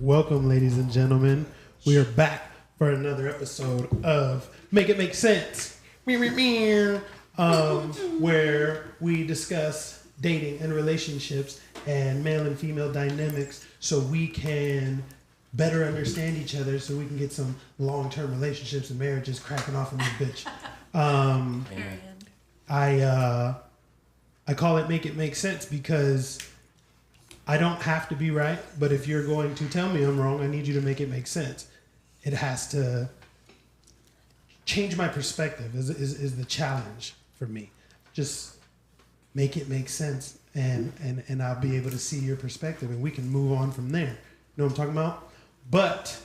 Welcome, ladies and gentlemen. We are back for another episode of Make It Make Sense, where we discuss dating and relationships and male and female dynamics so we can better understand each other, so we can get some long-term relationships and marriages cracking off in this bitch. I call it Make It Make Sense because I don't have to be right, but if you're going to tell me I'm wrong, I need you to make it make sense. It has to change my perspective is the challenge for me. Just make it make sense, and I'll be able to see your perspective, and we can move on from there. You know what I'm talking about? But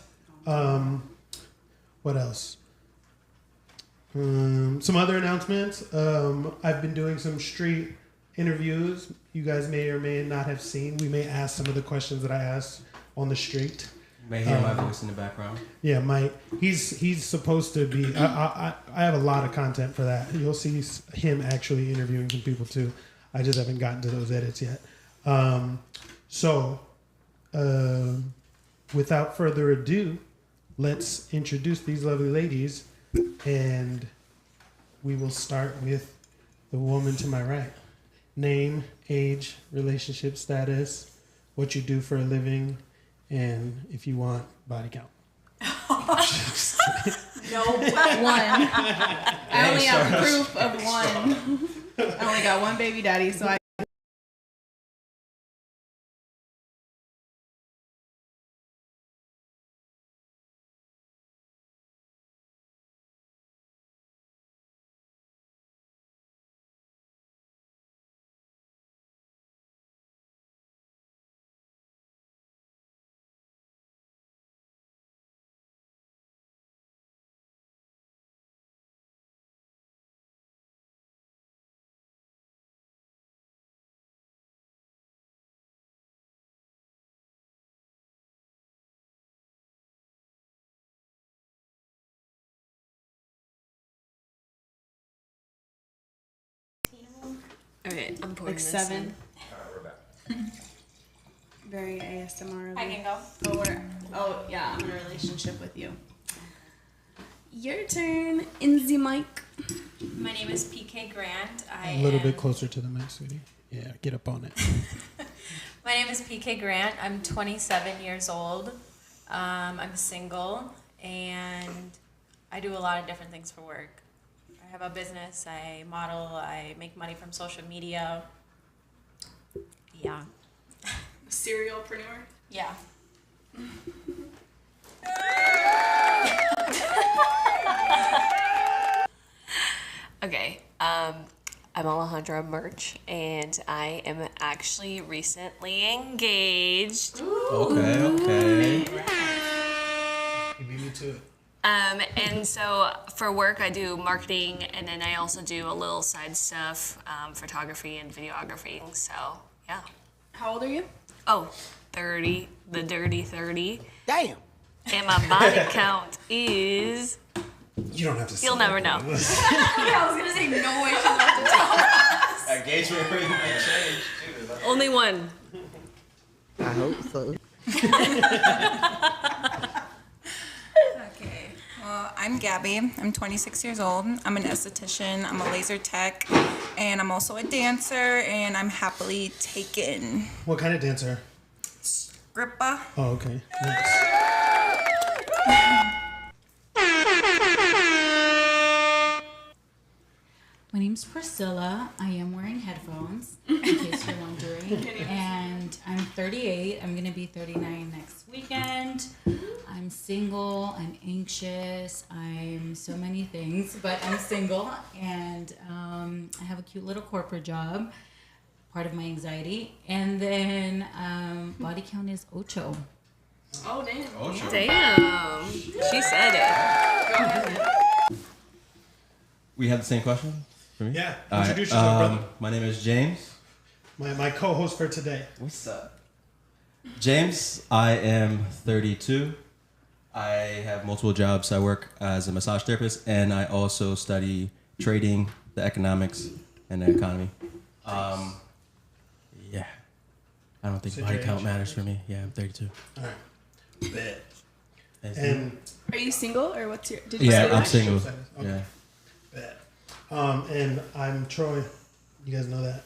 what else? Some other announcements. I've been doing some street interviews you guys may or may not have seen. We may ask some of the questions that I asked on the street. You may hear my voice in the background. Yeah, he's supposed to be. I have a lot of content for that. You'll see him actually interviewing some people too. I just haven't gotten to those edits yet. Without further ado, let's introduce these lovely ladies, and we will start with the woman to my right. Name, age, relationship status, what you do for a living, and if you want, body count. No, one. I only have proof of one. I only got one baby daddy, so I. Okay, I'm pouring Like this 7. in. Alright, we're back. Very ASMR. I can go. Oh yeah, I'm in a relationship with you. Your turn, in the mic. My name is PK Grant. A little bit closer to the mic, sweetie. Yeah, get up on it. My name is PK Grant. I'm 27 years old. I'm single, and I do a lot of different things for work. I have a business. I model. I make money from social media. Yeah. Serialpreneur. Yeah. Okay, I'm Alejandra Murch, and I am actually recently engaged. Okay. You beat me to it. And so for work, I do marketing, and then I also do a little side stuff, photography and videography. So, yeah. How old are you? Oh, 30, the dirty 30. Damn. And my body count is... You don't have to say You'll never know. Yeah, I was gonna say no way she'll have to tell. Engagement ring may change too. Only one. I hope so. Okay, well, I'm Gabby. I'm 26 years old. I'm an esthetician. I'm a laser tech, and I'm also a dancer, and I'm happily taken. What kind of dancer? Grippa. Oh, okay. Nice. My name's Priscilla. I am wearing headphones, in case you're wondering. And I'm 38. I'm going to be 39 next weekend. I'm single. I'm anxious. I'm so many things, but I'm single. And I have a cute little corporate job, part of my anxiety. And then body count is 8. Oh damn. Oh, sure. Damn. She said it. We have the same question for me? Yeah. All right, Introduce yourself, brother. My name is James. My co-host for today. What's up? James, I am 32. I have multiple jobs. I work as a massage therapist, and I also study trading, the economics, and the economy. Yeah. I don't think Sit body your count age. matters for me. Yeah, I'm 32. All right. Bet. And Are you single or what's your? Did you yeah, say I'm that? single. Okay. Yeah. Bet. And I'm Troy. You guys know that.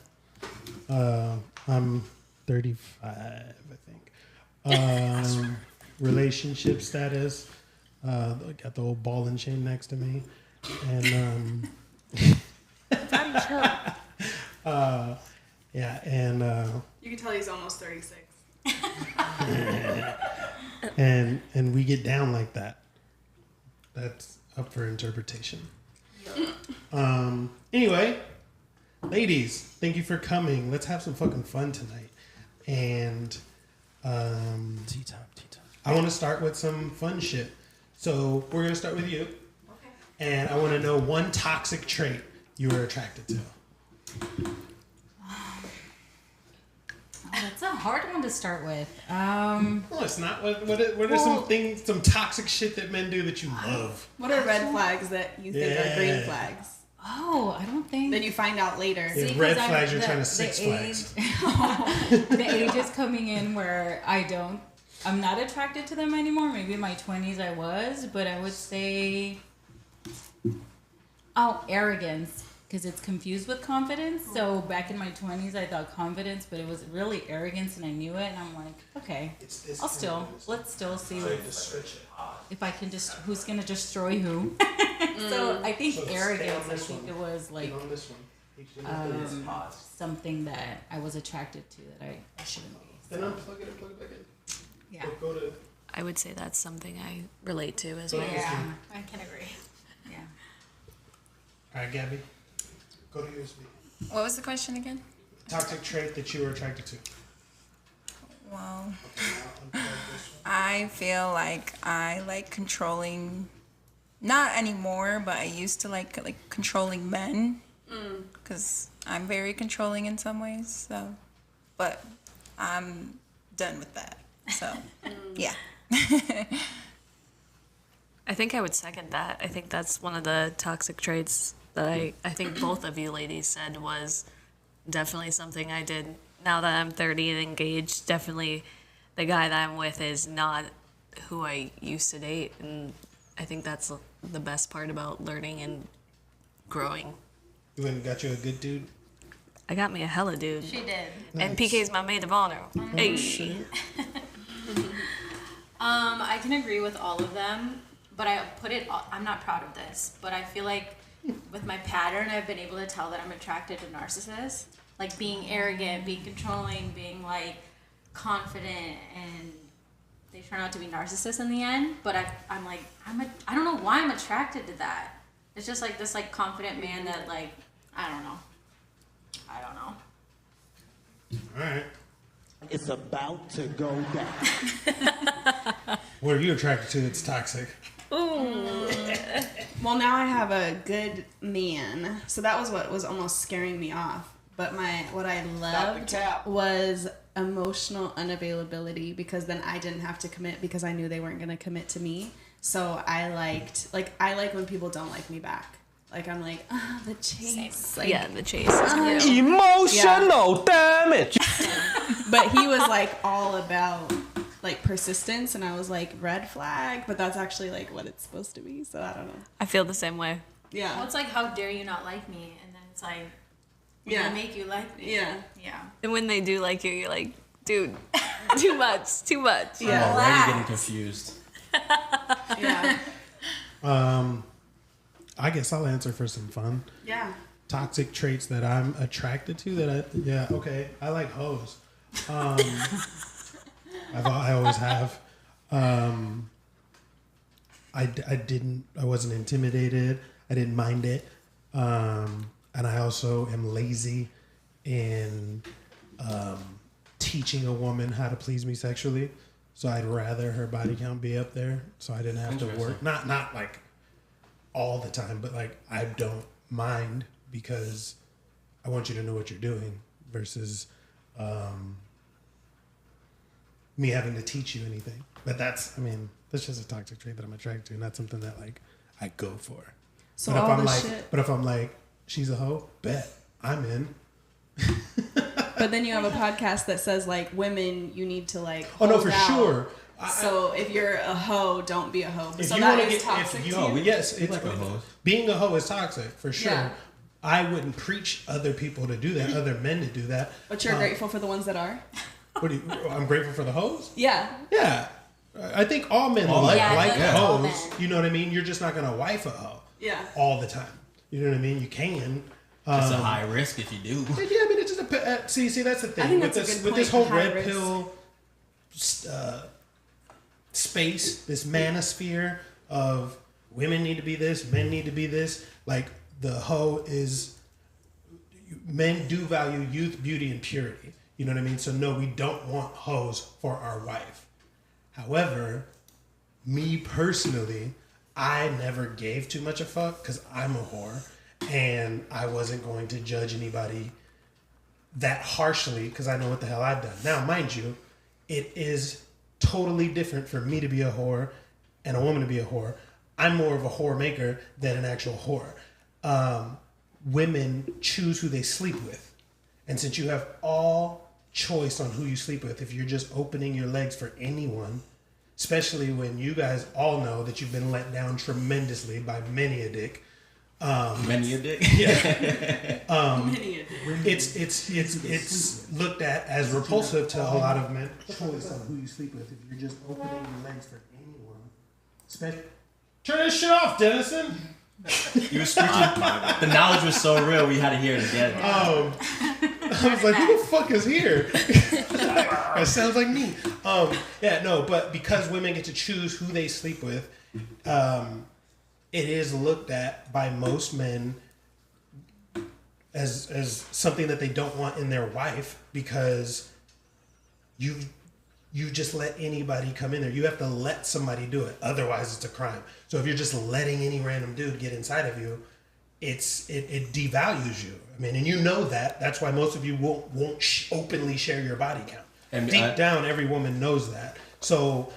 I'm 35, I think. Relationship status. Got the old ball and chain next to me, and yeah, and You can tell he's almost 36. and we get down like that. That's up for interpretation. Anyway, ladies, thank you for coming. Let's have some fucking fun tonight. And Tea time. I want to start with some fun shit. So we're gonna start with you. Okay. And I want to know one toxic trait you were attracted to. That's a hard one to start with. No, it's not. What are some things, some toxic shit that men do that you love? What are red flags that you think are green Yeah. flags? Oh, I don't think. Then you find out later. Yeah, See, red 'cause flags, you're trying to Six Flags. The age is coming in where I'm not attracted to them anymore. Maybe in my 20s I was, but I would say, arrogance, because it's confused with confidence. So back in my 20s I thought confidence, but it was really arrogance, and I knew it, and I'm like, okay, let's still see if I can just, who's gonna destroy who. So I think arrogance, I think it was like something that I was attracted to that I shouldn't be. Then unplug it and plug it back in. Yeah. Go to. I would say that's something I relate to as well. Yeah. I can agree. Yeah. All right, Gabby. Go to USB. What was the question again? Toxic trait that you were attracted to. Well, I feel like I like controlling, not anymore, but I used to like controlling men, because I'm very controlling in some ways. So, but I'm done with that. So, yeah. I think I would second that. I think that's one of the toxic traits that I think both of you ladies said was definitely something I did. Now that I'm 30 and engaged, definitely the guy that I'm with is not who I used to date. And I think that's the best part about learning and growing. You went and got you a good dude. I got me a hella dude. She did. And PK's my maid of honor. Hey. I can agree with all of them, but I'm not proud of this, but I feel like with my pattern, I've been able to tell that I'm attracted to narcissists. Like being arrogant, being controlling, being like confident, and they turn out to be narcissists in the end. But I don't know why I'm attracted to that. It's just like this like confident man that like, I don't know. All right. It's about to go down. What are you attracted to that's toxic? Well, now I have a good man, so that was what was almost scaring me off. But what I loved was emotional unavailability, because then I didn't have to commit because I knew they weren't gonna commit to me. So I like when people don't like me back. Like I'm like, the chase. Like, Yeah, the chase is real. Emotional damage. But he was like all about like persistence, and I was like, red flag, but that's actually like what it's supposed to be. So I don't know. I feel the same way. Yeah. Well, it's like, how dare you not like me? And then it's like, I'm Yeah. gonna make you like me. Yeah. Yeah. And when they do like you, you're like, dude, too much. Yeah. I'm already getting confused. Yeah. I guess I'll answer for some fun. Yeah. Toxic traits that I'm attracted to I like hoes. I always have. I wasn't intimidated. I didn't mind it. And I also am lazy in teaching a woman how to please me sexually. So I'd rather her body count be up there so I didn't have to work. Not like all the time, but like I don't mind because I want you to know what you're doing versus me having to teach you anything. But that's That's just a toxic trait that I'm attracted to, not something that like I go for. So but all if I'm the like, shit. but if I'm like, she's a hoe, bet I'm in. But then you have a podcast that says like women, you need to like. Oh no, hold for out. sure. So if you're a hoe, don't be a hoe. If So you that want to is get, toxic if to you, you. yes, it's Like a hoe. being a hoe is toxic for sure. Yeah. I wouldn't preach other people to do that, other men to do that. But you're grateful for the ones that are. What do you, I'm grateful for the hoes. Yeah. Yeah, I think all men like all hoes. men. You know what I mean? You're just not gonna wife a hoe Yeah. all the time. You know what I mean? You can. It's a high risk if you do. Yeah, I mean, it's just a see. That's the thing I think with that's a this good with this point, whole high red risk. pill space, this manosphere of women need to be this, men need to be this. Like the hoe is, men do value youth, beauty, and purity. You know what I mean? So no, we don't want hoes for our wife. However, me personally, I never gave too much a fuck because I'm a whore, and I wasn't going to judge anybody that harshly because I know what the hell I've done. Now, mind you, it is totally different for me to be a whore and a woman to be a whore. I'm more of a whore maker than an actual whore. Women choose who they sleep with. And since you have all choice on who you sleep with, if you're just opening your legs for anyone, especially when you guys all know that you've been let down tremendously by many a dick. Many a dick. Many a dick. It's looked at as repulsive to a lot of men. Choice on who you sleep with if you're just opening your legs for anyone. Turn this shit off, Dennison. You were screeching. The knowledge was so real, we had to hear it again. I was like, who the fuck is here? That sounds like me. Yeah, no, but because women get to choose who they sleep with, it is looked at by most men as something that they don't want in their wife because you just let anybody come in there. You have to let somebody do it. Otherwise, it's a crime. So if you're just letting any random dude get inside of you, it devalues you. I mean, and you know that. That's why most of you won't openly share your body count. And deep down, every woman knows that. So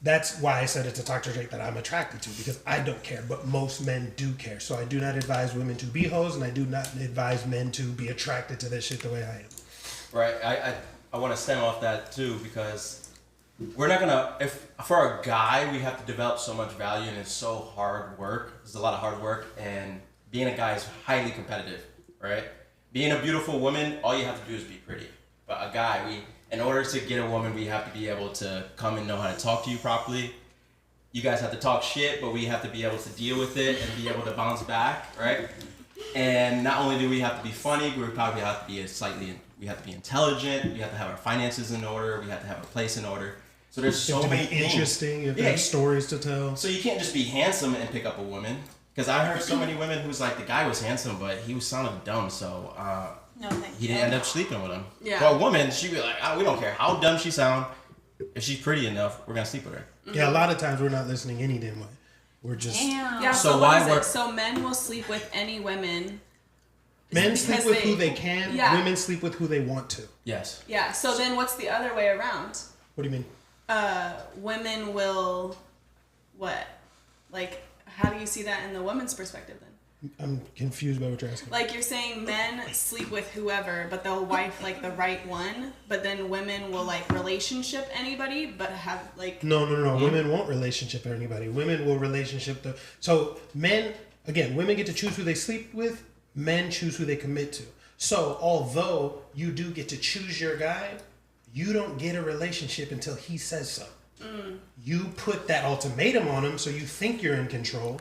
that's why I said it's a toxic trait that I'm attracted to because I don't care, but most men do care. So I do not advise women to be hoes, and I do not advise men to be attracted to this shit the way I am. Right. I want to stem off that too because we're not gonna. If for a guy, we have to develop so much value, and it's so hard work. There's a lot of hard work, and being a guy is highly competitive, right? Being a beautiful woman, all you have to do is be pretty. But a guy, in order to get a woman, we have to be able to come and know how to talk to you properly. You guys have to talk shit, but we have to be able to deal with it and be able to bounce back, right? And not only do we have to be funny, we probably have to be we have to be intelligent. We have to have our finances in order. We have to have our place in order. So there's so many things. Interesting. You have to have stories to tell. So you can't just be handsome and pick up a woman. Because I heard so many women who's like, the guy was handsome, but he was sounding dumb, so No, thank he didn't end up sleeping with him. Yeah. For a woman, she'd be like, we don't care how dumb she sound. If she's pretty enough, we're going to sleep with her. Yeah, a lot of times we're not listening any damn way. We're just... Damn. Yeah, So so why what is work- it? So men will sleep with any women. Men sleep with who they they- can. Yeah. Women sleep with who they want to. Yes. Yeah, so then what's the other way around? What do you mean? Women will, what? Like, how do you see that in the woman's perspective then? I'm confused by what you're asking. Like, you're saying men sleep with whoever, but they'll wife, like, the right one, but then women will, like, relationship anybody, but have, like... No. Women won't relationship anybody. Women will relationship the... So, men... Again, women get to choose who they sleep with. Men choose who they commit to. So, although you do get to choose your guy, you don't get a relationship until he says so. You put that ultimatum on him, so you think you're in control.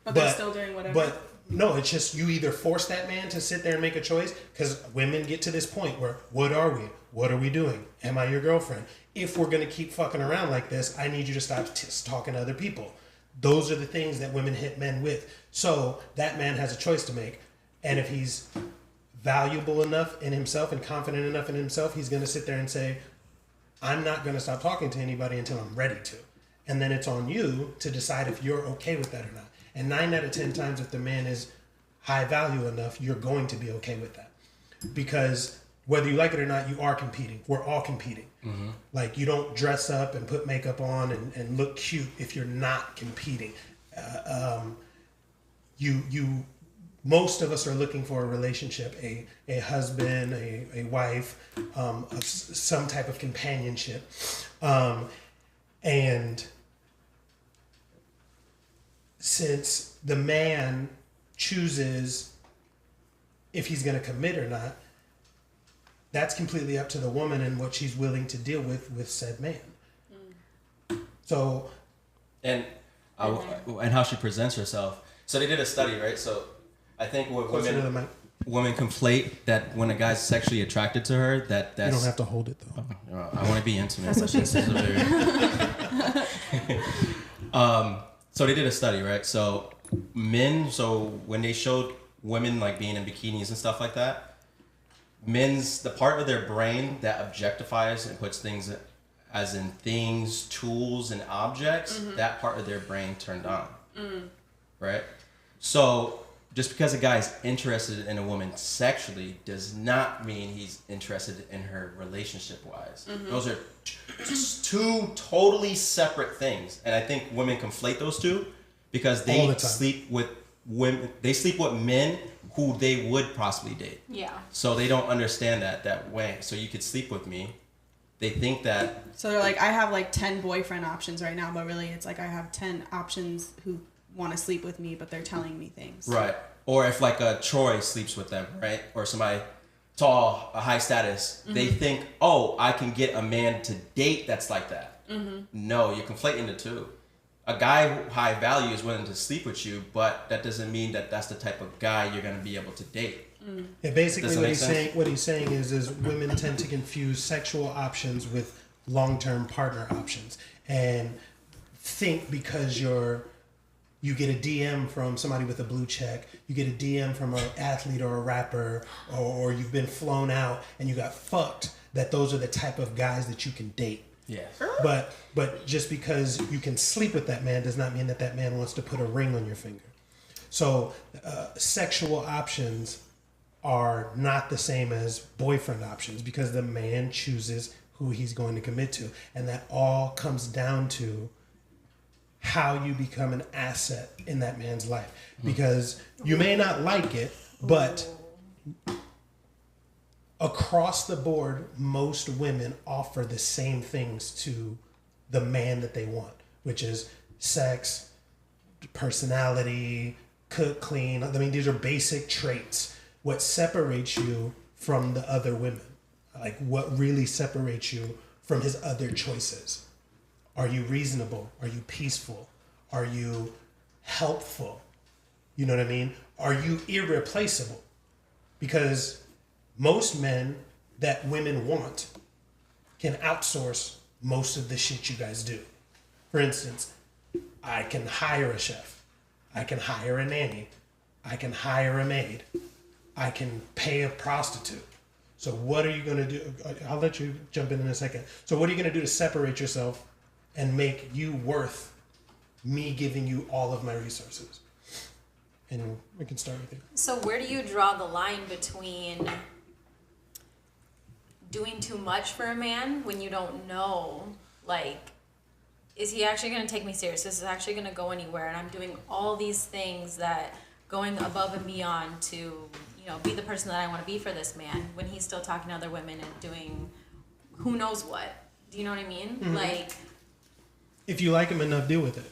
But they're still doing whatever. But no, it's just you either force that man to sit there and make a choice, because women get to this point where, what are we? What are we doing? Am I your girlfriend? If we're going to keep fucking around like this, I need you to stop talking to other people. Those are the things that women hit men with. So that man has a choice to make. And if he's valuable enough in himself and confident enough in himself, he's going to sit there and say, I'm not going to stop talking to anybody until I'm ready to. And then it's on you to decide if you're okay with that or not. And 9 out of 10 times, if the man is high value enough, you're going to be okay with that. Because whether you like it or not, you are competing. We're all competing. Mm-hmm. Like, you don't dress up and put makeup on and look cute if you're not competing. Most of us are looking for a relationship, a husband, a wife, some type of companionship. And since the man chooses if he's going to commit or not, that's completely up to the woman and what she's willing to deal with said man. So, and how she presents herself. So they did a study, right? So I think what women conflate that when a guy's sexually attracted to her, that's... You don't have to hold it, though. I want to be intimate. That's what she said. So they did a study, right? So when they showed women like being in bikinis and stuff like that, the part of their brain that objectifies and puts things as in things, tools, and objects, that part of their brain turned on, right? So just because a guy is interested in a woman sexually does not mean he's interested in her relationship-wise. Those are two totally separate things, and I think women conflate those two because they sleep with women. They sleep with men who they would possibly date. Yeah. So they don't understand that way. So you could sleep with me. They think that. So they're like, I have like 10 boyfriend options right now, but really it's like I have 10 options who want to sleep with me, but they're telling me things. Right. Or if like a Troy sleeps with them, right? Or somebody tall, a high status, they think, oh, I can get a man to date that's like that. No, you're conflating the two. A guy who high value is willing to sleep with you, but that doesn't mean that that's the type of guy you're going to be able to date. Yeah, basically what he's saying is women tend to confuse sexual options with long-term partner options and think because you get a DM from somebody with a blue check, you get a DM from an athlete or a rapper, or you've been flown out and you got fucked, that those are the type of guys that you can date. Yes. But just because you can sleep with that man does not mean that man wants to put a ring on your finger. So sexual options are not the same as boyfriend options because the man chooses who he's going to commit to. And that all comes down to how you become an asset in that man's life. Because you may not like it, but across the board, most women offer the same things to the man that they want, which is sex, personality, cook, clean. I mean, these are basic traits. What separates you from the other women? Like, what really separates you from his other choices? Are you reasonable? Are you peaceful? Are you helpful? You know what I mean? Are you irreplaceable? Because most men that women want can outsource most of the shit you guys do. For instance, I can hire a chef. I can hire a nanny. I can hire a maid. I can pay a prostitute. So what are you going to do? I'll let you jump in a second. So what are you going to do to separate yourself and make you worth me giving you all of my resources? And we can start with you. So where do you draw the line between doing too much for a man when you don't know, like, is he actually going to take me serious? Is this actually going to go anywhere? And I'm doing all these things that going above and beyond to, be the person that I want to be for this man when he's still talking to other women and doing who knows what. Do you know what I mean? Mm-hmm. Like, if you like him enough, deal with it.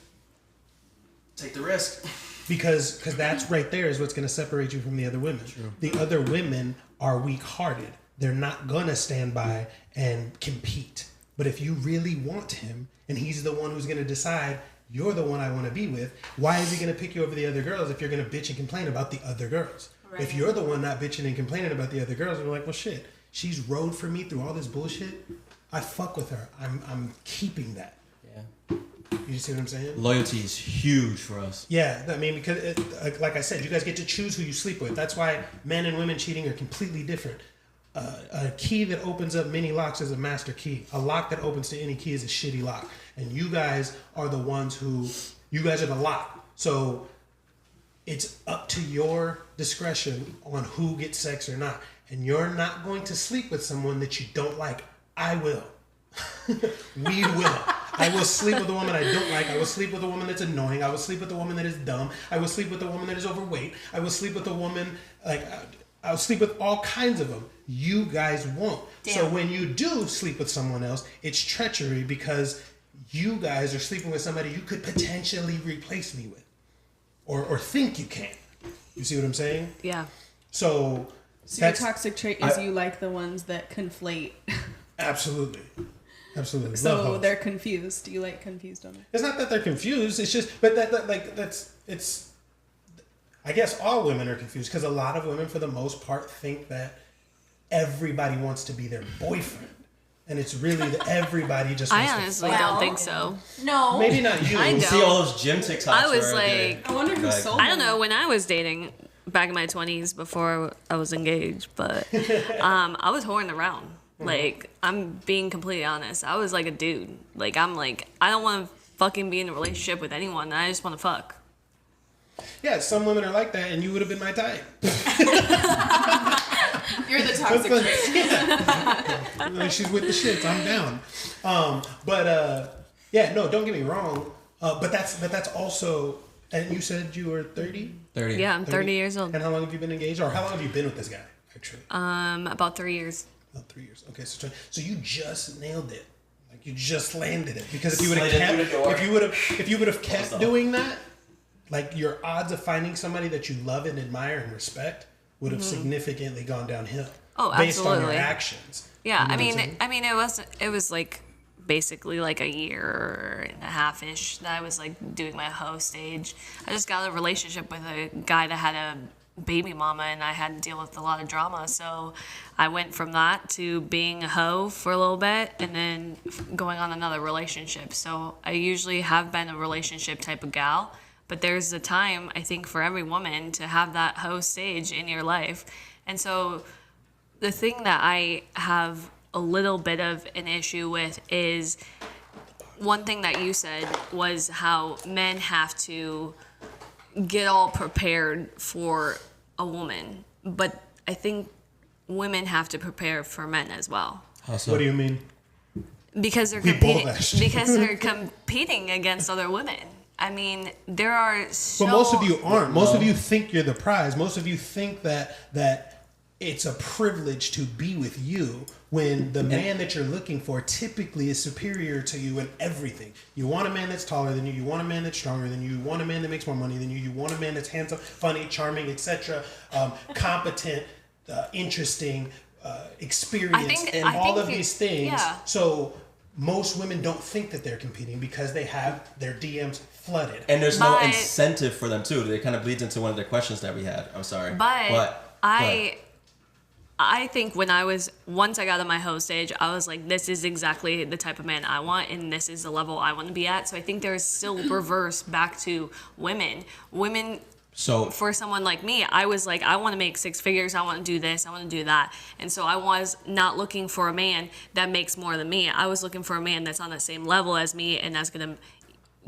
Take the risk. Because that's right there is what's going to separate you from the other women. True. The other women are weak-hearted. They're not going to stand by and compete. But if you really want him and he's the one who's going to decide, you're the one I want to be with, why is he going to pick you over the other girls if you're going to bitch and complain about the other girls? Right. If you're the one not bitching and complaining about the other girls, you're like, well, shit, she's rode for me through all this bullshit. I fuck with her. I'm keeping that. Yeah. You see what I'm saying? Loyalty is huge for us. Yeah, I mean, because like I said, you guys get to choose who you sleep with. That's why men and women cheating are completely different. A key that opens up many locks is a master key. A lock that opens to any key is a shitty lock. And you guys are the ones you guys are the lock. So it's up to your discretion on who gets sex or not. and you're not going to sleep with someone that you don't like, I will. We will. I will sleep with a woman I don't like. I will sleep with a woman that's annoying. I will sleep with a woman that is dumb. I will sleep with a woman that is overweight. I will sleep with a woman, I'll sleep with all kinds of them. You guys won't. Damn. So when you do sleep with someone else, it's treachery because you guys are sleeping with somebody you could potentially replace me with. Or think you can. You see what I'm saying? Yeah. So your toxic trait is you like the ones that conflate. Absolutely. So they're confused. Do you like confused women? It's not that they're confused. It's just, but it's. I guess all women are confused because a lot of women, for the most part, think that everybody wants to be their boyfriend, and it's really that everybody just. I honestly don't think so. No, maybe not you. I don't. See all those gym TikToks. I was like, I wonder who sold. I don't know. When I was dating back in my 20s before I was engaged, but I was whoring around. Like, I'm being completely honest. I was like a dude. Like, I'm like, I don't want to fucking be in a relationship with anyone. I just want to fuck. Yeah, some women are like that, and you would have been my type. You're the toxic trait. Yeah. She's with the shits. I'm down. No, don't get me wrong. But that's also. And you said you were 30? 30. Yeah, I'm 30 years old. And how long have you been engaged, or how long have you been with this guy? Actually. About 3 years. About 3 years. Okay, so you just nailed it. Like you just landed it. Because if you would have kept doing that, like your odds of finding somebody that you love and admire and respect would have significantly gone downhill. Oh, absolutely. Based on your actions. Yeah, you know I mean, it was like basically like a year and a half ish that I was like doing my hoe stage. I just got a relationship with a guy that had a baby mama, and I had to deal with a lot of drama. So I went from that to being a hoe for a little bit, and then going on another relationship. So I usually have been a relationship type of gal. But there's a time, I think, for every woman to have that hoe stage in your life. And so the thing that I have a little bit of an issue with is one thing that you said was how men have to get all prepared for a woman. But I think women have to prepare for men as well. How so? What do you mean? Because they're competing against other women. I mean, there are so... But most of you aren't. Most of you think you're the prize. Most of you think that it's a privilege to be with you when the man that you're looking for typically is superior to you in everything. You want a man that's taller than you. You want a man that's stronger than you. You want a man that makes more money than you. You want a man that's handsome, funny, charming, etc., competent, interesting, experienced, and all of these things. Yeah. So... most women don't think that they're competing because they have their DMs flooded. And there's no incentive for them, too. It kind of bleeds into one of the questions that we had. I'm sorry. But I think once I got on my hoe stage, I was like, this is exactly the type of man I want, and this is the level I want to be at. So I think there's still reverse back to women. So for someone like me, I was like, I want to make six figures. I want to do this. I want to do that. And so I was not looking for a man that makes more than me. I was looking for a man that's on the same level as me and that's going to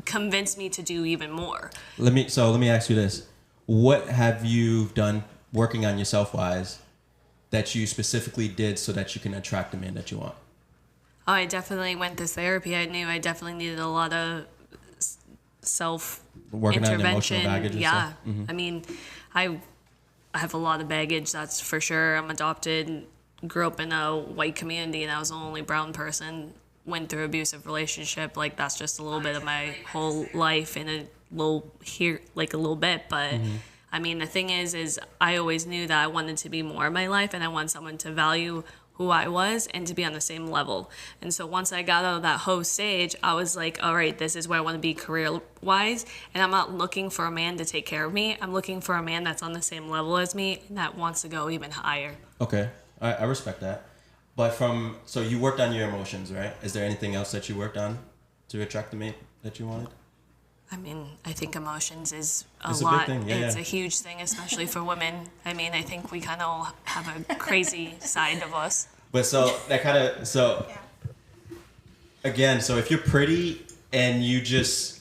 convince me to do even more. Let me ask you this. What have you done working on yourself wise that you specifically did so that you can attract the man that you want? Oh, I definitely went to therapy. I knew I definitely needed a lot of working intervention. on emotional baggage and stuff. Mm-hmm. I mean, I have a lot of baggage, that's for sure. I'm adopted, grew up in a white community, and I was the only brown person. Went through abusive relationship. Like, that's just a little bit of my whole life in a little bit. But I mean, the thing is I always knew that I wanted to be more in my life, and I wanted someone to value who I was and to be on the same level. And so once I got out of that hoe stage, I was like, all right, this is where I want to be career-wise, and I'm not looking for a man to take care of me. I'm looking for a man that's on the same level as me and that wants to go even higher. Okay, I respect that. But so you worked on your emotions, right? Is there anything else that you worked on to attract the mate that you wanted? I mean, I think emotions is it's lot. A big thing. Yeah, it's a huge thing, especially for women. I mean, I think we kind of all have a crazy side of us. But again, so if you're pretty and you just,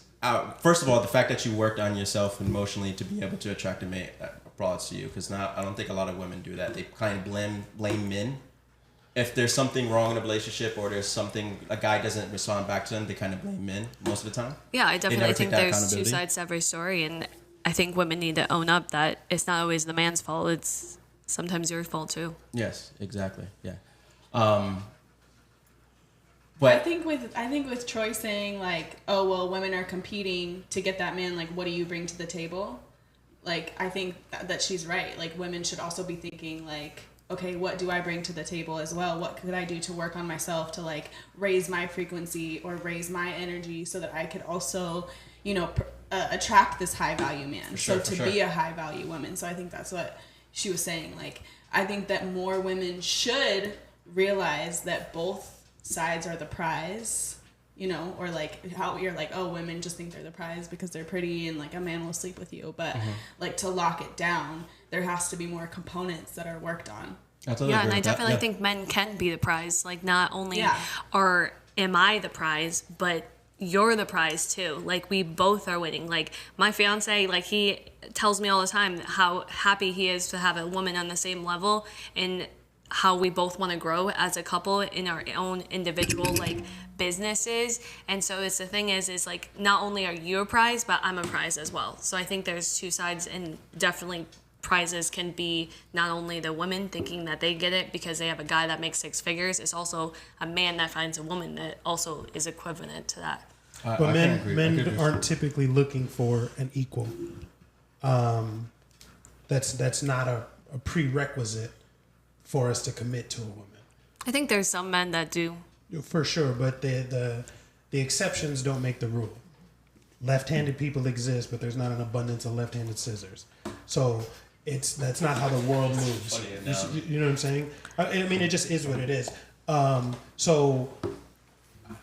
first of all, the fact that you worked on yourself emotionally to be able to attract a mate, broads to you, because I don't think a lot of women do that. They kind of blame men. If there's something wrong in a relationship or there's something a guy doesn't respond back to them, they kind of blame men most of the time. Yeah, I definitely think there's two accountability. sides to every story, and I think women need to own up that it's not always the man's fault. It's sometimes your fault too. Yes, exactly. Yeah. But I think with Troy saying like, oh well, women are competing to get that man. Like, what do you bring to the table? Like, I think that she's right. Like, women should also be thinking like, okay, what do I bring to the table as well? What could I do to work on myself to like raise my frequency or raise my energy so that I could also, you know, attract this high value man. Be a high value woman. So I think that's what she was saying. Like, I think that more women should realize that both sides are the prize, you know, or like how you're like, oh, women just think they're the prize because they're pretty and like a man will sleep with you. But like to lock it down, there has to be more components that are worked on. Yeah, and I definitely think men can be the prize. Like, not only am I the prize, but you're the prize too. Like, we both are winning. Like, my fiance, like, he tells me all the time how happy he is to have a woman on the same level, and how we both want to grow as a couple in our own individual like businesses. And so it's the thing is like, not only are you a prize, but I'm a prize as well. So I think there's two sides, and definitely prizes can be not only the women thinking that they get it because they have a guy that makes 6 figures, it's also a man that finds a woman that also is equivalent to that. But men aren't typically looking for an equal. That's not a prerequisite for us to commit to a woman. I think there's some men that do. For sure, but the exceptions don't make the rule. Left-handed people exist, but there's not an abundance of left-handed scissors. So that's not how the world moves. You know what I'm saying? I mean, it just is what it is. So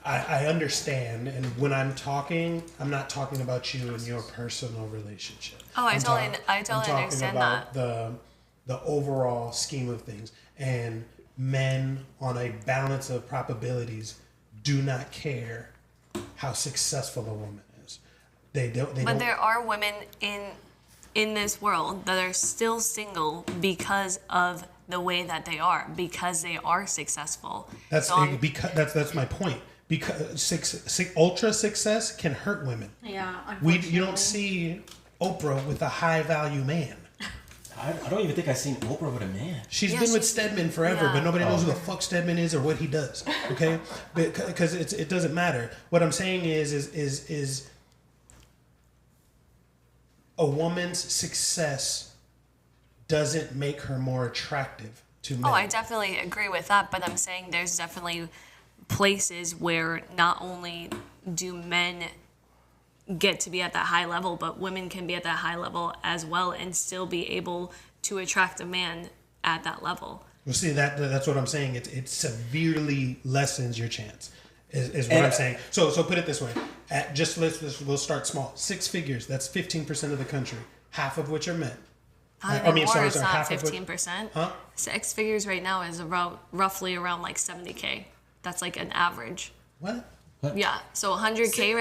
I understand, and when I'm talking, I'm not talking about you and your personal relationship. Oh, I totally understand about that. The overall scheme of things, and men on a balance of probabilities do not care how successful a woman is. They don't. But there are women in this world that are still single because of the way that they are, because they are successful. That's my point. Because ultra success can hurt women. Yeah, you don't see Oprah with a high value man. I don't even think I've seen Oprah with a man. She's been with Stedman forever, but nobody knows who the fuck Stedman is or what he does. Okay, because it doesn't matter. What I'm saying is a woman's success doesn't make her more attractive to men. Oh, I definitely agree with that, but I'm saying there's definitely places where not only do men get to be at that high level, but women can be at that high level as well and still be able to attract a man at that level. Well, see, that's what I'm saying. It severely lessens your chance, is what I'm saying. So put it this way. We'll start small. 6 figures, that's 15% of the country, half of which are men. It's not 15%. Huh? 6 figures right now is roughly around like 70K. That's like an average. What? Yeah, so 100K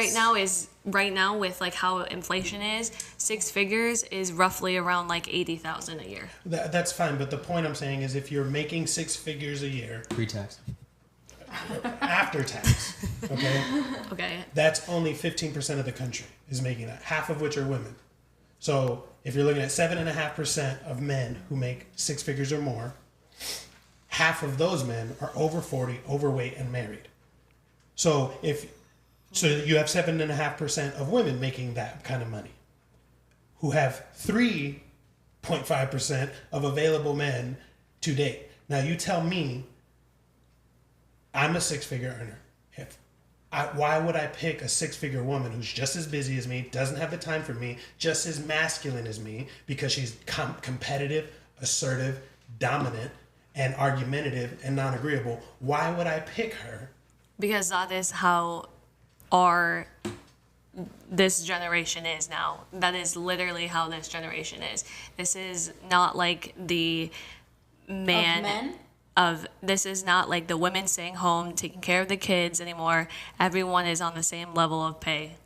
right now with like how inflation is, 6 figures is roughly around like 80,000 a year. That's fine, but the point I'm saying is if you're making 6 figures a year, pre-tax, after tax, okay, that's only 15% of the country is making that, half of which are women. So if you're looking at 7.5% of men who make 6 figures or more, half of those men are over 40, overweight, and married. So you have 7.5% of women making that kind of money, who have 3.5% of available men to date. Now you tell me, I'm a 6-figure earner. Why would I pick a 6-figure woman who's just as busy as me, doesn't have the time for me, just as masculine as me, because she's competitive, assertive, dominant, and argumentative and non-agreeable? Why would I pick her? Because that is how this generation is now. That is literally how this generation is. This is not like the this is not like the women staying home taking care of the kids anymore. Everyone is on the same level of pay.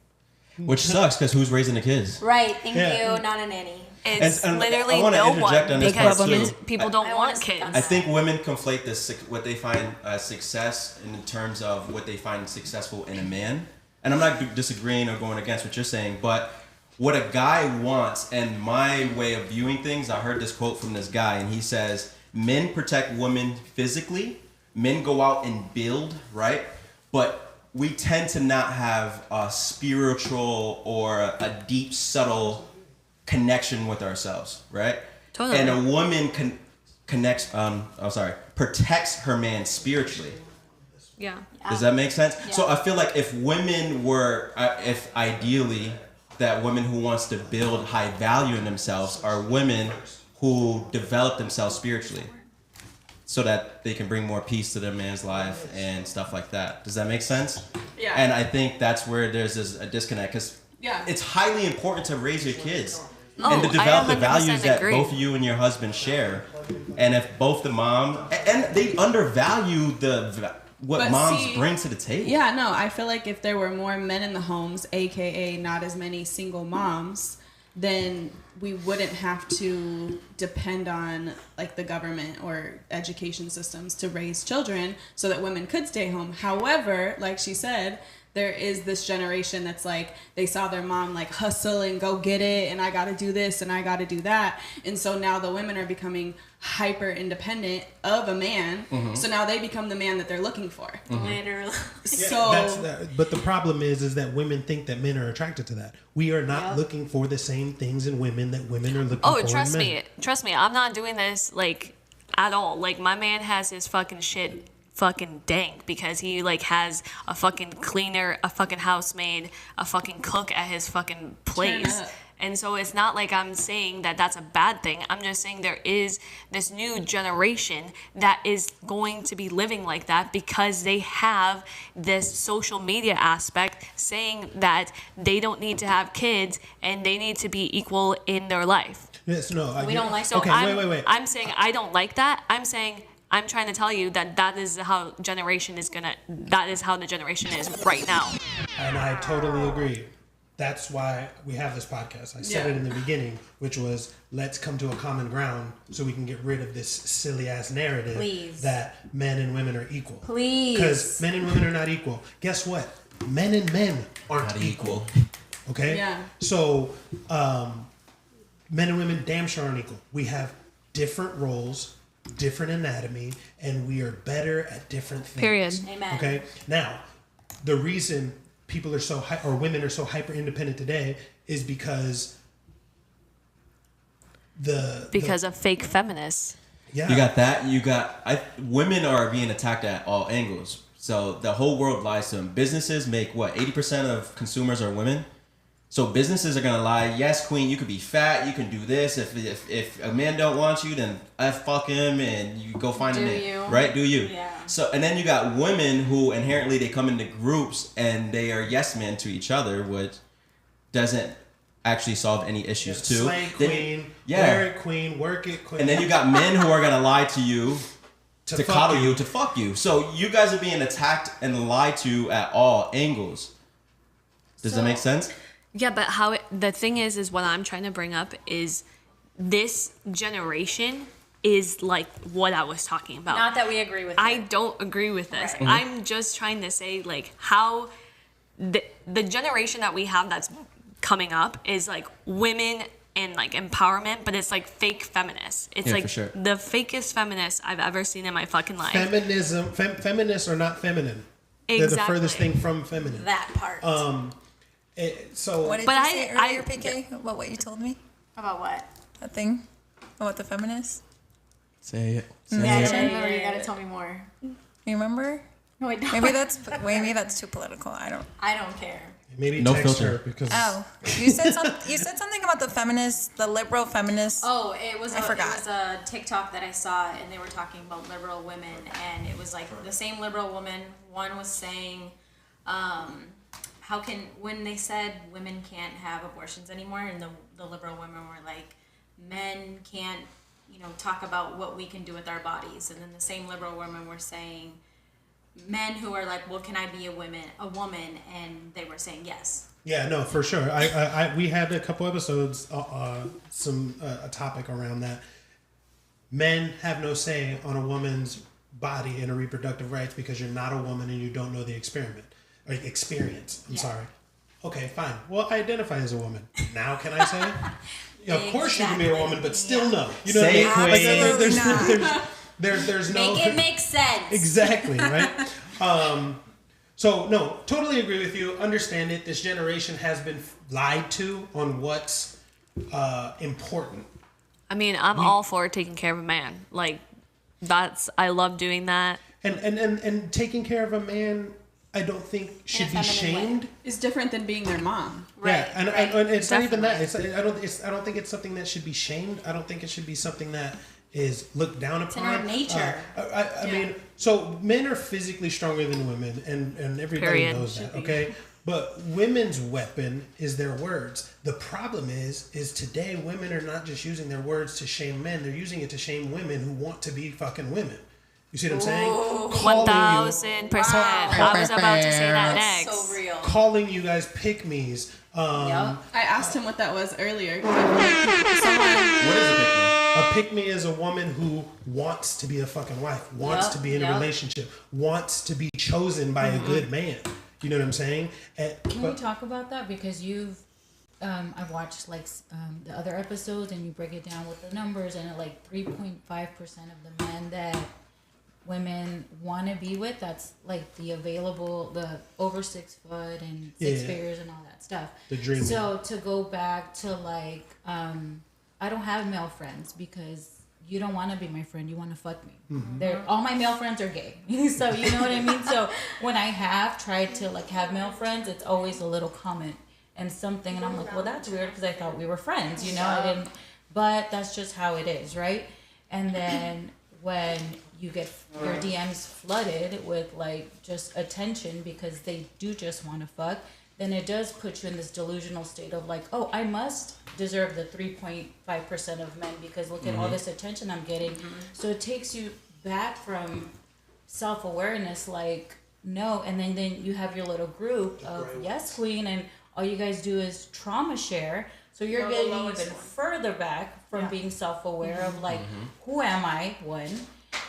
Which sucks because who's raising the kids? Right. Thank Yeah. you. Not a nanny. It's And literally I wanna no interject one on this because part, too. people don't I wanna want speak on kids. I think women conflate this what they find success in terms of what they find successful in a man. And I'm not disagreeing or going against what you're saying, but what a guy wants, and my way of viewing things, I heard this quote from this guy, and he says, men protect women physically, men go out and build, right? But we tend to not have a spiritual or a deep, subtle connection with ourselves, right? Totally. And a woman protects her man spiritually. Yeah. Does that make sense? So I feel like if women were, if ideally, that women who wants to build high value in themselves are women who develop themselves spiritually, so that they can bring more peace to their man's life and stuff like that. Does that make sense? Yeah. And I think that's where there's a disconnect, because Yeah. it's highly important to raise your kids Oh, and to I develop the 100% values that agree. both you and your husband share. And if both the mom, and they undervalue what But moms see, bring to the table. Yeah, no, I feel like if there were more men in the homes, aka not as many single moms, then we wouldn't have to depend on like the government or education systems to raise children so that women could stay home. However, like she said, there is this generation that's like, they saw their mom like hustle and go get it, and I gotta do this and I gotta do that. And so now the women are becoming hyper independent of a man. So now they become the man that they're looking for. Literally. So But the problem is that women think that men are attracted to that. We are not looking for the same things in women that women are looking for Oh, in men. trust me. I'm not doing this like at all. Like my man has his fucking shit fucking dank because he like has a fucking cleaner, a fucking housemaid, a fucking cook at his fucking place. up. And so it's not like I'm saying that that's a bad thing. I'm just saying there is this new generation that is going to be living like that because they have this social media aspect saying that they don't need to have kids and they need to be equal in their life. Yes, no. We don't like. So Okay, wait. I'm saying I don't like that. I'm saying I'm trying to tell you that is how the generation is right now. And I totally agree. That's why we have this podcast. I said it in the beginning, which was let's come to a common ground so we can get rid of this silly ass narrative Please. that men and women are equal. Please. Because men and women are not equal. Guess what? Men and men aren't equal. Okay? Yeah. So men and women damn sure aren't equal. We have different roles, different anatomy, and we are better at different things. Period. Amen. Okay. Now, the reason people are so or women are so hyper independent today is because of fake feminists. yeah. You got that. Women are being attacked at all angles. So the whole world lies to them. Businesses make what 80% of consumers are women. So businesses are gonna lie. Yes, queen, you could be fat. You can do this. If a man don't want you, then fuck him and you go find a man. you. Right? Do you? Yeah. So and then you got women who inherently they come into groups and they are yes men to each other, which doesn't actually solve any issues too. Slay Then- queen, yeah. wear it queen, work it queen. And then you got men who are gonna lie to you, to fuck coddle you, to fuck you. So you guys are being attacked and lied to at all angles. Does that make sense? Yeah, but the thing is what I'm trying to bring up is this generation is like what I was talking about. Not that we agree with. I it. don't agree with this. Right. I'm just trying to say like how the generation that we have that's coming up is like women and like empowerment, but it's like fake feminists. It's Yeah, like for sure. the fakest feminists I've ever seen in my fucking life. Feminists are not feminine. They're the Exactly. furthest thing from feminine. That part. So What did But you I- say I- earlier, PK? About what you told me? About what? That thing? About the feminists? Say it. Yeah, it. you gotta tell me more. You remember? No, I don't. Maybe that's too political. I don't care. maybe No text filter. her because You said something about the feminists, the liberal feminists. Oh, it was I forgot. It was a TikTok that I saw, and they were talking about liberal women, and it was like the same liberal woman. One was saying, how can, when they said women can't have abortions anymore, and the liberal women were like, men can't, talk about what we can do with our bodies, and then the same liberal women were saying, men who are like, well, can I be a woman, and they were saying yes. Yeah, no, for sure. We had a couple episodes, a topic around that. Men have no say on a woman's body and her reproductive rights because you're not a woman and you don't know the experience. I'm sorry. Okay, fine. Well, I identify as a woman. Now can I say? Of course you can be a woman, but still no. You know what I mean? Like, there's no... Make it make sense. Exactly, right? So, no, totally agree with you. Understand it. This generation has been lied to on what's important. I mean, I'm all for taking care of a man. Like, I love doing that. And taking care of a man, I don't think should be shamed. It's different than being their mom. Right. Yeah, and it's not even that. I don't think it's something that should be shamed. I don't think it should be something that is looked down upon. It's in our nature. I mean, so men are physically stronger than women, and everybody knows that, okay? But women's weapon is their words. The problem is today women are not just using their words to shame men, they're using it to shame women who want to be fucking women. You see what I'm saying? 1,000%. I was about to say that next. So real. Calling you guys pick-me's. I asked him what that was earlier. What is a pick-me? A pick-me is a woman who wants to be a fucking wife, wants to be in a relationship, wants to be chosen by a good man. You know what I'm saying? Can we talk about that? Because I've watched the other episodes and you break it down with the numbers, and 3.5% of the men that women want to be with, that's the over 6 foot and six figures and all that stuff. The dream. So to go back to I don't have male friends because you don't want to be my friend. You want to fuck me. Mm-hmm. All my male friends are gay. So you know what I mean? So when I have tried to have male friends, it's always a little comment and something. And I'm like, well, that's weird because I thought we were friends, you know? I didn't, but that's just how it is, right? And then when you get your DMs flooded with just attention because they do just want to fuck, then it does put you in this delusional state of oh, I must deserve the 3.5% of men because look at all this attention I'm getting. So it takes you back from self-awareness, no, and then you have your little group of yes queen, and all you guys do is trauma share. So you're getting even further back from being self-aware of who am I, one,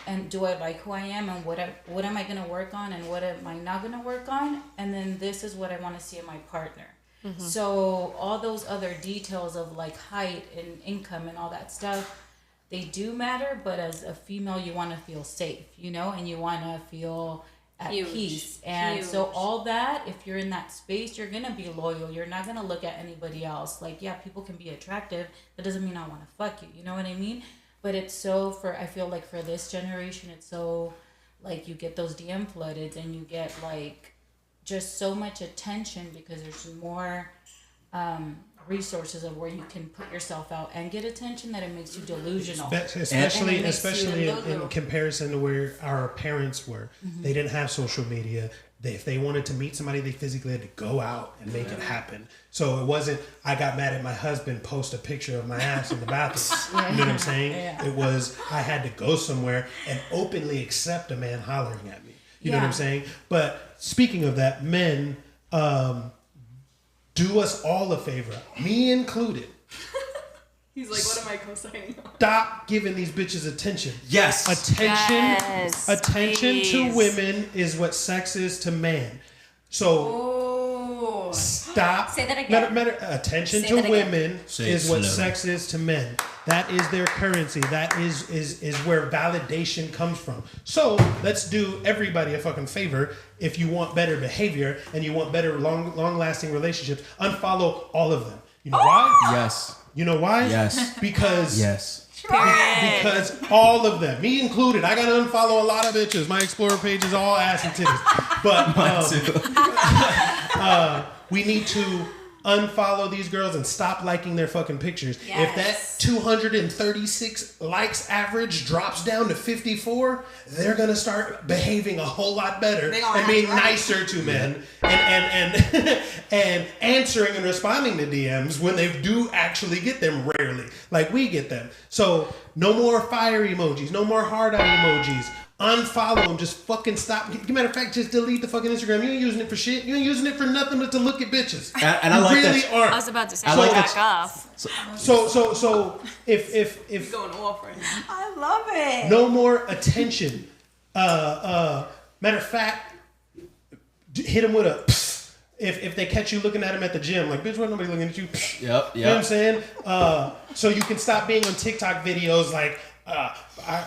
and do I like who I am, and what am I going to work on, and what am I not going to work on, and then this is what I want to see in my partner. Mm-hmm. So all those other details of height and income and all that stuff, they do matter, but as a female you want to feel safe, and you want to feel at peace. And so all that, if you're in that space, you're going to be loyal. You're not going to look at anybody else. People can be attractive. That doesn't mean I want to fuck you. You know what I mean? But it's so I feel for this generation, it's so you get those DM flooded and you get just so much attention because there's more resources of where you can put yourself out and get attention that it makes you delusional. Especially in comparison to where our parents were. Mm-hmm. They didn't have social media. If they wanted to meet somebody, they physically had to go out and make it happen. So it wasn't, I got mad at my husband, post a picture of my ass in the bathroom. You know what I'm saying? Yeah. It was, I had to go somewhere and openly accept a man hollering at me. You know what I'm saying? But speaking of that, men, do us all a favor, me included. He's like, what am I co-signing on? Stop giving these bitches attention. Yes. Attention to women is what sex is to man. So stop. Say that again. Attention to women is what sex is to men. That is their currency. That is where validation comes from. So let's do everybody a fucking favor. If you want better behavior and you want better long-lasting relationships, unfollow all of them. You know why? Yes. You know why? Yes. Because Because all of them, me included, I gotta unfollow a lot of bitches. My Explorer page is all ass and titties. But we need to unfollow these girls and stop liking their fucking pictures. Yes. If that 236 likes average drops down to 54, they're gonna start behaving a whole lot better and being nicer to men and answering and responding to DMs when they do actually get them, rarely like we get them. So no more fire emojis, no more heart eye emojis. Unfollow them. Just fucking stop. Matter of fact, just delete the fucking Instagram. You ain't using it for shit. You ain't using it for nothing but to look at bitches. And I like really that. aren't. I was about to say, like back that. off. So if Going off right now. I love it. no more attention. Matter of fact, hit them with a. Psst. If they catch you looking at them at the gym, like bitch, why nobody looking at you? Psst. Yep. You know what I'm saying? So you can stop being on TikTok videos like.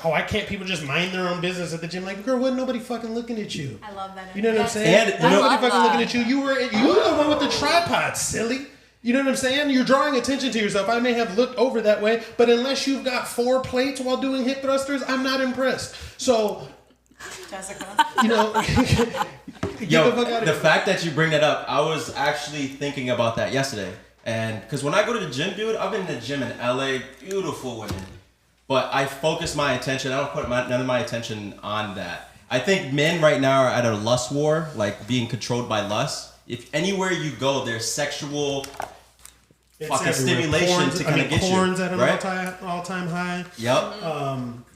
Why can't people just mind their own business at the gym? Like, girl, wasn't nobody fucking looking at you? I love that. You know what I'm saying? And Nobody love fucking that. looking at you. You were the one with the tripod, silly. You know what I'm saying? You're drawing attention to yourself. I may have looked over that way, but unless you've got 4 plates while doing hip thrusters, I'm not impressed. So, Jessica. you know, Yo, get the fuck out of the here. fact that you bring that up, I was actually thinking about that yesterday. And because when I go to the gym, dude, I've been in the gym in LA, beautiful women. But I focus my attention, I don't put none of my attention on that. I think men right now are at a lust war, like being controlled by lust. If anywhere you go, there's sexual It's fucking everywhere. stimulation Porn's- to kind of get you. Porn's at an right? all-time high. Yep.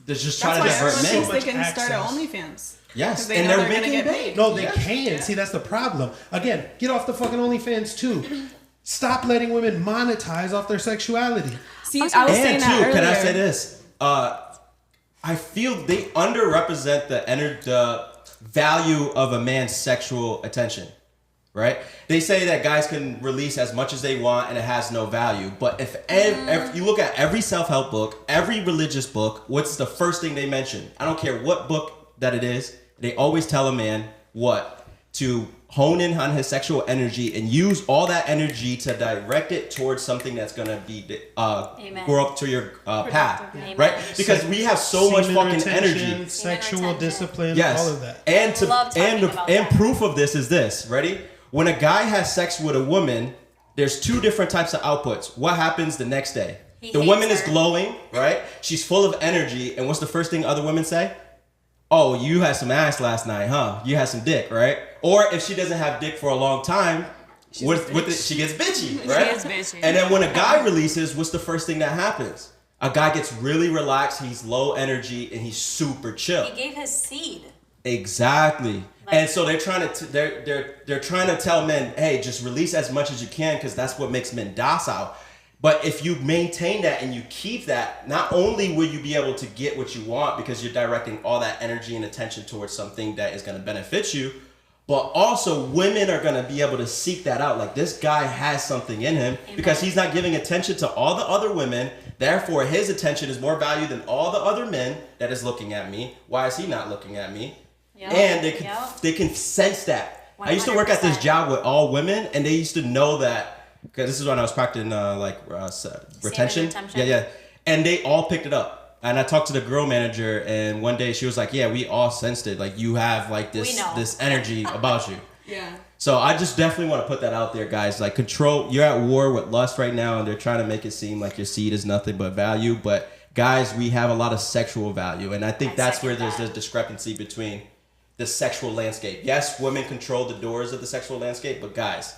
They're just That's trying why to divert everyone men. thinks they much can start access. an OnlyFans. Yes, They and know they're they're gonna making get bank. paid. No, they can. See, that's the problem. Again, get off the fucking OnlyFans too. Stop letting women monetize off their sexuality. See, I was saying And that too, earlier. can I say this? I feel they underrepresent the value of a man's sexual attention, right? They say that guys can release as much as they want and it has no value. But if you look at every self-help book, every religious book, what's the first thing they mention? I don't care what book that it is. They always tell a man what? To hone in on his sexual energy and use all that energy to direct it towards something that's going to be grow up to your path, Amen. right? Because we have so much Semen fucking retention, energy. sexual retention. discipline, Yes. all of that. And Love talking about and that. proof of this is this. Ready? When a guy has sex with a woman, there's 2 different types of outputs. What happens the next day? He The hates woman is her. glowing, right? She's full of energy, and what's the first thing other women say? Oh, you had some ass last night, huh? You had some dick, right? Or if she doesn't have dick for a long time, she gets bitchy, right? gets bitchy. And then when a guy releases, what's the first thing that happens? A guy gets really relaxed, he's low energy, and he's super chill. He gave his seed. Exactly. And so they're trying to they're trying to tell men, hey, just release as much as you can because that's what makes men docile. But if you maintain that and you keep that, not only will you be able to get what you want because you're directing all that energy and attention towards something that is going to benefit you, but also women are going to be able to seek that out. Like, this guy has something in him because he's not giving attention to all the other women. Therefore, his attention is more valued than all the other men that is looking at me. Why is he not looking at me? Yep. And Yep. they can sense that. I used to work at this 100%. job with all women, and they used to know that. Because this is when I was practicing retention. retention. Yeah. And they all picked it up. And I talked to the girl manager, and one day she was like, yeah, we all sensed it. Like, you have like We know. this energy about you. Yeah. So I just definitely want to put that out there, guys. Like, control. You're at war with lust right now, and they're trying to make it seem like your seed is nothing but value. But guys, we have a lot of sexual value, and I think that's where there's this discrepancy between the sexual landscape. Yes, women control the doors of the sexual landscape, but guys,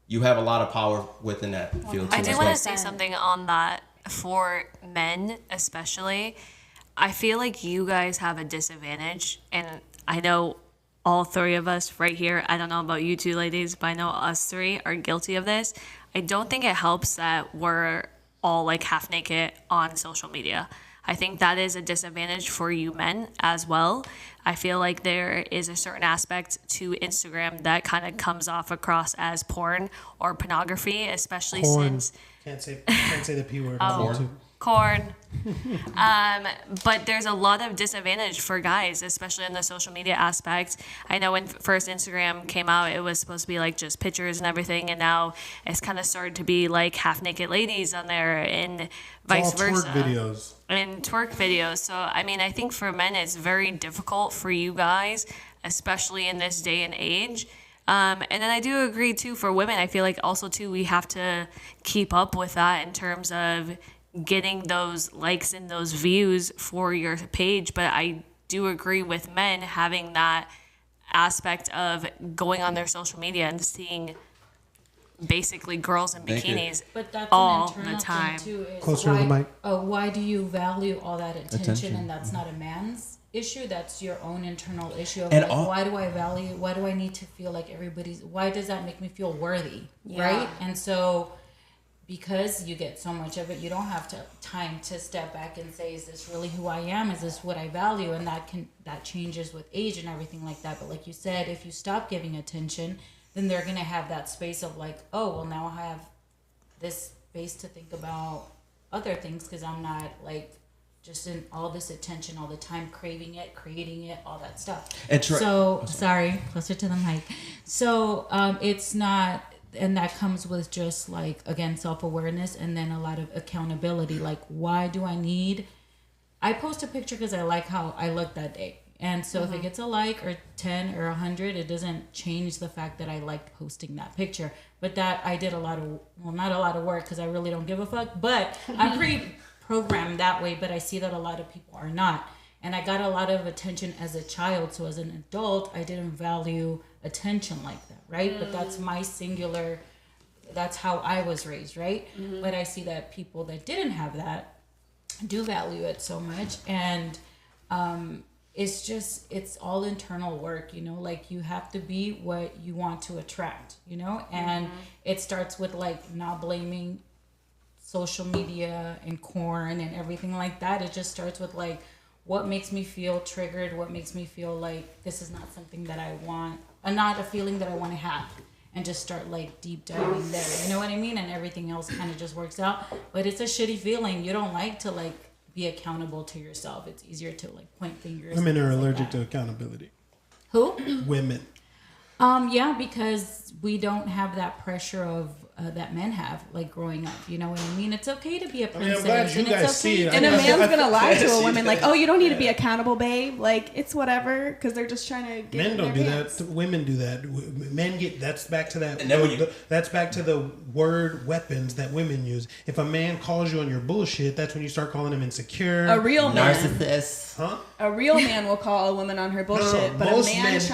you have a lot of power within that field too. I do as want well. to say something on that for men, especially. I feel like you guys have a disadvantage, and I know all 3 of us right here, I don't know about you 2 ladies, but I know us 3 are guilty of this. I don't think it helps that we're all like half naked on social media. I think that is a disadvantage for you men as well. I feel like there is a certain aspect to Instagram that kind of comes off across as porn or pornography, especially Porn. since Can't say the P word. corn. But there's a lot of disadvantage for guys, especially in the social media aspect. I know when first Instagram came out, it was supposed to be like just pictures and everything, and now it's kind of started to be like half naked ladies on there and vice all versa. twerk videos. And twerk videos. So, I mean, I think for men, it's very difficult for you guys, especially in this day and age. And then I do agree, too, for women, I feel like also, too, we have to keep up with that in terms of getting those likes and those views for your page. But I do agree with men having that aspect of going on their social media and seeing basically girls in bikinis But that's all an internal the time. thing too. Is Closer to why, the mic. Why do you value all that attention and that's not a man's issue, that's your own internal issue of And like, why do I need to feel like why does that make me feel worthy? Right? And so because you get so much of it, you don't have time to step back and say, is this really who I am? Is this what I value? And that changes with age and everything like that. But like you said, if you stop giving attention, then they're going to have that space of like, oh, well, now I have this space to think about other things because I'm not like just in all this attention all the time, craving it, creating it, all that stuff. Sorry, closer to the mic. So it's not, and that comes with just like, again, self-awareness and then a lot of accountability. Like, why do I post a picture because I like how I look that day. And so if it gets a like or 10 or 100, it doesn't change the fact that I liked posting that picture. But that I did not a lot of work because I really don't give a fuck. But I'm pretty programmed that way. But I see that a lot of people are not. And I got a lot of attention as a child. So as an adult, I didn't value attention like that, right? But that's my singular, that's how I was raised, right? But I see that people that didn't have that do value it so much. And it's all internal work, like you have to be what you want to attract, and it starts with like not blaming social media and corn and everything like that. It just starts with like, what makes me feel triggered? What makes me feel like this is not something that I want, not a feeling that I want to have, and just start like deep diving there. You know what I mean? And everything else kind of just works out. But it's a shitty feeling. You don't like to like be accountable to yourself. It's easier to like point fingers. Women are allergic to accountability. Who? Women. Yeah, because we don't have that pressure of that men have, like growing up. You know what I mean? It's okay to be a princess. I'm glad you guys see it. And a man's gonna lie to a woman like, "Oh, you don't need to be accountable, babe. Like it's whatever," because they're just trying to get. Men don't do that. Women do that. Men get. That's back to that. That's back to the word weapons that women use. If a man calls you on your bullshit, that's when you start calling him insecure. A real man. Narcissist. Huh? A real man will call a woman on her bullshit, No, but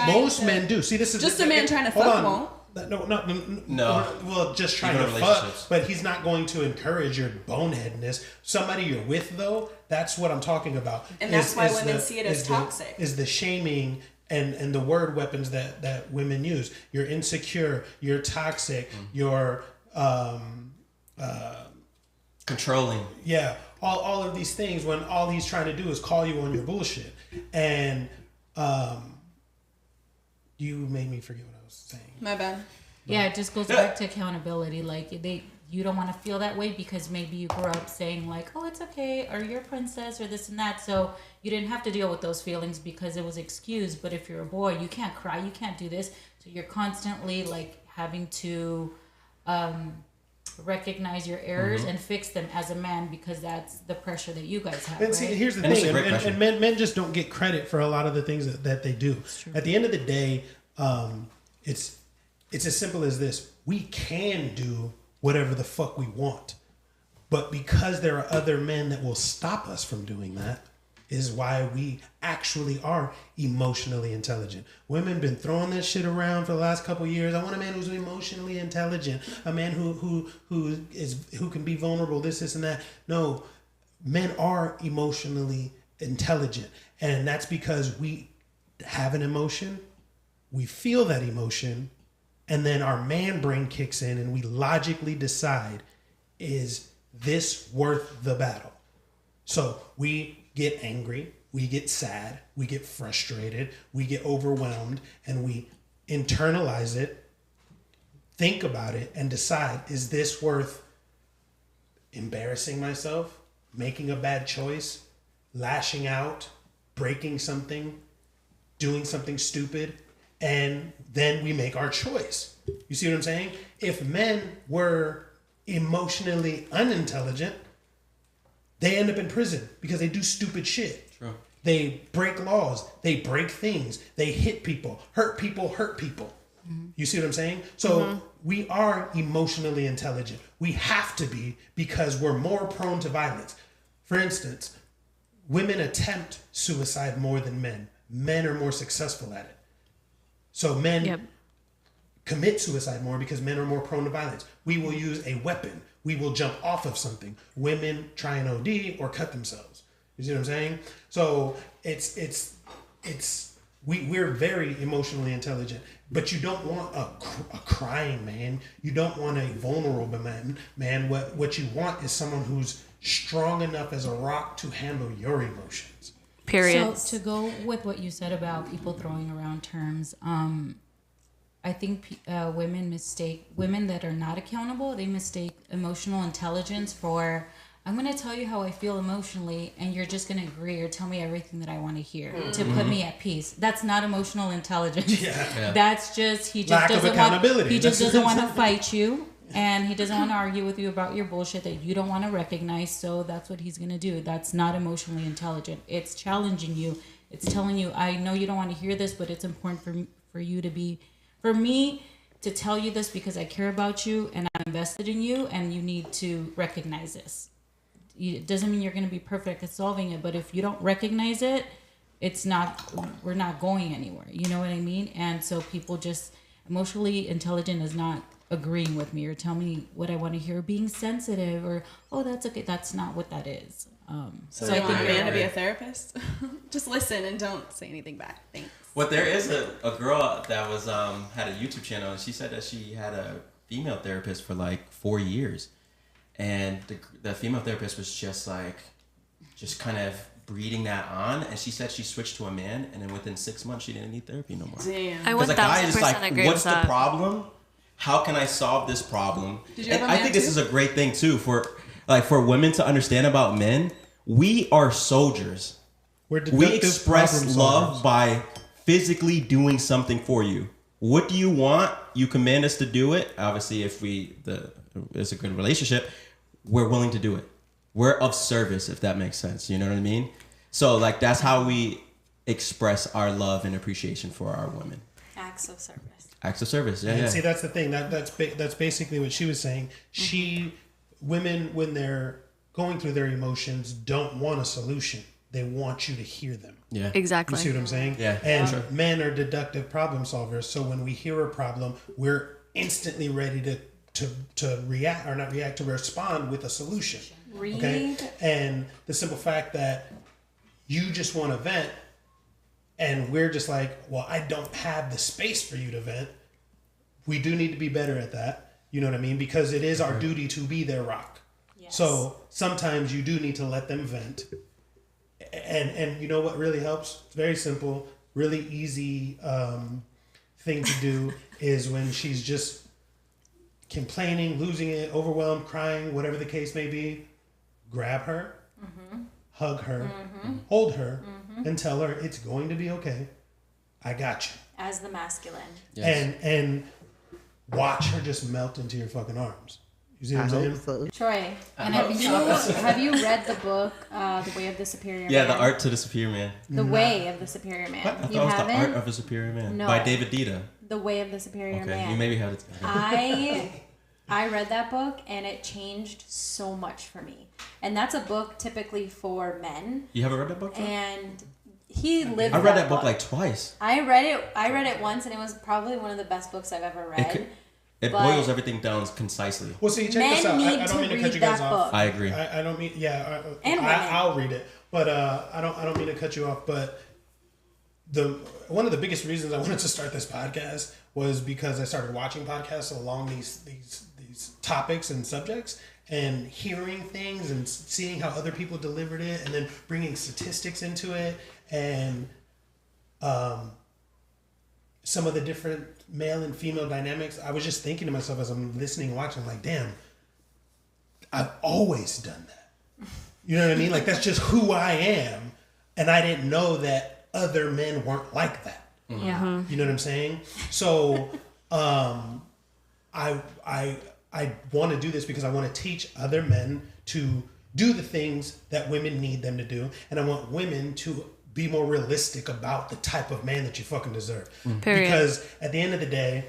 most men do. See, this is just a man trying to fuck won't. No. Well, just trying to fuck, but he's not going to encourage your boneheadness. Somebody you're with, though, that's what I'm talking about. And that's why women see it as toxic. Is the shaming and the word weapons that women use. You're insecure. You're toxic. You're controlling. Yeah, all of these things when all he's trying to do is call you on your bullshit. And you made me forget what I was saying. My bad. Yeah, it just goes back to accountability. Like you don't want to feel that way because maybe you grew up saying like, oh, it's okay, or you're a princess, or this and that. So you didn't have to deal with those feelings because it was excused. But if you're a boy, you can't cry, you can't do this. So you're constantly like having to recognize your errors and fix them as a man because that's the pressure that you guys have. And see, right? here's the thing, and men just don't get credit for a lot of the things that they do. At the end of the day, it's as simple as this. We can do whatever the fuck we want. But because there are other men that will stop us from doing that is why we actually are emotionally intelligent. Women been throwing that shit around for the last couple of years. I want a man who's emotionally intelligent, a man who can be vulnerable, this and that. No, men are emotionally intelligent. And that's because we have an emotion, we feel that emotion, and then our man brain kicks in and we logically decide, is this worth the battle? So we get angry, we get sad, we get frustrated, we get overwhelmed, and we internalize it, think about it, and decide, is this worth embarrassing myself, making a bad choice, lashing out, breaking something, doing something stupid, and then we make our choice. You see what I'm saying? If men were emotionally unintelligent, they end up in prison because they do stupid shit. True. They break laws. They break things. They hit people. Hurt people. Mm-hmm. You see what I'm saying? So we are emotionally intelligent. We have to be because we're more prone to violence. For instance, women attempt suicide more than men. Men are more successful at it. So men commit suicide more because men are more prone to violence. We will use a weapon. We will jump off of something. Women try and OD or cut themselves. You see what I'm saying? So we're very emotionally intelligent, but you don't want a crying man. You don't want a vulnerable man. What you want is someone who's strong enough as a rock to handle your emotions. Period. So to go with what you said about people throwing around terms, I think women that are not accountable. They mistake emotional intelligence for, I'm going to tell you how I feel emotionally, and you're just going to agree or tell me everything that I want to hear to put me at peace. That's not emotional intelligence. Yeah. That's just Lack of accountability. He just doesn't want to fight you, and he doesn't want to argue with you about your bullshit that you don't want to recognize. So that's what he's going to do. That's not emotionally intelligent. It's challenging you. It's telling you, I know you don't want to hear this, but it's important for me to tell you this because I care about you and I'm invested in you, and you need to recognize this. It doesn't mean you're going to be perfect at solving it, but if you don't recognize it, we're not going anywhere. You know what I mean? And so people just, emotionally intelligent is not agreeing with me or tell me what I want to hear, being sensitive or, oh, that's okay. That's not what that is. So I think a man to be a therapist? Just listen and don't say anything back. Thanks. Well, there is a girl that was had a YouTube channel, and she said that she had a female therapist for like 4 years. And the female therapist was just kind of breeding that on. And she said she switched to a man, and then within 6 months, she didn't need therapy no more. Damn. I 1000% agree what's with the that. problem? How can I solve this problem? Did you And have a I man think too? this is a great thing too for women to understand about men. We are soldiers. We express love by physically doing something for you. What do you want? You command us to do it. Obviously, if it's a good relationship, we're willing to do it. We're of service, if that makes sense. You know what I mean? So that's how we express our love and appreciation for our women. Acts of service. Acts of service. Yeah, And yeah. see, that's the thing. That's basically what she was saying. Women, when they're going through their emotions, don't want a solution. They want you to hear them. Yeah. Exactly. You see what I'm saying? Yeah. And Sure. men are deductive problem solvers. So when we hear a problem, we're instantly ready to react, or not react, to respond with a solution. Okay? And the simple fact that you just want to vent, and we're just like, well, I don't have the space for you to vent. We do need to be better at that. You know what I mean? Because it is our duty to be their rock. Yes. So sometimes you do need to let them vent. And you know what really helps? It's very simple, really easy thing to do is when she's just complaining, losing it, overwhelmed, crying, whatever the case may be, grab her, hug her, hold her, and tell her it's going to be okay. I got you. As the masculine. Yes. And watch her just melt into your fucking arms. You see what I I'm saying? hope so. Troy, and have you read the book, The Way of the Superior Man? Yeah, The Art to the Superior Man. The Way of the Superior Man. What? I thought You it was haven't? The Art of a Superior Man No. by David Dita. The Way of the Superior Okay, Man. you maybe have it. I read that book and it changed so much for me. And that's a book typically for men. You haven't read that book? And he lived. I read that book like twice. I read it once, and it was probably one of the best books I've ever read. It But boils everything down concisely. Well, see, check Men this out. need I to don't mean to cut read you guys that off. book. I agree. I don't mean, yeah. And women. I'll read it, but I don't mean to cut you off. But one of the biggest reasons I wanted to start this podcast was because I started watching podcasts along these topics and subjects, and hearing things and seeing how other people delivered it, and then bringing statistics into it, and some of the different male and female dynamics. I was just thinking to myself as I'm listening and watching, I'm like, damn, I've always done that. You know what I mean? Like, that's just who I am. And I didn't know that other men weren't like that. Yeah. You know what I'm saying? So I want to do this because I want to teach other men to do the things that women need them to do. And I want women to be more realistic about the type of man that you fucking deserve. Period. Because at the end of the day,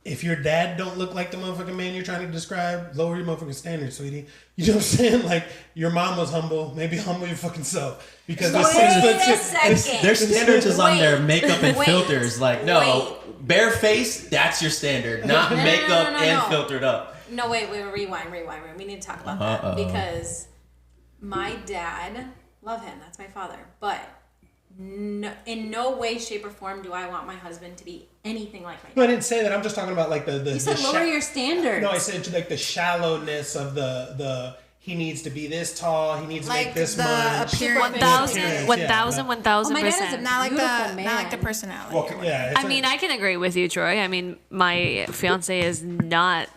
if your dad don't look like the motherfucking man you're trying to describe, lower your motherfucking standards, sweetie. You know what I'm saying? Like, your mom was humble. Maybe humble your fucking self. Because Wait a second. Their standards is on their Wait. makeup and Wait. filters. Like, no, bare face, that's your standard. Not No, makeup no. and filtered up. No, wait, rewind. We need to talk about that because my dad, love him, that's my father, but no, in no way, shape, or form do I want my husband to be anything like my dad. No, I didn't say that. I'm just talking about like the You said lower your standards. No, I said like the shallowness of the he needs to be this tall, he needs to Like make this the much. appearance. 1,000%. My dad is a Not like beautiful the man. not like the personality. Well, yeah, I mean, I can agree with you, Troy. I mean, my fiance is not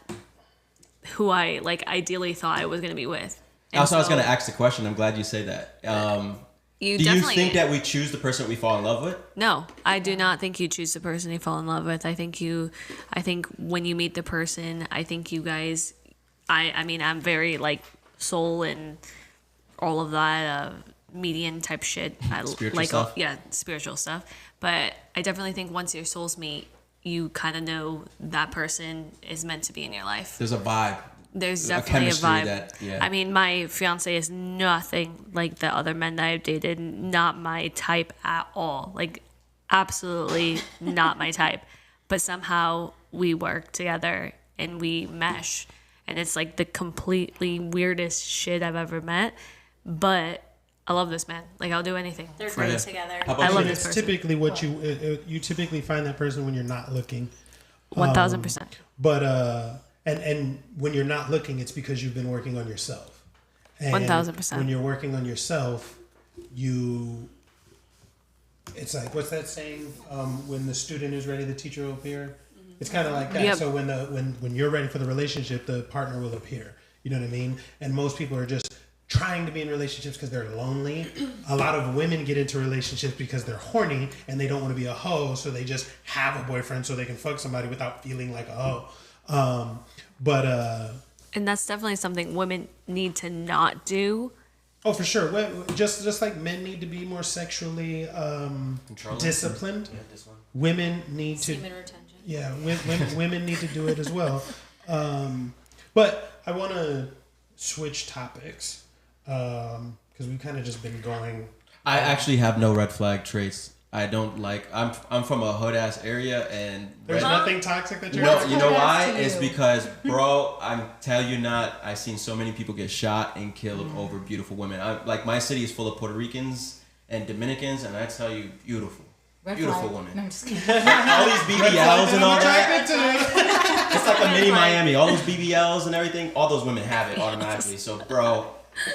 who I like ideally thought I was going to be with. And Also, I was going to ask the question. I'm glad you say that. Do you think that we choose the person we fall in love with? No, I do not think you choose the person you fall in love with. I think when you meet the person, I think you guys, I mean, I'm very like soul and all of that, median type shit. Spiritual stuff? Yeah, spiritual stuff. But I definitely think once your souls meet, you kind of know that person is meant to be in your life. There's a vibe. There's definitely a vibe. Yeah. I mean, my fiance is nothing like the other men that I've dated. Not my type at all. Like, absolutely not my type. But somehow we work together and we mesh. And it's like the completely weirdest shit I've ever met. But I love this man. Like, I'll do anything. They're great together. I love this it's person. typically what you typically find that person when you're not looking. 1,000%. But and when you're not looking, it's because you've been working on yourself. And 1,000%. When you're working on yourself, it's like, what's that saying? When the student is ready, the teacher will appear. It's kind of like that. Yep. So when you're ready for the relationship, the partner will appear. You know what I mean? And most people are just trying to be in relationships because they're lonely. A lot of women get into relationships because they're horny and they don't want to be a hoe, so they just have a boyfriend so they can fuck somebody without feeling like a hoe. And that's definitely something women need to not do. Oh, for sure. Just like men need to be more sexually disciplined. Yeah, this one. Women need to. Semen retention. Yeah, women need to do it as well. But I want to switch topics because we've kind of just been going. I actually have no red flag traits. I don't like. I'm from a hood ass area, and There's nothing toxic that you're. No, you know why? It's because, bro, I'm tell you not. I've seen so many people get shot and killed over beautiful women. Like my city is full of Puerto Ricans and Dominicans, and I tell you, beautiful women. No, I'm just kidding. All these BBLs and all that. It's like a mini Miami. All those BBLs and everything. All those women have it automatically. So, bro,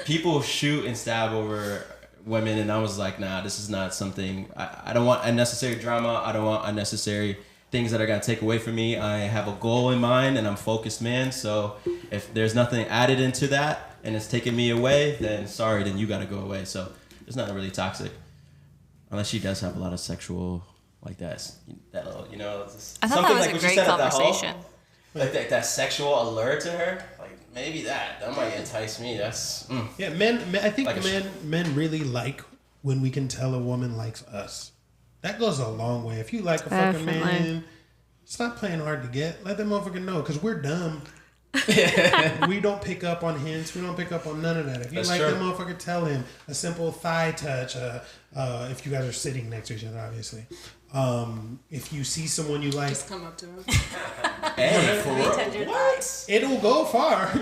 people shoot and stab over women, and I was like, nah, this is not something. I don't want unnecessary drama. I don't want unnecessary things that are gonna take away from me. I have a goal in mind, and I'm focused, man. So if there's nothing added into that and it's taking me away, then sorry, then you gotta go away. So it's not really toxic, unless she does have a lot of sexual like that little, you know. I thought that was a great conversation. Like that sexual allure to her, like maybe that might entice me. That's Yeah, men. I think like men really like when we can tell a woman likes us. That goes a long way. If you like a fucking man, stop playing hard to get. Let that motherfucker know, because we're dumb. We don't pick up on hints. We don't pick up on none of that. If you That's like true. that motherfucker, tell him. A simple thigh touch. If you guys are sitting next to each other, obviously. If you see someone you like, Just come up to him. hey, for real. What? it'll go far.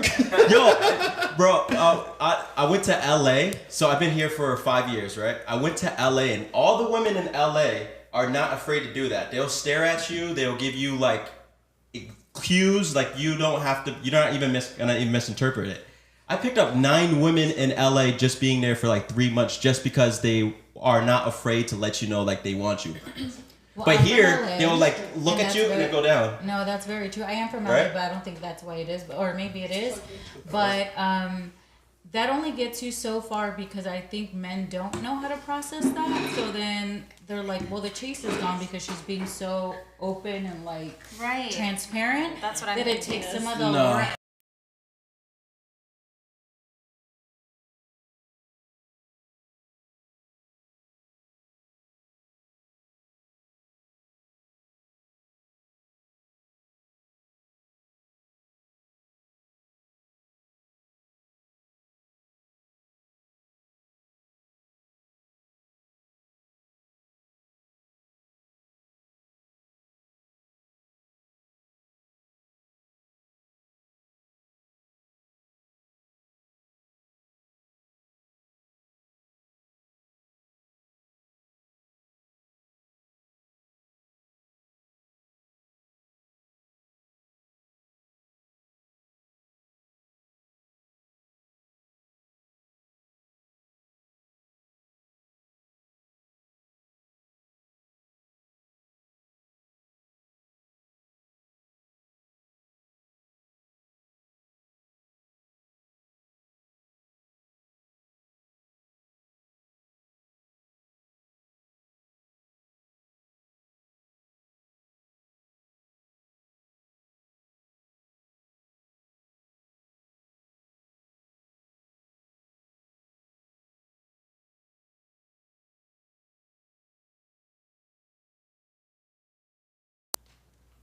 Yo, bro, I went to LA, so I've been here for 5 years, right? I went to LA, and all the women in LA are not afraid to do that. They'll stare at you. They'll give you like cues, like you don't have to. You're not even gonna even misinterpret it. I picked up 9 women in LA just being there for like 3 months, just because they are not afraid to let you know like they want you. Well, But I'm here, from LA, they'll like look and at that's you and very- they go down. No, that's very true. I am from LA, Right? but I don't think that's why it is. Or maybe it is. But that only gets you so far, because I think men don't know how to process that. So then they're like, well, the chase is gone because she's being so open and like Right. transparent. That's what I'm that it thinking takes is. some of the No. allure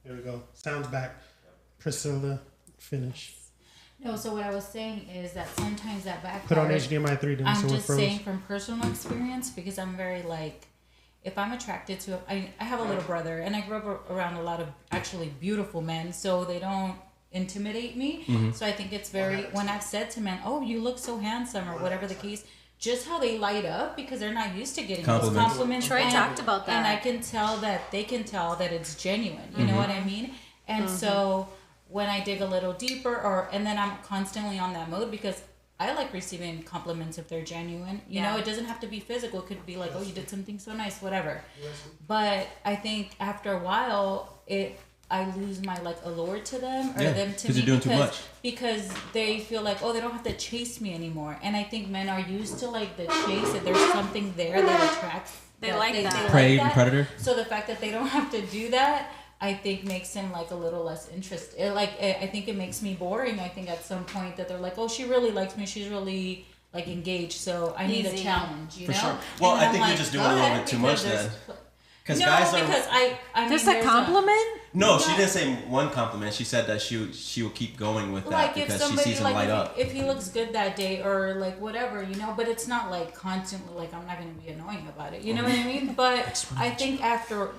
There we go. Sounds back. Priscilla, finish. No, so what I was saying is that sometimes that backfires. Put on HDMI 3 then. I'm just saying from personal experience because I'm very like, if I'm attracted to, I have a little brother and I grew up around a lot of actually beautiful men, so they don't intimidate me. So I think it's very, when I've said to men, oh, you look so handsome or whatever the case, just how they light up because they're not used to getting those compliments. Troy talked about that. And I can tell that they can tell that it's genuine. You know what I mean? And so when I dig a little deeper and then I'm constantly on that mode because I like receiving compliments if they're genuine. You know, it doesn't have to be physical. It could be like, oh, you did something so nice, whatever. But I think after a while, I lose my like allure to them or them to me you're doing too much. because they feel like, oh, they don't have to chase me anymore. And I think men are used to like the chase. That there's something there that attracts. They like that. Prey like and predator. So the fact that they don't have to do that, I think makes him like a little less interested. I think it makes me boring. I think at some point that they're like, oh, she really likes me. She's really like engaged. So I need a challenge. You know. Sure. Well, and I I'm think like, you're just doing a little bit too much then. Because guys are. Because I mean, Just a compliment? No, she didn't say one compliment. She said that she will keep going with that like because if somebody, she sees him like light up. If he looks good that day or like whatever, you know, but it's not like constantly like I'm not gonna be annoying about it. You know what I mean? But I think after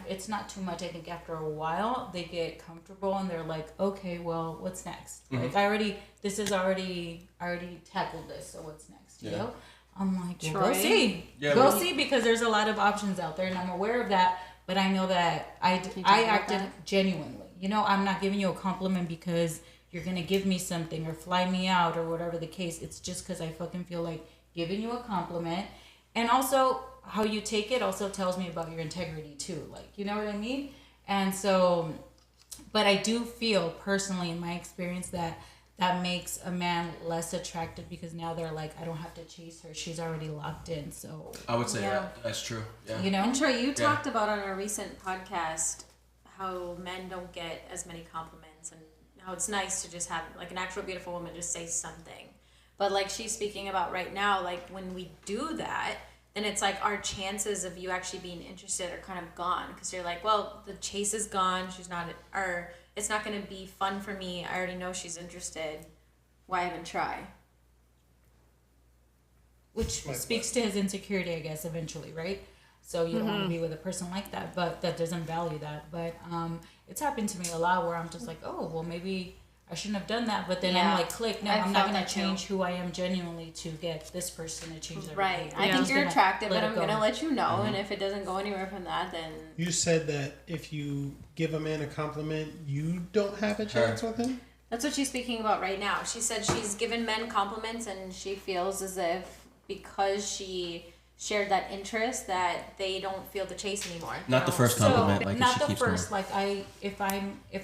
it's not too much. I think after a while they get comfortable and they're like, okay, well, what's next? Like I already tackled this, so what's next? You know? I'm like, well, go see. Go see because there's a lot of options out there and I'm aware of that, but I know that I acted genuinely. You know, I'm not giving you a compliment because you're going to give me something or fly me out or whatever the case. It's just because I fucking feel like giving you a compliment. And also, how you take it also tells me about your integrity too. Like, you know what I mean? And so, but I do feel personally in my experience that makes a man less attractive because now they're like, I don't have to chase her. She's already locked in. So I would say that's true. Yeah. You know? And Troy, you talked about on our recent podcast how men don't get as many compliments and how it's nice to just have like an actual beautiful woman just say something. But like she's speaking about right now, like when we do that, then it's like our chances of you actually being interested are kind of gone because you're like, well, the chase is gone. She's not, or it's not going to be fun for me. I already know she's interested. Why even try? Which speaks to his insecurity, I guess, eventually, right? So you don't want to be with a person like that, but that doesn't value that. But it's happened to me a lot where I'm just like, oh, well, maybe I shouldn't have done that. But then I'm like, click, no, I'm not going to change who I am genuinely to get this person to change their right. I think you're attractive, but I'm going to let you know. And if it doesn't go anywhere from that, then... You said that if you give a man a compliment, you don't have a chance with him? That's what she's speaking about right now. She said she's given men compliments and she feels as if because she shared that interest that they don't feel the chase anymore. Not the first compliment, so, like not she the keeps first. going. Like if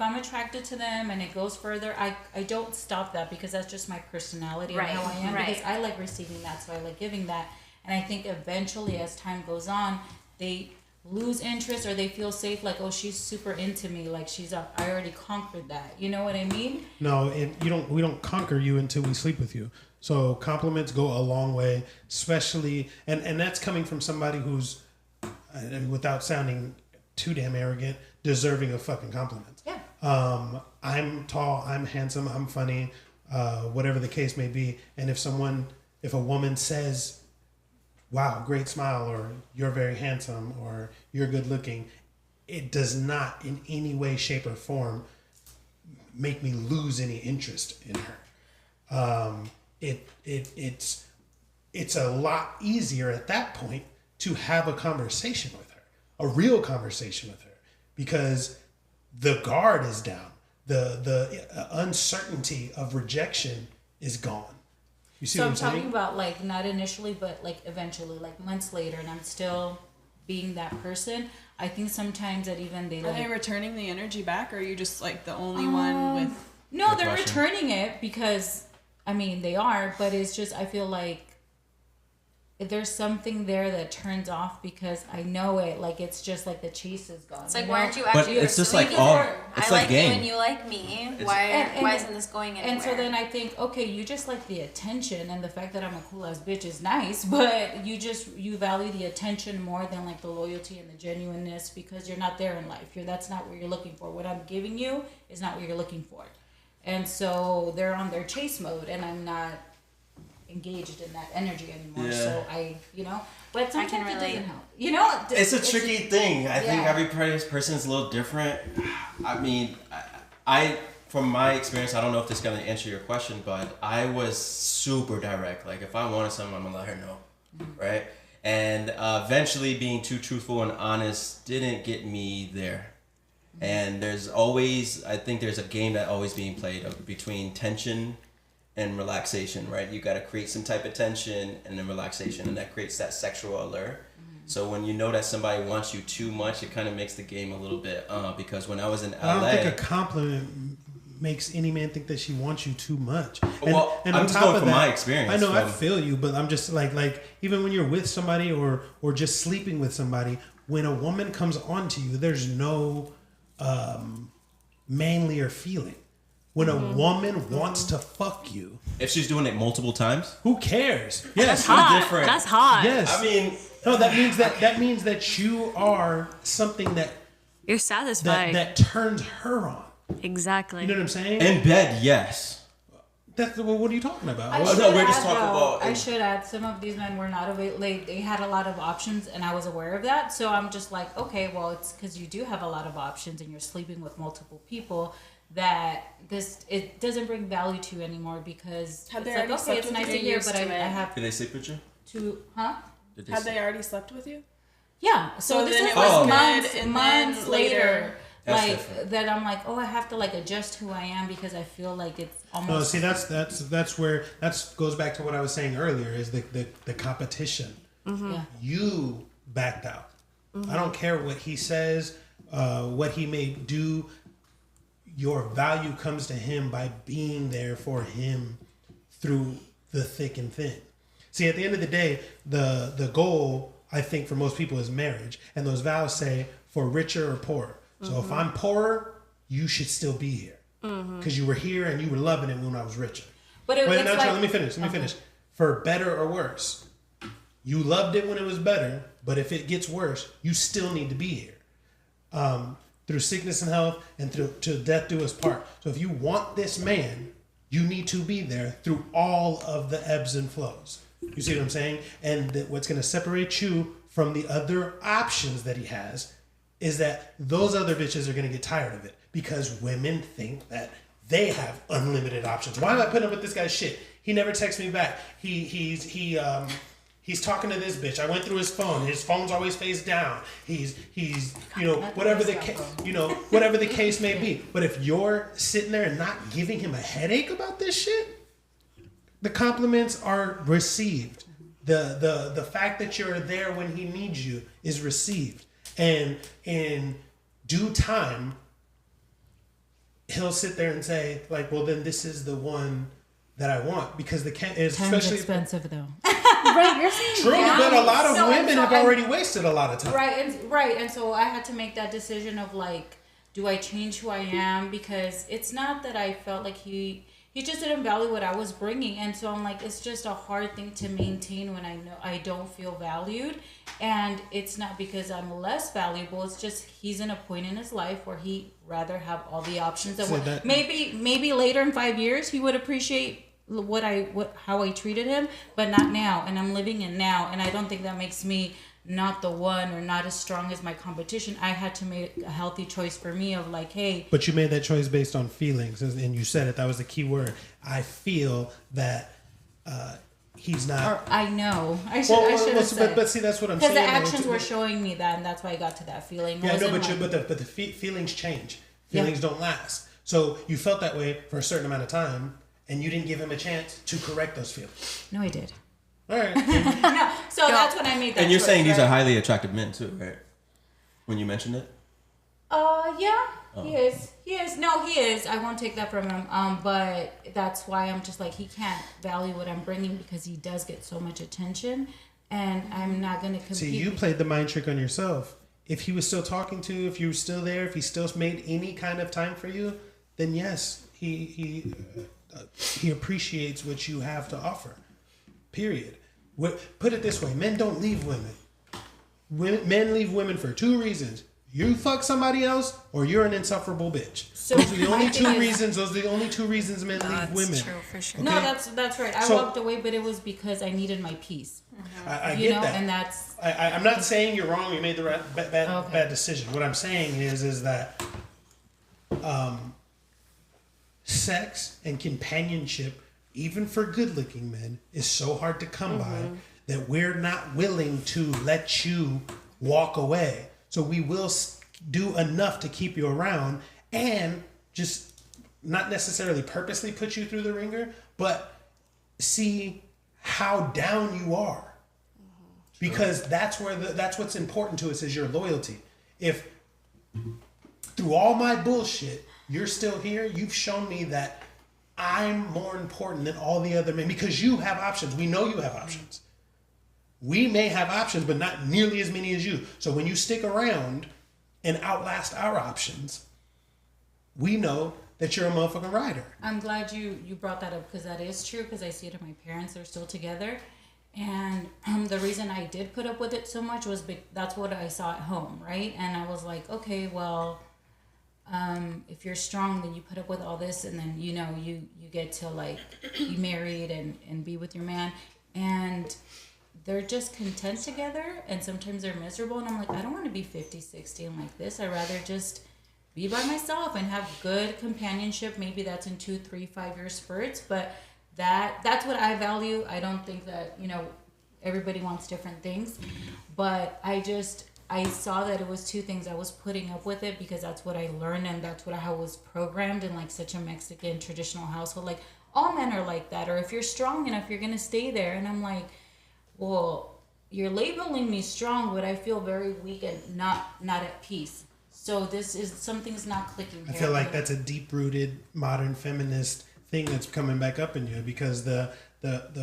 I'm attracted to them and it goes further, I don't stop that because that's just my personality and how I am. Because I like receiving that, so I like giving that. And I think eventually, as time goes on, they lose interest or they feel safe. Like, oh, she's super into me. Like I already conquered that. You know what I mean? No, we don't conquer you until we sleep with you. So compliments go a long way, especially, and that's coming from somebody who's, and without sounding too damn arrogant, deserving of fucking compliments. Yeah. I'm tall, I'm handsome, I'm funny, whatever the case may be. And if a woman says, wow, great smile, or you're very handsome, or you're good looking, it does not in any way, shape, or form make me lose any interest in her. It's a lot easier at that point to have a conversation with her, a real conversation with her, because the guard is down. The uncertainty of rejection is gone. You see so what I'm I'm saying? talking about like not initially, but like eventually, like months later, and I'm still being that person. I think sometimes that even Are they returning the energy back, or are you just like the only one with? No, they're returning it because. I mean, they are, but it's just, I feel like there's something there that turns off because I know it. Like it's just like the chase is gone. It's like, you why know? aren't you actually? But it's just like I it's like game. you and you like me. Why isn't this going anywhere? And so then I think, okay, you just like the attention and the fact that I'm a cool ass bitch is nice, but you value the attention more than like the loyalty and the genuineness because you're not there in life. That's not what you're looking for. What I'm giving you is not what you're looking for. And so they're on their chase mode and I'm not engaged in that energy anymore. So but sometimes it doesn't help. It's a tricky thing. I think every person is a little different. I mean, I from my experience, I don't know if this is gonna answer your question, but I was super direct. Like if I wanted something, I'm gonna let her know, right? And eventually, being too truthful and honest didn't get me there. And I think there's a game that always being played between tension and relaxation, right? You got to create some type of tension and then relaxation, and that creates that sexual allure. So when you know that somebody wants you too much, it kind of makes the game a little bit because when I was in LA, I don't think a compliment makes any man think that she wants you too much. And I'm just going from my experience. I know, I feel you, but I'm just like even when you're with somebody or just sleeping with somebody, when a woman comes onto you, there's no manlier feeling. When a woman wants to fuck you, if she's doing it multiple times, who cares? Yes, that's hot. Different. That's hot. Yes, I mean, no, that means that you are something that you're satisfied. that turns her on. Exactly. You know what I'm saying? In bed, yes. What are you talking about? we're just talking about. I should add, some of these men were not available. They had a lot of options, and I was aware of that. So I'm just like, okay, well, it's because you do have a lot of options, and you're sleeping with multiple people. That it doesn't bring value to you anymore because Had they it's like, already okay, slept it's with nice you? to hear, Used but I to it. have Did they sleep with you? Had they already slept with you? Yeah. So this then is it was like good, and months then later. That's Like different. that, I'm like, oh, I have to like adjust who I am because I feel like it's almost. No, see, that's where goes back to what I was saying earlier is the competition. Yeah. You backed out. I don't care what he says, what he may do. Your value comes to him by being there for him through the thick and thin. See, at the end of the day, the goal, I think, for most people is marriage. And those vows say for richer or poorer. So if I'm poorer, you should still be here. Because you were here and you were loving it when I was richer. But let me finish. For better or worse. You loved it when it was better, but if it gets worse, you still need to be here. Through sickness and health and till death do us part. So if you want this man, you need to be there through all of the ebbs and flows. You see what I'm saying? And what's going to separate you from the other options that he has is that those other bitches are going to get tired of it because women think that they have unlimited options. Why am I putting up with this guy's shit? He never texts me back. He's talking to this bitch. I went through his phone. His phone's always face down. He's whatever the case may be. But if you're sitting there and not giving him a headache about this shit, the compliments are received. The fact that you're there when he needs you is received. And in due time, he'll sit there and say, like, well, then this is the one that I want because Time's especially expensive though. Right, you're saying true, but a lot of women have and- already wasted a lot of time. Right, and so I had to make that decision of like, do I change who I am? Because it's not that I felt like he just didn't value what I was bringing, and so I'm like, it's just a hard thing to maintain when I know I don't feel valued, and it's not because I'm less valuable. It's just he's in a point in his life where he rather have all the options. And maybe later in 5 years he would appreciate how I treated him, but not now. And I'm living in now, and I don't think that makes me not the one or not as strong as my competition. I had to make a healthy choice for me of like, hey. But you made that choice based on feelings, and you said it. That was the key word. I feel that he's not. Or I know. I should have said. But see, that's what I'm saying. Because the actions were showing me that, and that's why I got to that feeling. Yeah, no, but the feelings change. Feelings don't last. So you felt that way for a certain amount of time, and you didn't give him a chance to correct those feelings. No, I did. All right. No, so that's when I made that. And you're choice, saying these right? are highly attractive men too, right? When you mentioned it. Yeah, he is. He is. No, he is. I won't take that from him. But that's why I'm just like, he can't value what I'm bringing because he does get so much attention, and I'm not going to compete. See, you played the mind trick on yourself. If he was still talking to you, if you were still there, if he still made any kind of time for you, then yes, he appreciates what you have to offer. Period. Put it this way: men don't leave women. Men leave women for 2 reasons: you fuck somebody else, or you're an insufferable bitch. So those are the only 2 reasons. Those are the only 2 reasons men leave women. That's true for sure. Okay? No, that's right. I walked away, but it was because I needed my peace. I get that, and that's. I'm not saying you're wrong. You made the bad decision. What I'm saying is that sex and companionship, even for good-looking men, is so hard to come by that we're not willing to let you walk away. So we will do enough to keep you around and just not necessarily purposely put you through the ringer, but see how down you are. Because that's what's important to us is your loyalty. If through all my bullshit, you're still here, you've shown me that I'm more important than all the other men because you have options. We know you have options. We may have options, but not nearly as many as you. So when you stick around and outlast our options, we know that you're a motherfucking rider. I'm glad you brought that up because that is true because I see it in my parents. They're still together. And the reason I did put up with it so much was that's what I saw at home, right? And I was like, okay, well, if you're strong, then you put up with all this, and then you get to like be married and be with your man, and they're just content together, and sometimes they're miserable, and I'm like, I don't want to be 50, 60 and like this. I'd rather just be by myself and have good companionship. Maybe that's in 2, 3, 5 year spurts, but that's what I value. I don't think that, everybody wants different things, but I saw that it was 2 things. I was putting up with it because that's what I learned and that's what I was programmed in like such a Mexican traditional household. Like all men are like that, or if you're strong enough, you're going to stay there. And I'm like, well, you're labeling me strong, but I feel very weak and not at peace. So something's not clicking here. I feel like that's a deep-rooted modern feminist thing that's coming back up in you because the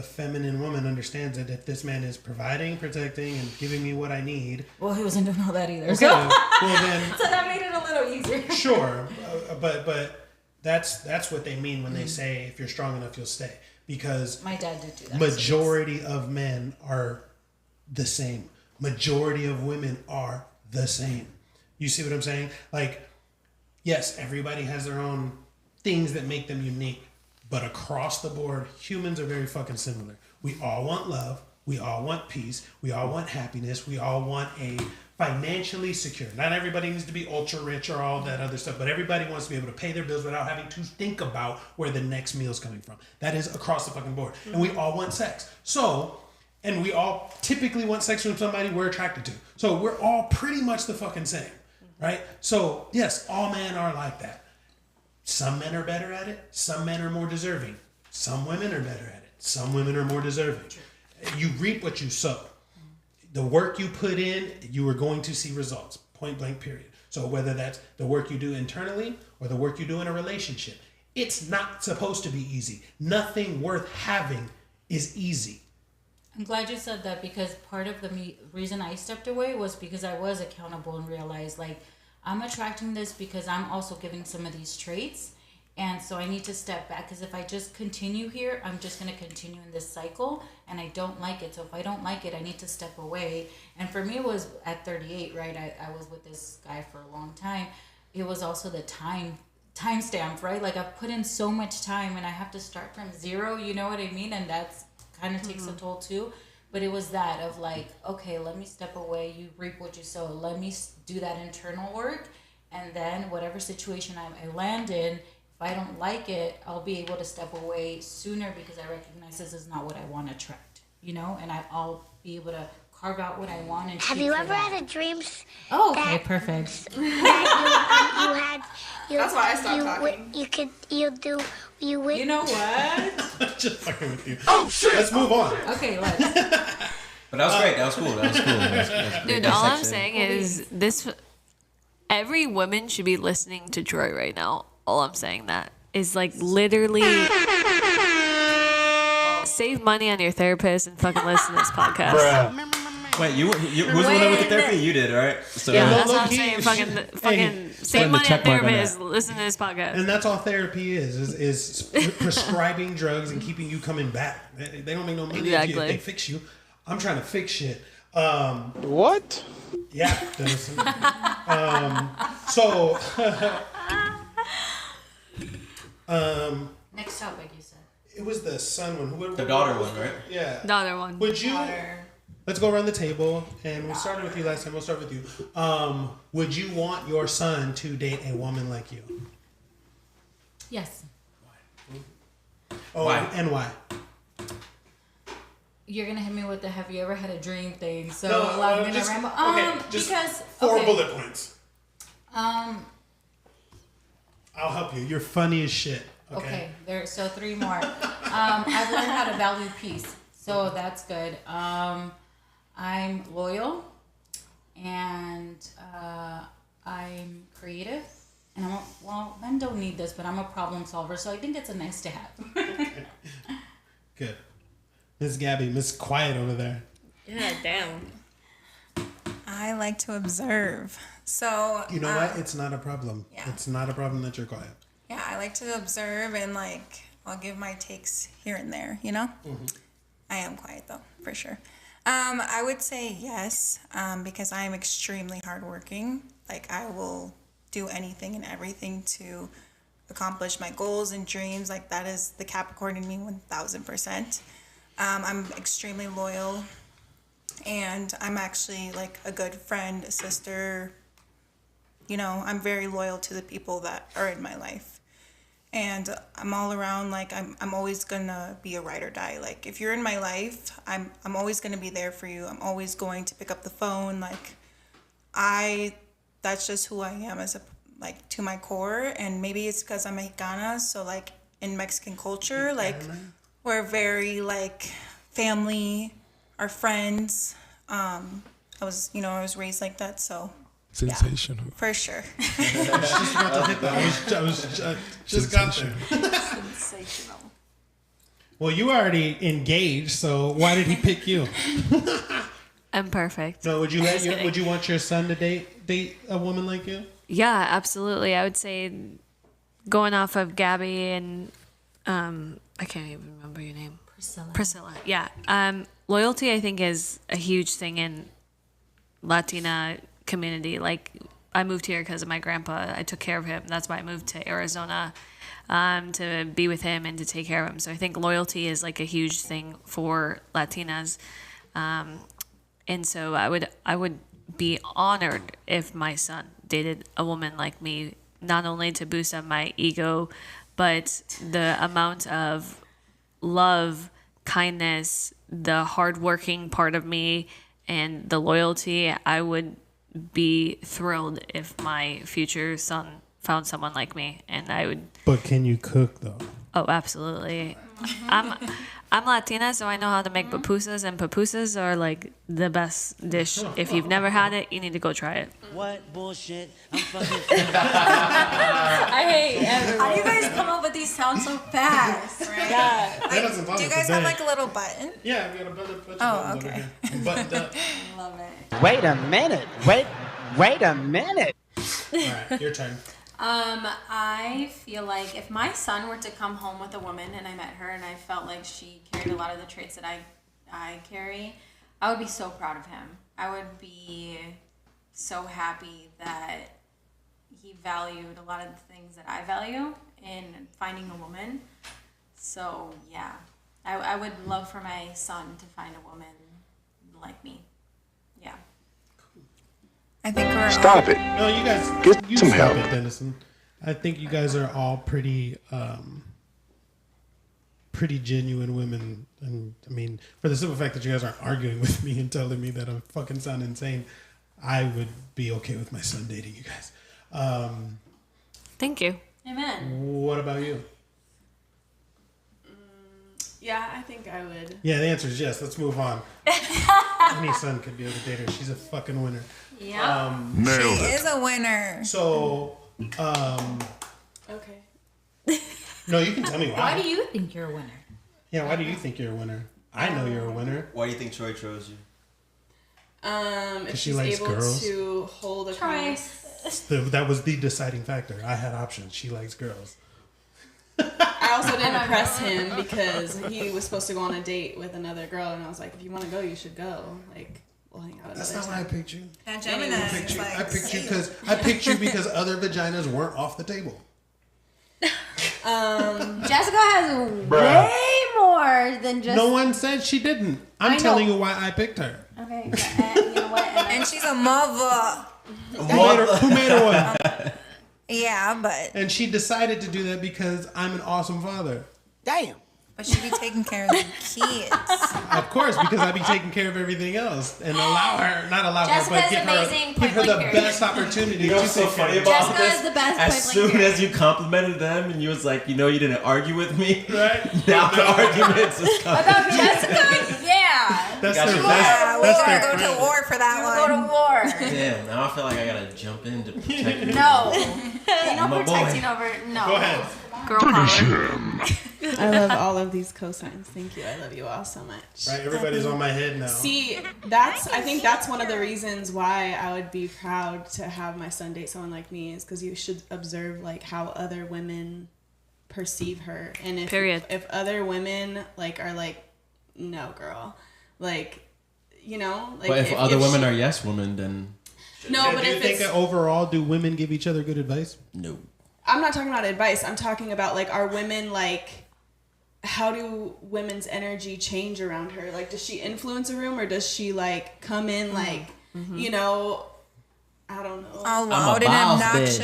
feminine woman understands that if this man is providing, protecting, and giving me what I need. Well, he wasn't doing all that either. Okay, So, well then, so that made it a little easier. Sure, but that's what they mean when they say if you're strong enough, you'll stay. Because my dad did do that. Majority of men are the same. Majority of women are the same. You see what I'm saying? Like, yes, everybody has their own things that make them unique. But across the board, humans are very fucking similar. We all want love. We all want peace. We all want happiness. We all want a financially secure. Not everybody needs to be ultra rich or all that other stuff, but everybody wants to be able to pay their bills without having to think about where the next meal is coming from. That is across the fucking board. And we all want sex. And we all typically want sex from somebody we're attracted to. So we're all pretty much the fucking same, right? So yes, all men are like that. Some men are better at it. Some men are more deserving. Some women are better at it. Some women are more deserving. You reap what you sow. The work you put in, you are going to see results. Point blank, period. So whether that's the work you do internally or the work you do in a relationship, it's not supposed to be easy. Nothing worth having is easy. I'm glad you said that because part of the reason I stepped away was because I was accountable and realized like, I'm attracting this because I'm also giving some of these traits. And so I need to step back because if I just continue here, I'm just going to continue in this cycle and I don't like it. So if I don't like it, I need to step away. And for me, it was at 38, right? I was with this guy for a long time. It was also the timestamp, right? Like I've put in so much time and I have to start from 0, you know what I mean? And that's kind of takes a toll too. But it was that of like, okay, let me step away. You reap what you sow. Let me do that internal work. And then whatever situation I land in, if I don't like it, I'll be able to step away sooner because I recognize this is not what I want to attract, and I'll be able to carve out what I want. And have you ever had a dream? Oh, okay, perfect. That That's why I stopped talking. You know what? Just fucking with you. Oh shit! Let's move on. Okay, let's. But that was great. That was cool. That was cool. Dude, all I'm saying is this. Every woman should be listening to Troy right now. All I'm saying that is like literally save money on your therapist and fucking listen to this podcast. Wait, who's the one that with the therapy? You did, right? So Yeah, that's what I'm saying. Fucking save money on therapist. Listen to this podcast. And that's all therapy is prescribing drugs and keeping you coming back. They don't make no money if they fix you. I'm trying to fix shit. What? Yeah. So. Next topic, you said. It was the son one. The daughter one, right? Yeah. Daughter one. Would you? Let's go around the table, and we started with you last time. We'll start with you. Would you want your son to date a woman like you? Yes. Oh, why? And why? You're gonna hit me with the "Have you ever had a dream?" thing, so No, I'm gonna just, ramble. just because 4 bullet points. I'll help you. You're funny as shit. Okay. So 3 more. I've learned how to value peace, so that's good. I'm loyal, and I'm creative, and men don't need this, but I'm a problem solver, so I think it's a nice to have. Good. Miss Gabby, Miss Quiet over there. Yeah, damn. I like to observe. So you know what? It's not a problem. Yeah. It's not a problem that you're quiet. Yeah, I like to observe and I'll give my takes here and there, you know? Mm-hmm. I am quiet though, for sure. I would say yes, because I am extremely hardworking. I will do anything and everything to accomplish my goals and dreams. That is the Capricorn in me 1000%. I'm extremely loyal, and I'm actually a good friend, a sister. You know, I'm very loyal to the people that are in my life. And I'm all around, I'm always gonna be a ride or die. If you're in my life, I'm always gonna be there for you. I'm always going to pick up the phone. That's just who I am to my core. And maybe it's because I'm Mexicana, so in Mexican culture, we're very family, our friends. I was raised like that, so. Sensational. Yeah, for sure. I was just about to hit that. I was just got there. Sensational. Well, you already engaged, so why did he pick you? I'm perfect. So would you want your son to date a woman like you? Yeah, absolutely. I would say, going off of Gabby and I can't even remember your name. Priscilla. Yeah. Loyalty, I think, is a huge thing in Latina community. I moved here because of my grandpa. I took care of him. That's why I moved to Arizona, to be with him and to take care of him. So I think loyalty is a huge thing for Latinas. And so I would be honored if my son dated a woman like me, not only to boost up my ego, but the amount of love, kindness, the hardworking part of me, and the loyalty. I would be thrilled if my future son found someone like me, and I would. But can you cook though? Oh, absolutely. I'm Latina, so I know how to make pupusas, and pupusas are the best dish. If you've never had it, you need to go try it. What bullshit? I'm fucking. I hate everyone. How do you guys come up with these sounds so fast? Right? Yeah. Do you guys have a little button? Yeah, we got a button. Oh, okay. Buttoned up. Love it. Wait a minute. Wait a minute. All right, your turn. I feel like if my son were to come home with a woman and I met her and I felt like she carried a lot of the traits that I carry, I would be so proud of him. I would be so happy that he valued a lot of the things that I value in finding a woman. So yeah, I would love for my son to find a woman like me. Yeah. I think we're Stop it. No, you guys Get some stop help. it, Dennison. I think you guys are all pretty genuine women, and I mean, for the simple fact that you guys aren't arguing with me and telling me that I fucking sound insane, I would be okay with my son dating you guys. Thank you. Amen. What about you? Yeah, I think I would. Yeah, the answer is yes. Let's move on. Any son could be able to date her. She's a fucking winner. Yeah. She is a winner. So, Okay. no, you can tell me why. Why do you think you're a winner? Yeah, why do you think you're a winner? I know you're a winner. Why do you think Troy chose you? If she she's likes able girls. to hold a That was the deciding factor. I had options. She likes girls. I also didn't press him because he was supposed to go on a date with another girl, and I was like, if you want to go, you should go. Like, we'll hang out. That's not why I picked you. And Gemini I picked you because other vaginas weren't off the table. Jessica has way more than just. No one said she didn't. I'm telling you why I picked her. Okay, you know what? And she's a mother. Who made her one? Yeah, but. And she decided to do that because I'm an awesome father. Damn. But she be taking care of the kids. Of course, because I be taking care of everything else and not allow Jessica her, is but amazing, give her point the blank best opportunity You know to what's so take care funny of about Jessica this? is the best As point soon blank as you complimented them and you was like, you didn't argue with me, right? Now the arguments is coming. About Jessica? Yeah. That's Got their you. best. We That's gotta their go to credit. war for that Go to one. war. Damn, now I feel like I gotta jump in to protect you. No. Ain't no My boy. protecting over. No. Go ahead. Girl power. I love all of these cosigns. Thank you. I love you all so much. Right, everybody's on my head now. See, I think that's one of the reasons why I would be proud to have my son date someone like me, is because you should observe like how other women perceive her, and if other women like are like, no girl, like, like. But if other women are yes women, then no. But do you if think it's that overall, do women give each other good advice? no. I'm not talking about advice. I'm talking about like, are women like, how do women's energy change around her? Like, does she influence a room, or does she like come in like, I don't know, All loud and boss obnoxious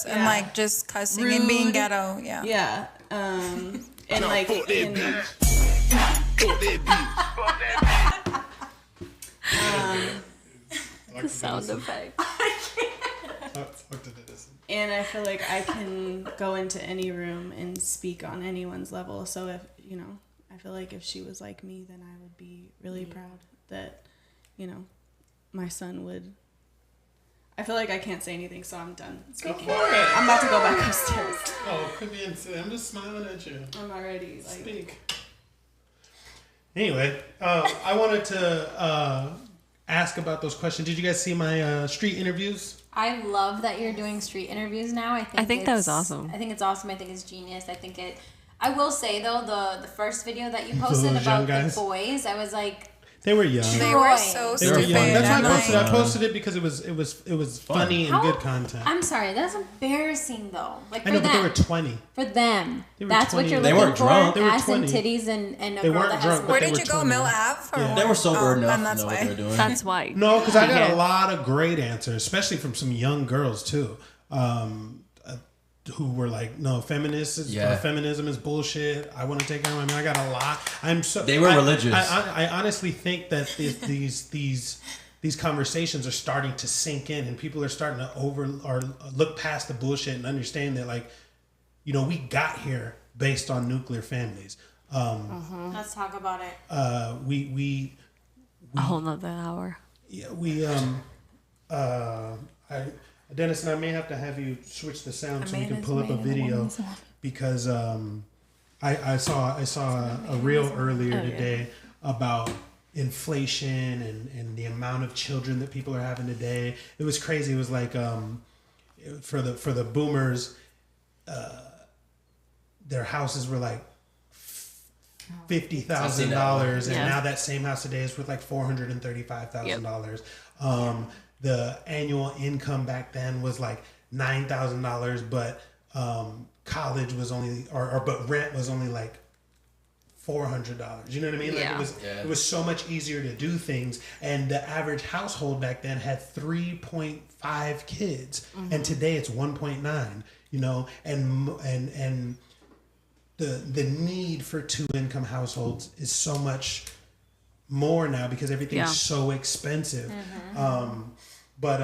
bitch. and Yeah. like just cussing and Rude. being ghetto. Yeah. Yeah. And like, The sound effect. and I feel like I can go into any room and speak on anyone's level. So if, I feel like if she was like me, then I would be really proud that, my son would. I feel like I can't say anything, so I'm done speaking. I'm about to go back upstairs. Oh, could be insane. I'm just smiling at you. I'm already like. Speak. Anyway, I wanted to ask about those questions. Did you guys see my street interviews? I love that you're doing street interviews now. I think that was awesome. I think it's awesome. I think it's genius. I will say though, the first video that you posted Those about young guys? the boys, I was like, They were young. They were so They were stupid. young. That's why I I'm posted. like- I posted it because it was funny and How- good content. I'm sorry, that's embarrassing though. Like I know, for but they them. were 20. For them, They were that's 20. what you're They looking weren't for. drunk. They were Ass and 20. titties and a They girl weren't that drunk, has. but Where they did were you go, 20. Mill Ave? Or Yeah. what? They were sober enough and to that's know what why. they were doing. That's why. No, because I got Yeah. a lot of great answers, especially from some young girls too, who were like, "No, feminism is bullshit. I want to take care of women." I got a lot. They were religious. I honestly think that these conversations are starting to sink in, and people are starting to look past the bullshit and understand that, like, we got here based on nuclear families. Let's talk about it. We A whole nother hour. Yeah, Dennis and I may have to have you switch the sound so we can pull up a video, because I saw a reel earlier today about inflation and the amount of children that people are having today. It was crazy. It was like for the boomers, their houses were like $50,000, and now that same house today is worth like $435,000. The annual income back then was like $9,000, but college was only, but rent was only like $400. You know what I mean? Like it was so much easier to do things, and the average household back then had 3.5 kids, and today it's 1.9. And the need for 2-income households is so much more now because everything's so expensive. But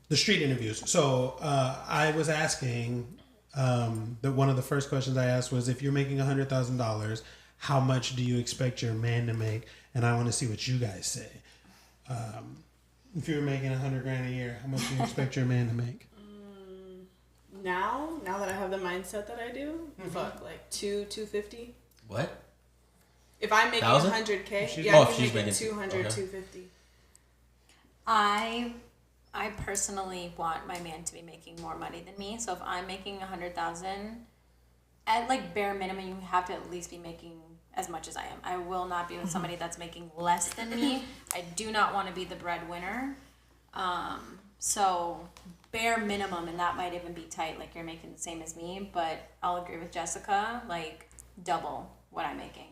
the street interviews. So I was asking, one of the first questions I asked was, if you're making $100,000, how much do you expect your man to make? And I want to see what you guys say. If you were making $100,000 a year, how much do you expect your man to make? Now that I have the mindset that I do, fuck, like 250. What? If I'm making 1,000? 100K, She's- yeah, oh, I can she's make it making 200, okay. 250. I personally want my man to be making more money than me. So if I'm making 100,000, at like bare minimum, you have to at least be making as much as I am. I will not be with somebody that's making less than me. I do not want to be the breadwinner. So bare minimum, and that might even be tight. Like you're making the same as me, but I'll agree with Jessica. Like double what I'm making.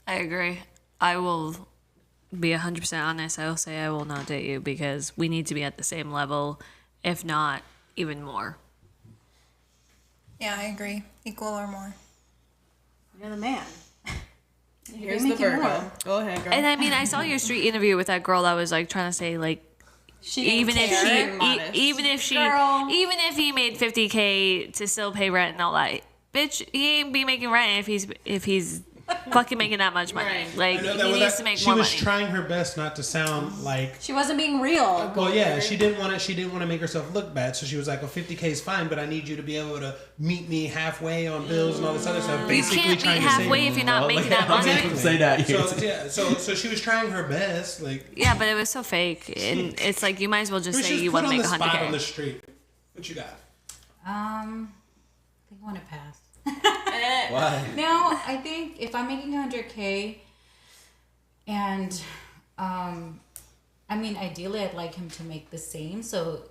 I agree. I will be 100% honest. I will say I will not date you because we need to be at the same level, if not even more. Yeah, I agree. Equal or more. You're the man. Here's the Virgo. Go ahead, girl. And I mean, I saw your street interview with that girl that was like trying to say like, even if he made 50K to still pay rent and all that, bitch, he ain't be making rent if he's fucking making that much money. Right. Like he needs to make more money. She was trying her best not to sound like. She wasn't being real. Well, yeah, she didn't want to make herself look bad, so she was like, "Well, 50K is fine, but I need you to be able to meet me halfway on bills and all this other stuff." You can't meet halfway if you're not making that money. Say that. So she was trying her best, like. Yeah, but it was so fake, and it's like you might as well just say you want want to make the spot on the 100K. street. What you got? I think I want to pass. Why? No, I think if I'm making 100K and I mean ideally I'd like him to make the same, so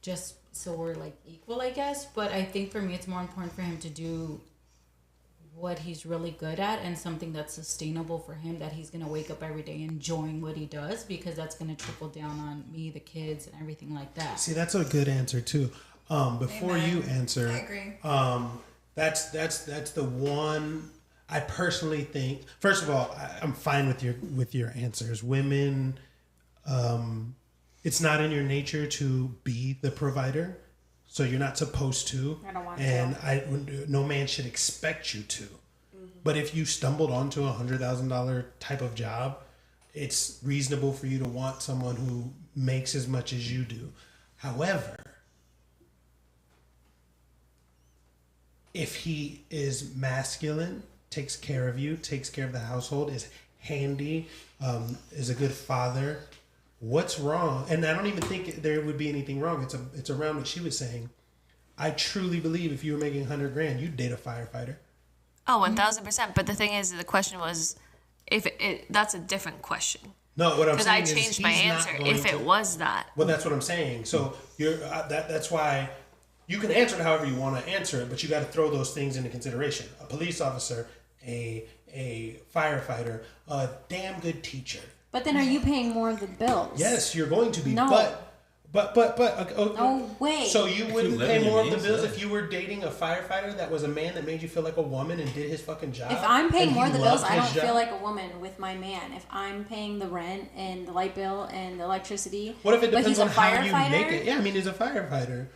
just so we're like equal, I guess, but I think for me it's more important for him to do what he's really good at and something that's sustainable for him, that he's going to wake up every day enjoying what he does, because that's going to trickle down on me, the kids, and everything like that. See, that's a good answer too. Before Amen. you answer, I agree. That's the one I personally think. First of all, I'm fine with your answers. Women, it's not in your nature to be the provider, so you're not supposed to. I don't want to. No man should expect you to. Mm-hmm. But if you stumbled onto $100,000 type of job, it's reasonable for you to want someone who makes as much as you do. However, if he is masculine, takes care of you, takes care of the household, is handy, is a good father, what's wrong? And I don't even think there would be anything wrong. It's around what she was saying. I truly believe if you were making $100,000, you'd date a firefighter. Oh, 1,000%. But the thing is, the question was, that's a different question. No, what I'm saying is because I changed my answer if it was that. Well, that's what I'm saying. So that's why you can answer it however you want to answer it, but you got to throw those things into consideration. A police officer, a firefighter, a damn good teacher. But then are you paying more of the bills? Yes, you're going to be. No. But No way. So you wouldn't live pay in your more of the means, bills yeah. if you were dating a firefighter that was a man that made you feel like a woman and did his fucking job? If I'm paying and more he of the bills, loved I his don't job? feel like a woman with my man. If I'm paying the rent and the light bill and the electricity, What if it but depends he's on a how you firefighter, make it? Yeah, I mean, he's a firefighter.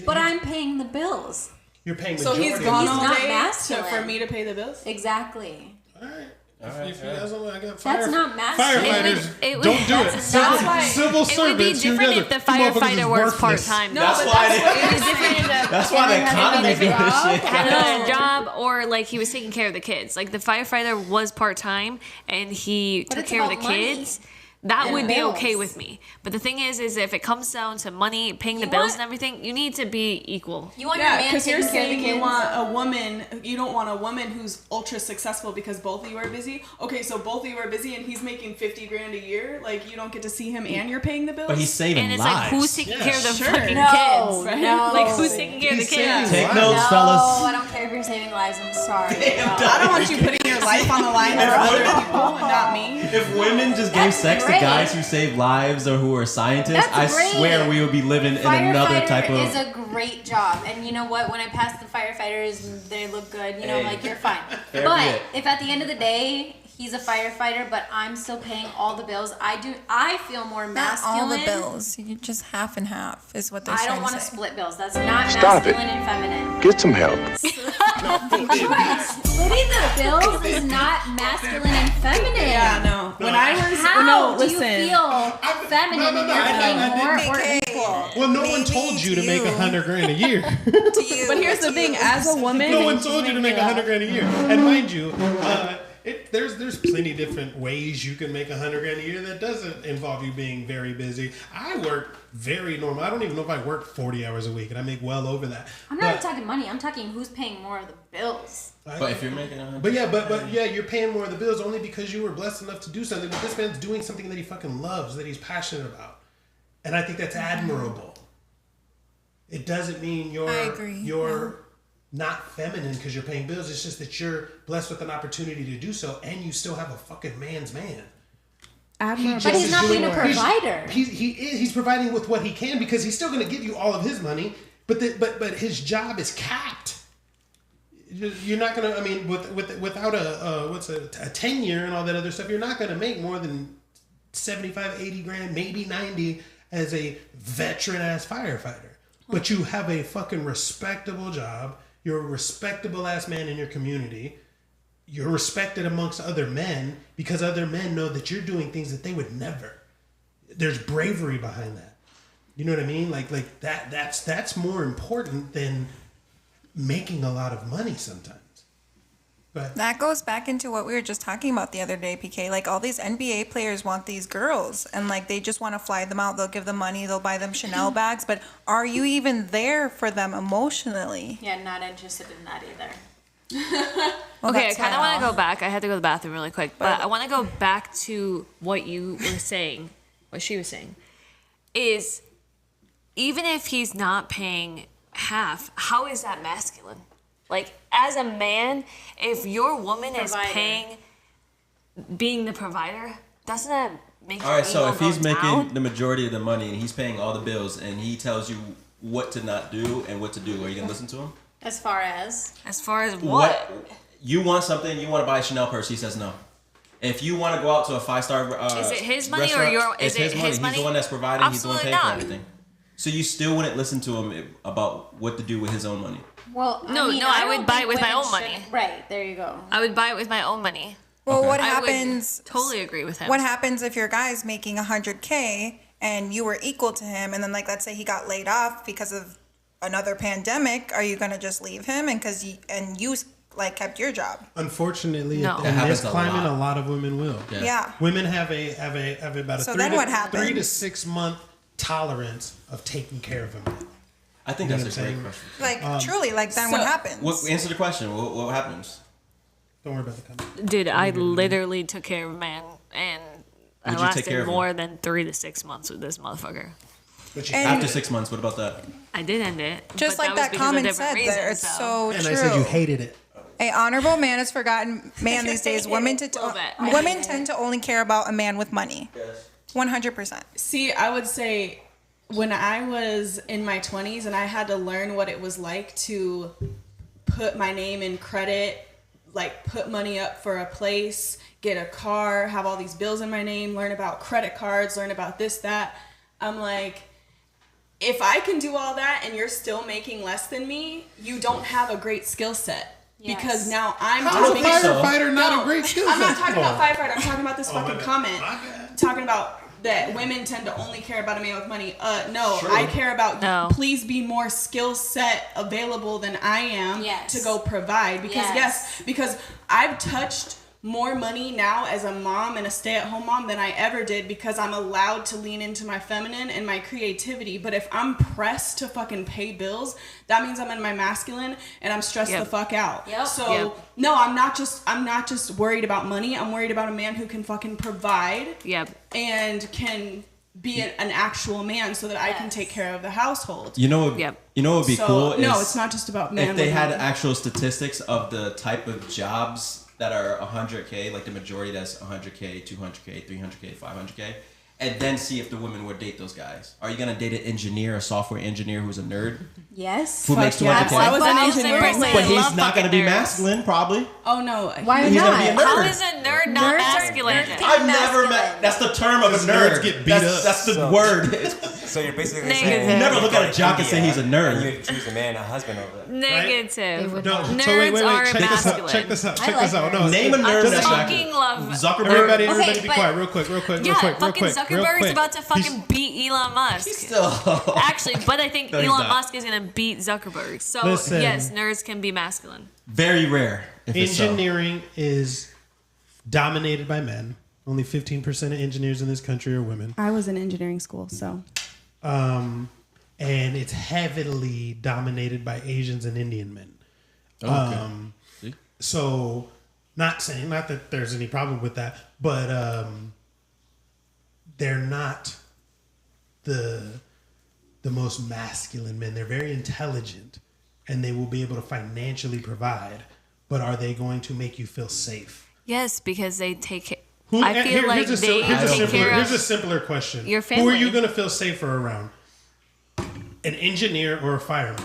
but I'm paying the bills. You're paying So majority. he's gone He's all not day masculine. for me to pay the bills? Exactly. All right. Alright, I got That's not masculine. Firefighters, don't do it. That's why- Civil It would be servants, you're different the if the other. You motherfuckers firefighter is works part worthless. time. No, That's but why that's they- what It was different if That's why the economy's doing this shit. had another job, or like he was taking care of the kids. Like the firefighter was part time and he But took it's care of the about money. kids. That And would be bills. okay with me. But the thing is if it comes down to money, paying the You bills want- and everything, you need to be equal. You want Yeah, your man because you're taking care of the saying kids? you want a woman, you don't want a woman who's ultra successful because both of you are busy. Okay, so both of you are busy and he's making $50,000 a year. Like, you don't get to see him and you're paying the bills? But he's saving And it's lives. like, who's taking care of the Sure. fucking No, kids? no. Like, who's taking care of the He's saving kids? Take lives. notes, No, fellas. I don't care if you're saving lives. I'm sorry. I don't want you putting your life on the line for other people and not me. If women just gave That's sex great. to guys who save lives or who are scientists, That's I great. swear we would be living in another type of. Firefighter is a great job, and you know what? When I pass the firefighters, they look good. You know, I'm Hey. like, you're fine. Fair But bit. if at the end of the day he's a firefighter, but I'm still paying all the bills, I feel more Not masculine. all the bills. You just half and half is what they're I trying don't want to to say. split bills. That's not Stop it. masculine and feminine. Get some help. Splitting the bills is not masculine and feminine. Yeah, no. When I was How no, do listen. you feel feminine and you're paying more or equal. Well, no one told you to make $100,000 a year. But here's the thing: as a woman, no one told you to make $100,000 a year. And mind you, there's plenty different ways you can make $100,000 a year that doesn't involve you being very busy. I work very normal. I don't even know if I work 40 hours a week, and I make well over that. I'm not even talking money. I'm talking who's paying more of the bills. But if you're making $100,000, but you're paying more of the bills only because you were blessed enough to do something. But this man's doing something that he fucking loves, that he's passionate about, and I think that's admirable. It doesn't mean you're not feminine because you're paying bills. It's just that you're blessed with an opportunity to do so, and you still have a fucking man's man. But he's not being a provider. He's providing with what he can because he's still going to give you all of his money, but his job is capped. You're not going to. I mean, without a tenure and all that other stuff, you're not going to make more than $75,000-$80,000, maybe $90,000 as a veteran ass firefighter. But you have a fucking respectable job. You're a respectable ass man in your community. You're respected amongst other men because other men know that you're doing things that they would never. There's bravery behind that. You know what I mean? Like that's more important than making a lot of money sometimes. But that goes back into what we were just talking about the other day, PK. Like, all these NBA players want these girls, and like they just want to fly them out. They'll give them money. They'll buy them Chanel bags. But are you even there for them emotionally? Yeah, not interested in that either. Okay, I kind of want to go back. I had to go to the bathroom really quick, but I want to go back to what you were saying, what she was saying, is even if he's not paying half, how is that masculine? Like, as a man, if your woman is paying, being the provider, doesn't that make all right, so if he's down? making the majority of the money and he's paying all the bills and he tells you what to not do and what to do, are you going to listen to him? As far as what? You want something, you want to buy a Chanel purse, he says no. If you want to go out to a 5-star is it his money restaurant, or your? It's his money. He's the one that's providing. Absolutely he's the one paying not. for everything. So you still wouldn't listen to him about what to do with his own money? Well, I would buy it with my own money. Right, there you go. I would buy it with my own money. Well, what happens? Totally agree with him. What happens if your guy's making $100K and you were equal to him, and then like let's say he got laid off because of another pandemic? Are you gonna just leave him and you like kept your job? Unfortunately, no. in this climate, a lot of women will. Yeah. Women have about a 3 to 6 month tolerance of taking care of a man. I think that's a great question. Like truly, like then what happens? Answer the question. What happens? Don't worry about the comment. Dude, I literally took care of a man, and I lasted more than 3 to 6 months with this motherfucker. After 6 months, what about that? I did end it. Just like that comment said there, it's so true. And I said you hated it. A honorable man is forgotten man these days. Women tend to only care about a man with money. Yes. 100%. See, I would say when I was in my 20s and I had to learn what it was like to put my name in credit, like put money up for a place, get a car, have all these bills in my name, learn about credit cards, learn about this, that. I'm like, if I can do all that and you're still making less than me, you don't have a great skill set. Yes. Because now I'm How's a firefighter not a great skill set? I'm not talking about firefighter. I'm talking about this fucking comment. Talking about that women tend to only care about a man with money. No, true. I care about you. Please be more skill set available than I am to go provide. Because because I've touched more money now as a mom and a stay-at-home mom than I ever did because I'm allowed to lean into my feminine and my creativity. But if I'm pressed to fucking pay bills, that means I'm in my masculine and I'm stressed the fuck out. So no, I'm not just worried about money. I'm worried about a man who can fucking provide and can be an actual man so that I can take care of the household. You know what would be cool? No, it's not just about men. If they had actual statistics of the type of jobs that are 100K, like the majority that's 100K, 200K, 300K, 500K, and then see if the women would date those guys. Are you gonna date an engineer, a software engineer who's a nerd? Yes. Who makes 200K? I was an engineer. But he's not gonna be masculine, probably. Oh no. Why he's not? Gonna be a nerd. How is a nerd not masculine? I've never met. That's the term of a nerd. Nerds get beat up. That's the word. So you're basically Negative. saying You never look at a jock and say he's a nerd. And you choose a man, a husband over it. Negative. Right? No, Nerds so wait. are Check this out. masculine. Check this out. I Check like this out. No, Name a nerd I that's fucking love. Zuckerberg. Everybody, Okay, be but- quiet, real quick. Yeah, fucking real quick. Zuckerberg's about to fucking beat Elon Musk. He's still. Actually, but I think No, he's Elon not. Musk is gonna beat Zuckerberg. So Listen. yes, nerds can be masculine. Very rare. If it's so. Engineering is dominated by men. Only 15% of engineers in this country are women. I was in engineering school, so. And it's heavily dominated by Asians and Indian men. Okay. So, not that there's any problem with that, but they're not the most masculine men. They're very intelligent, and they will be able to financially provide. But are they going to make you feel safe? Yes, because they take it. I feel like here's they take care here's a of simpler question. your Who are family. you going to feel safer around? An engineer or a fireman?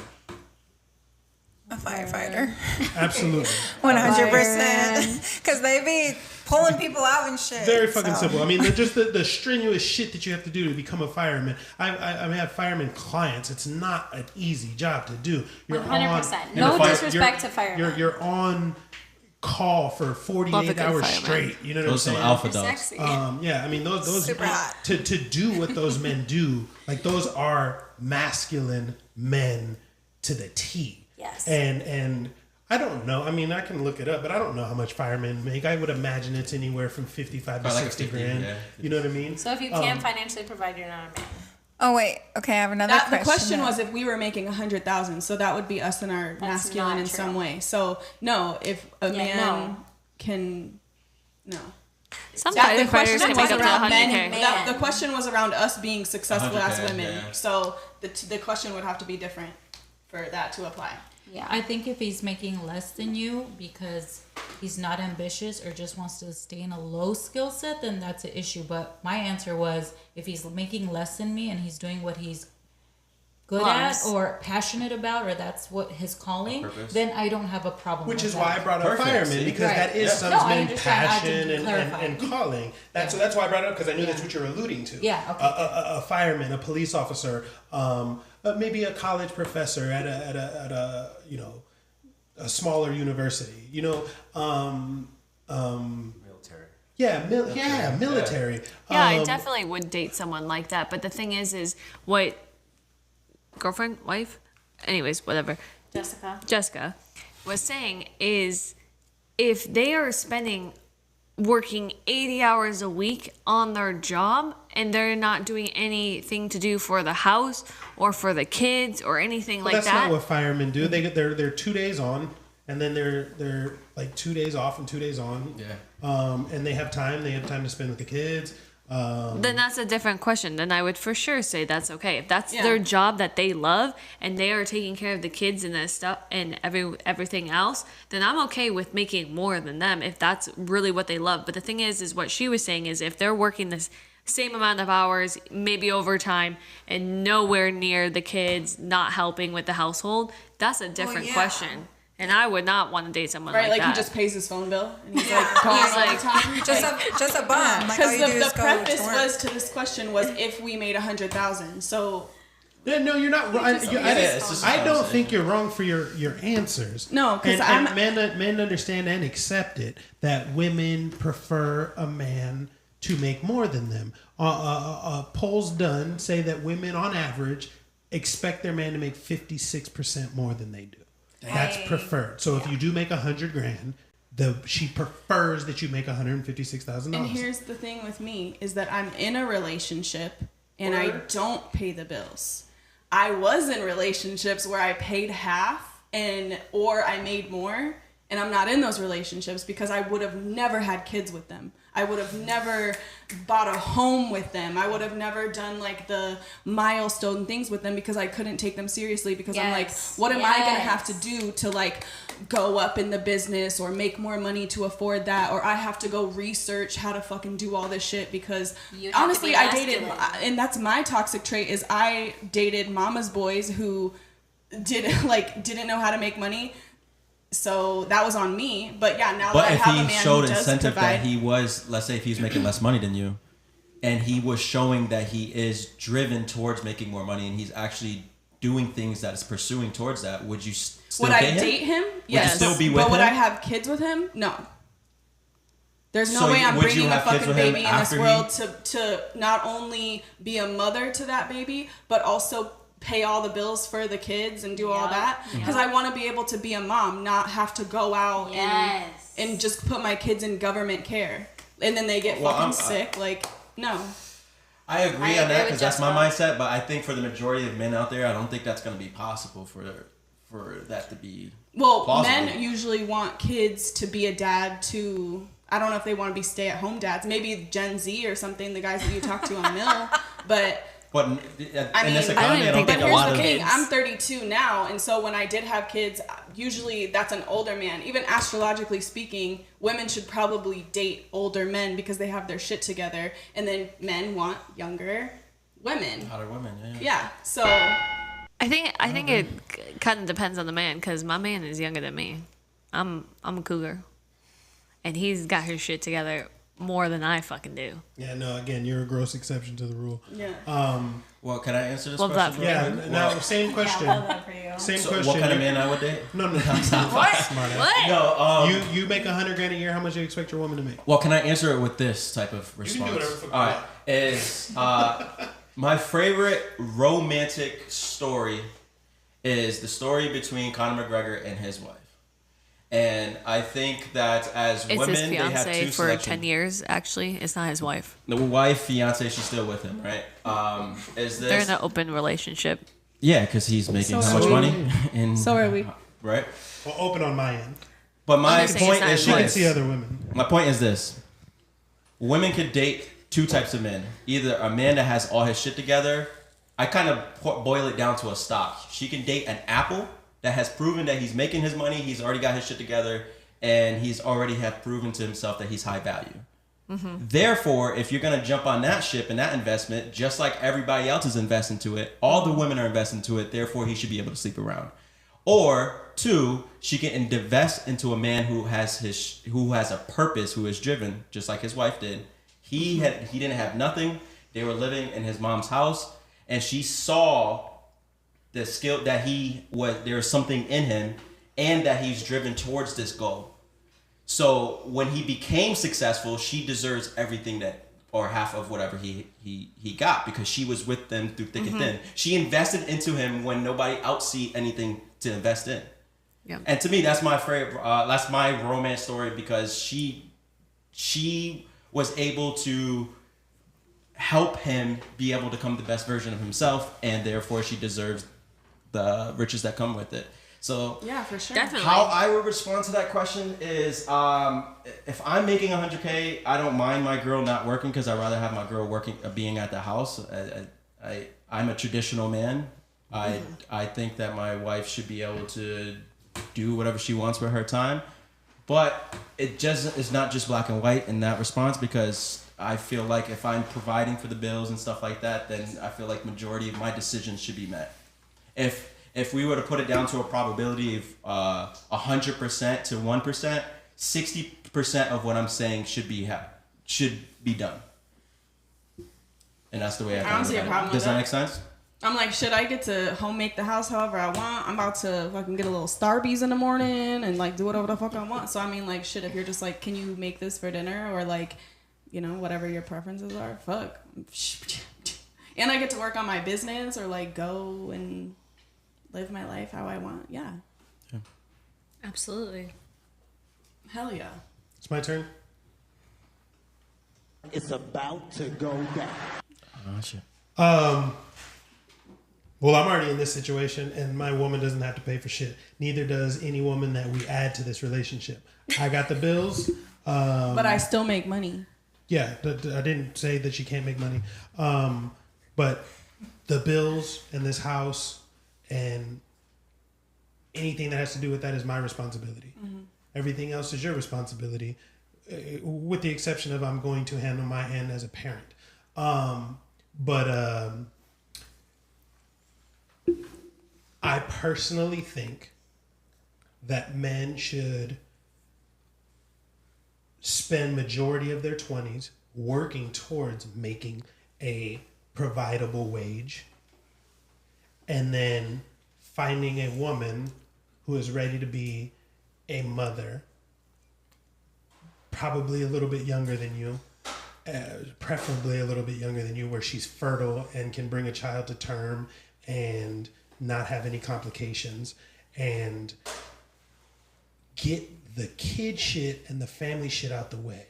A firefighter. Absolutely. 100%. Because they be pulling people out and shit. Very fucking so. simple. I mean, they're just the strenuous shit that you have to do to become a fireman. I have fireman clients. It's not an easy job to do. You're 100%. No disrespect to firemen. You're on call for Love a 48 good hours fireman. straight. You know what I'm Those some saying? alpha They're dogs. sexy. Yeah, I mean those Super hot. to do what those men do, like those are masculine men to the T. Yes. And I don't know. I mean, I can look it up, but I don't know how much firemen make. I would imagine it's anywhere from 55 to Probably like 60 50, grand. yeah. You know what I mean? So if you can't financially provide, you're not a man. Oh, wait. Okay, I have another question. The question now. was if we were making 100,000, so that would be us in our masculine not in true. some way. So no, if a man no. can, no. Some That- the firefighters question can was make up to around 100K. men. Man. The question was around us being successful as 100K, women. yeah. So the question would have to be different for that to apply. Yeah. I think if he's making less than you because he's not ambitious or just wants to stay in a low skill set, then that's an issue. But my answer was if he's making less than me and he's doing what he's good Loves. at or passionate about or that's what his calling, purpose. then I don't have a problem Which with is that. why I brought up Perfect, firemen, see? because Right. that is Yeah. some No, I men's understand. I had to passion clarify. and calling. So Yeah. that's why I brought it up, because I knew that's Yeah. what you're alluding to. Yeah, okay. A fireman, a police officer, maybe a college professor at a you know, a smaller university. You know, Military. military. Yeah, I definitely would date someone like that. But the thing is what girlfriend, wife, anyways, whatever. Jessica was saying is if they are working 80 hours a week on their job and they're not doing anything to do for the house or for the kids or anything Well, like that's that. not what firemen do. They're 2 days on, and then they're like 2 days off and 2 days on. Yeah. And they have time. They have time to spend with the kids. Then that's a different question. Then I would for sure say that's okay. If that's Yeah. their job that they love and they are taking care of the kids and the stuff and everything else, then I'm okay with making more than them if that's really what they love. But the thing is what she was saying is if they're working this same amount of hours, maybe overtime, and nowhere near the kids, not helping with the household, that's a different yeah. question. And I would not want to date someone Right, like that. he just pays his phone bill and he's like gone He's all like- the time. Just a bum. Like all Because you do is the go preface to work. was to this question was if we made 100,000. So Yeah, no, you're not wrong. just- it's just a I don't conversation. think you're wrong for your answers. No, 'cause and men understand and accept it that women prefer a man to make more than them. Polls done say that women, on average, expect their man to make 56% more than they do. That's preferred. So if you do make $100,000, she prefers that you make $156,000. and here's the thing with me is that I'm in a relationship and I don't pay the bills. I was in relationships where I paid half or I made more, and I'm not in those relationships because I would have never had kids with them. I would have never bought a home with them. I would have never done like the milestone things with them because I couldn't take them seriously because I'm like, what am I going to have to do to like go up in the business or make more money to afford that? Or I have to go research how to fucking do all this shit because You'd have to honestly, be I dated, masculine. and that's my toxic trait is I dated mama's boys who didn't know how to make money. So that was on me. But yeah, now But that I if have a he man showed who does incentive provide, that he was, let's say if he was making less money than you, and he was showing that he is driven towards making more money, and he's actually doing things that is pursuing towards that, would you still date him? Yes. Would you still be with him? But would I have kids with him? No. There's no So way I'm would you bringing a have kids fucking with him baby in this after world to not only be a mother to that baby, but also pay all the bills for the kids and do all that. Because I want to be able to be a mom, not have to go out and just put my kids in government care. And then they get sick. Like, no. I agree on that because that's my mindset, but I think for the majority of men out there, I don't think that's going to be possible for that to be plausible. Men usually want kids to be a dad to... I don't know if they want to be stay-at-home dads. Maybe Gen Z or something, the guys that you talk to on Mill. But in this economy, I don't think a lot of... Here's the thing. I'm 32 now, and so when I did have kids, usually that's an older man. Even astrologically speaking, women should probably date older men because they have their shit together, and then men want younger women. Hotter women, yeah. So... I think it kind of depends on the man, because my man is younger than me. I'm a cougar. And he's got his shit together more than I fucking do. Yeah, no, again, you're a gross exception to the rule. Yeah. Well, can I answer this love question? That for you. Now, same question. Yeah, I love that for you. Same so question. What kind of man I would date? No. What? Smart ass. What? No, you make $100,000 a year. How much do you expect your woman to make? Well, can I answer it with this type of response? You can do whatever the fuck All right. Is my favorite romantic story is the story between Conor McGregor and his wife. And I think that as it's women, his they have fiance two for selections. 10 years, actually. It's not his wife. The wife, fiance, she's still with him, right? Is this... They're in an open relationship. Yeah, because he's making how much money? So are we. Right? Well, open on my end. But my point is she can see other women. My point is this. Women could date two types of men. Either a man that has all his shit together. I kind of boil it down to a stock. She can date an apple that has proven that he's making his money, he's already got his shit together, and he's already have proven to himself that he's high value. Mm-hmm. Therefore, if you're going to jump on that ship and that investment, just like everybody else is investing to it, all the women are investing to it, therefore he should be able to sleep around. Or two, she can invest into a man who has a purpose, who is driven, just like his wife did. He didn't have nothing. They were living in his mom's house, and she saw the skill that there was something in him, and that he's driven towards this goal. So when he became successful, she deserves everything or half of whatever he got, because she was with them through thick and thin. She invested into him when nobody else see anything to invest in. Yeah. And to me, that's my favorite. That's my romance story, because she was able to help him be able to become the best version of himself, and therefore she deserves the riches that come with it. So yeah, for sure. Definitely. How I would respond to that question is, if I'm making $100K, I don't mind my girl not working, because I'd rather have my girl working, being at the house. I'm a traditional man. I think that my wife should be able to do whatever she wants with her time, but it's not just black and white in that response, because I feel like if I'm providing for the bills and stuff like that, then I feel like majority of my decisions should be met. If we were to put it down to a probability of 100% to 1%, 60% of what I'm saying should be done. And that's the way I don't see a problem with Does that make sense? I'm like, should I get to home make the house however I want? I'm about to fucking get a little Starbucks in the morning and like do whatever the fuck I want. So I mean, like, shit, if you're just like, can you make this for dinner, or like, you know, whatever your preferences are, fuck. And I get to work on my business, or like go and live my life how I want. Yeah. Absolutely. Hell yeah. It's my turn. It's about to go down. Oh shit. Well, I'm already in this situation, and my woman doesn't have to pay for shit. Neither does any woman that we add to this relationship. I got the bills. But I still make money. Yeah, I didn't say that she can't make money. But the bills and this house and anything that has to do with that is my responsibility. Mm-hmm. Everything else is your responsibility, with the exception of I'm going to handle my end as a parent. I personally think that men should spend majority of their 20s working towards making a providable wage, and then finding a woman who is ready to be a mother, probably a little bit younger than you, preferably a little bit younger than you, where she's fertile and can bring a child to term and not have any complications, and get the kid shit and the family shit out the way.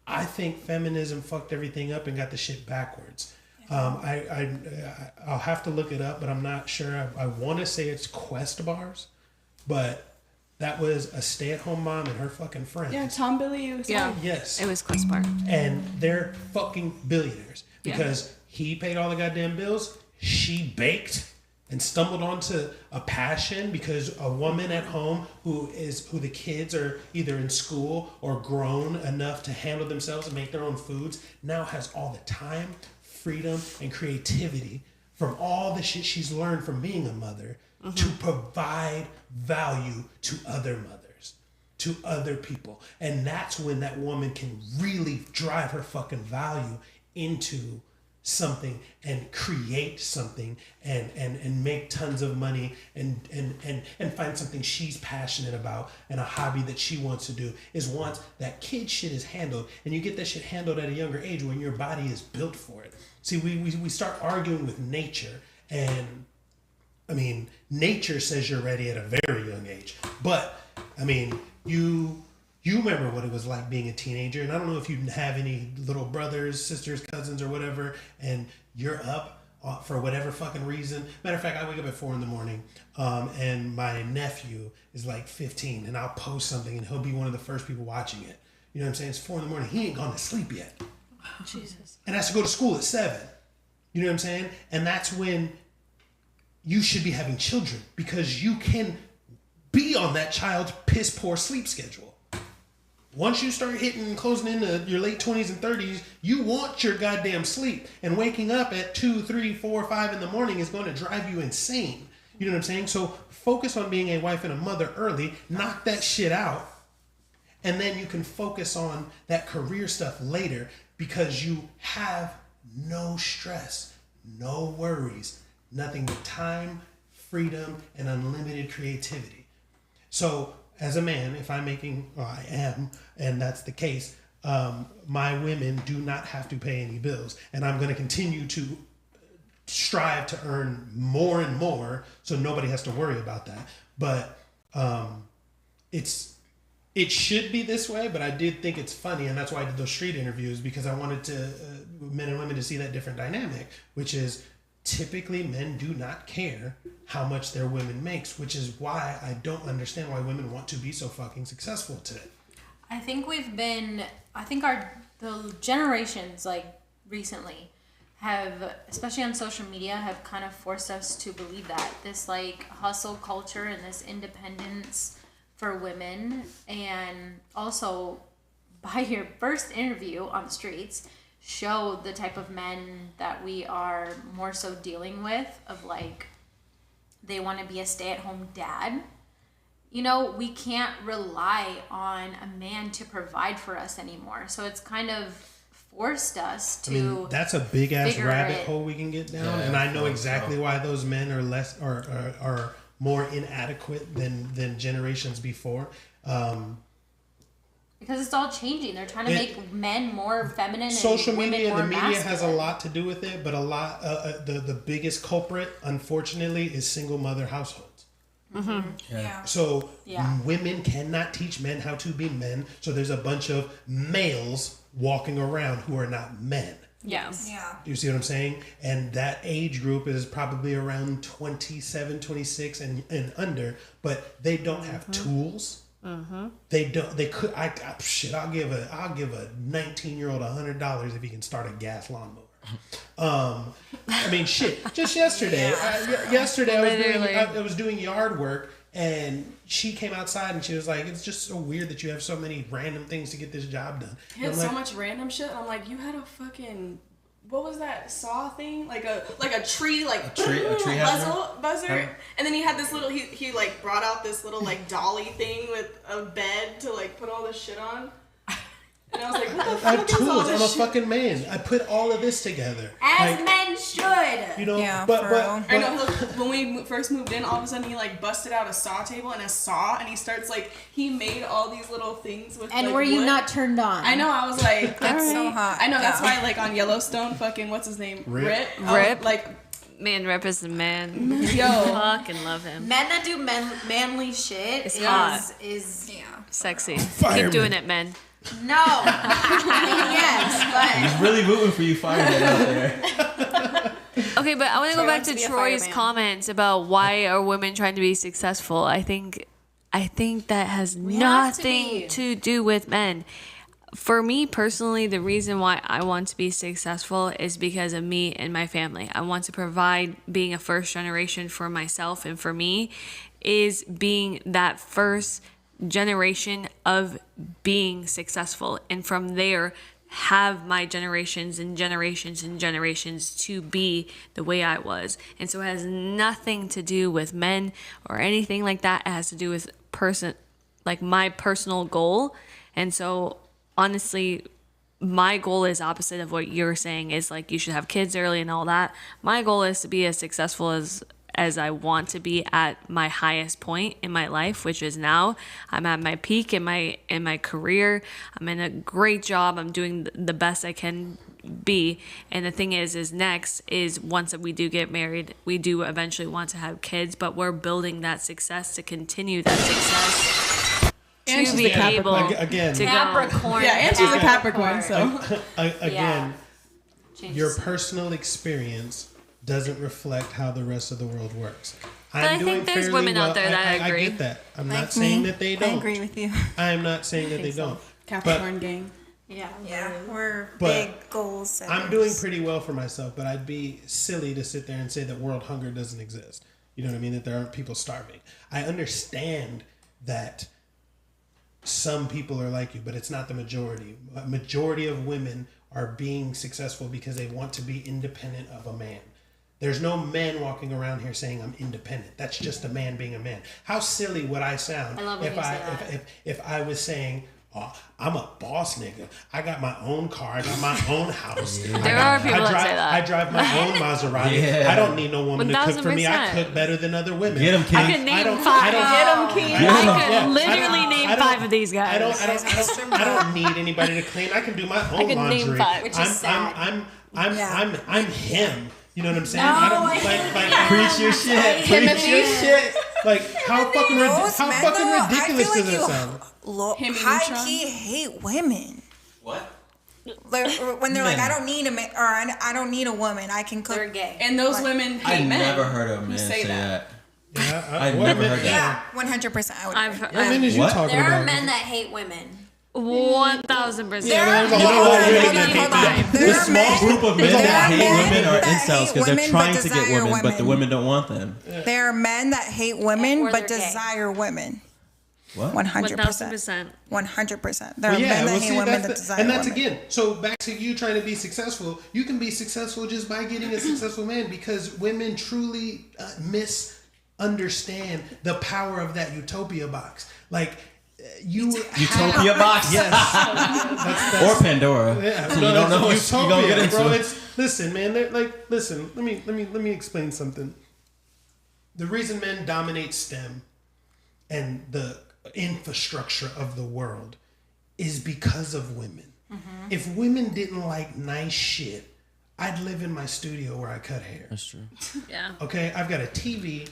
I think feminism fucked everything up and got the shit backwards. I'll have to look it up, but I'm not sure. I want to say it's Quest Bars, but that was a stay-at-home mom and her fucking friend. Yeah, Tom Billy. Yes. It was Quest Bar. And they're fucking billionaires because he paid all the goddamn bills. She baked and stumbled onto a passion because a woman at home who the kids are either in school or grown enough to handle themselves and make their own foods now has all the time, freedom, and creativity from all the shit she's learned from being a mother to provide value to other mothers, to other people. And that's when that woman can really drive her fucking value into something and create something and make tons of money and find something she's passionate about and a hobby that she wants to do. Is once that kid shit is handled, and you get that shit handled at a younger age when your body is built for it. See, we start arguing with nature, and I mean, nature says you're ready at a very young age, but I mean, you remember what it was like being a teenager, and I don't know if you have any little brothers, sisters, cousins, or whatever, and you're up for whatever fucking reason. Matter of fact, I wake up at 4 a.m, and my nephew is like 15, and I'll post something, and he'll be one of the first people watching it. You know what I'm saying? It's 4 a.m, he ain't gone to sleep yet. Jesus. And has to go to school at 7. You know what I'm saying? And that's when you should be having children, because you can be on that child's piss poor sleep schedule. Once you start closing into your late 20s and 30s, you want your goddamn sleep. And waking up at 2, 3, 4, 5 in the morning is going to drive you insane. You know what I'm saying? So focus on being a wife and a mother early. Knock that shit out. And then you can focus on that career stuff later, because you have no stress, no worries, nothing but time, freedom, and unlimited creativity. So as a man, if I'm making, well, I am, and that's the case, my women do not have to pay any bills. And I'm going to continue to strive to earn more and more so nobody has to worry about that. But it should be this way, but I did think it's funny, and that's why I did those street interviews, because I wanted to men and women to see that different dynamic, which is typically men do not care how much their women makes, which is why I don't understand why women want to be so fucking successful today. I think the generations like recently have, especially on social media, have kind of forced us to believe that this like hustle culture and this independence for women. And also by your first interview on the streets, show the type of men that we are more so dealing with, of like, they want to be a stay-at-home dad. You know, we can't rely on a man to provide for us anymore. So it's kind of forced us to. I mean, that's a big ass rabbit hole we can get down, and I know exactly why those men are less are more inadequate than generations before. Because it's all changing. They're trying to make men more feminine. Social and women media, more the media masculine. has a lot to do with it, but a lot the biggest culprit, unfortunately, is single mother households. Mm-hmm. Yeah. So women cannot teach men how to be men. So there's a bunch of males walking around who are not men. Yes. Yeah. Do you see what I'm saying? And that age group is probably around 27, 26 and under, but they don't have tools. Mm-hmm. They don't. They could. I'll give a 19-year-old $100 if he can start a gas lawnmower. I mean, shit. Just yesterday, I was doing yard work, and she came outside and she was like, "It's just so weird that you have so many random things to get this job done." He had so much random shit. And I'm like, you had a fucking, what was that saw thing? Like a tree, like a tree buzzer. And then he had this little, he like brought out this little like dolly thing with a bed to like put all this shit on. And I was like, what the I have fuck is all tools. I'm a this shit? fucking man. I put all of this together. As Like, men should. you know, Yeah, but, for but, real. but I know when we first moved in, all of a sudden he like busted out a saw table and a saw, and he starts like he made all these little things with. And like, were you wood. not turned on? I know. I was like, That's so alright. hot. I know. That's Yeah. why like on Yellowstone, fucking what's his name, Rip. Rip. Like, Man, Rip is the man. yo, Fucking love him. Men that do manly shit It's hot. is Sexy. Fireman. Keep doing it, men. no. Yes, He's really rooting for you firemen out there. Okay, but I want to go Troy back wants to to be a Troy's fireman. comments about why are women trying to be successful. I think that has have to nothing be. to do with men. For me personally, the reason why I want to be successful is because of me and my family. I want to provide being a first generation for myself, and for me is being that first generation of being successful, and from there have my generations and generations and generations to be the way I was. And so it has nothing to do with men or anything like that. It has to do with my personal goal. And so honestly, my goal is opposite of what you're saying, is like you should have kids early and all that. My goal is to be as successful as I want to be at my highest point in my life, which is now. I'm at my peak in my career. I'm in a great job. I'm doing the best I can be. And the thing is next is once we do get married, we do eventually want to have kids, but we're building that success to continue that success. And To she's be a Capricorn. able Again. to go. Capricorn. Yeah, and she's a Capricorn, so. Again, Change your the- personal experience doesn't reflect how the rest of the world works. I think there's women out there that I agree. get that. I'm Like not saying me. that they I don't. agree with you. I am not saying that they don't. Capricorn gang. Yeah. Yeah, we're But big goals setters. I'm doing pretty well for myself, but I'd be silly to sit there and say that world hunger doesn't exist. You know what I mean? That there aren't people starving. I understand that some people are like you, but it's not the majority. A majority of women are being successful because they want to be independent of a man. There's no men walking around here saying I'm independent. That's just a man being a man. How silly would I sound I love when if you say that. if I was saying, "Oh, I'm a boss nigga. I got my own car. I got my own house. There are people that say that. I drive my own Maserati. Yeah. I don't need no woman to cook for me. I 1000%. cook better than other women. Get 'em, King. I could name don't- five. Get him, King. I could literally name I don't- five of these guys. I don't need anybody to clean. I can do my own can laundry. name five. Which is I'm, sad. I'm him. You know what I'm saying? No, I don't I- Preach your shit. Preach your shit. like how fucking Most men, though, ridiculous I feel does like that sound? Him and high Neutron? key hate women. What? Like when they're like, Men. I don't need a man, or I don't need a woman. I can cook. They're gay. And those women I hate men. never heard a who man say that. Yeah, I what never men- heard that. Yeah, 100%. I would. I've agree. What men is you What? talking There about? are men that hate women. 1000%. Yeah, there's a Hold lot on, of women hold that on, hate hold men. on. The There are small men- group of men There's a that lot of hate men women are that incels hate because they're women trying but to get desire women, but the women. women don't want them. There are men that hate women Or but they're gay. desire women. What? 100%. 1000%. 100%. There are Well, yeah, men that well, hate see, women that that's desire and that's women. again. So back to you trying to be successful. You can be successful just by getting a successful man because women truly misunderstand the power of that utopia box. Like Utopia box? Yes. That's, Or Pandora. yeah, So you don't know what utopia, you're gonna get into. bro. Listen, man. Listen. Let me explain something. The reason men dominate STEM and the infrastructure of the world is because of women. Mm-hmm. If women didn't like nice shit, I'd live in my studio where I cut hair. That's true. Yeah. Okay, I've got a TV,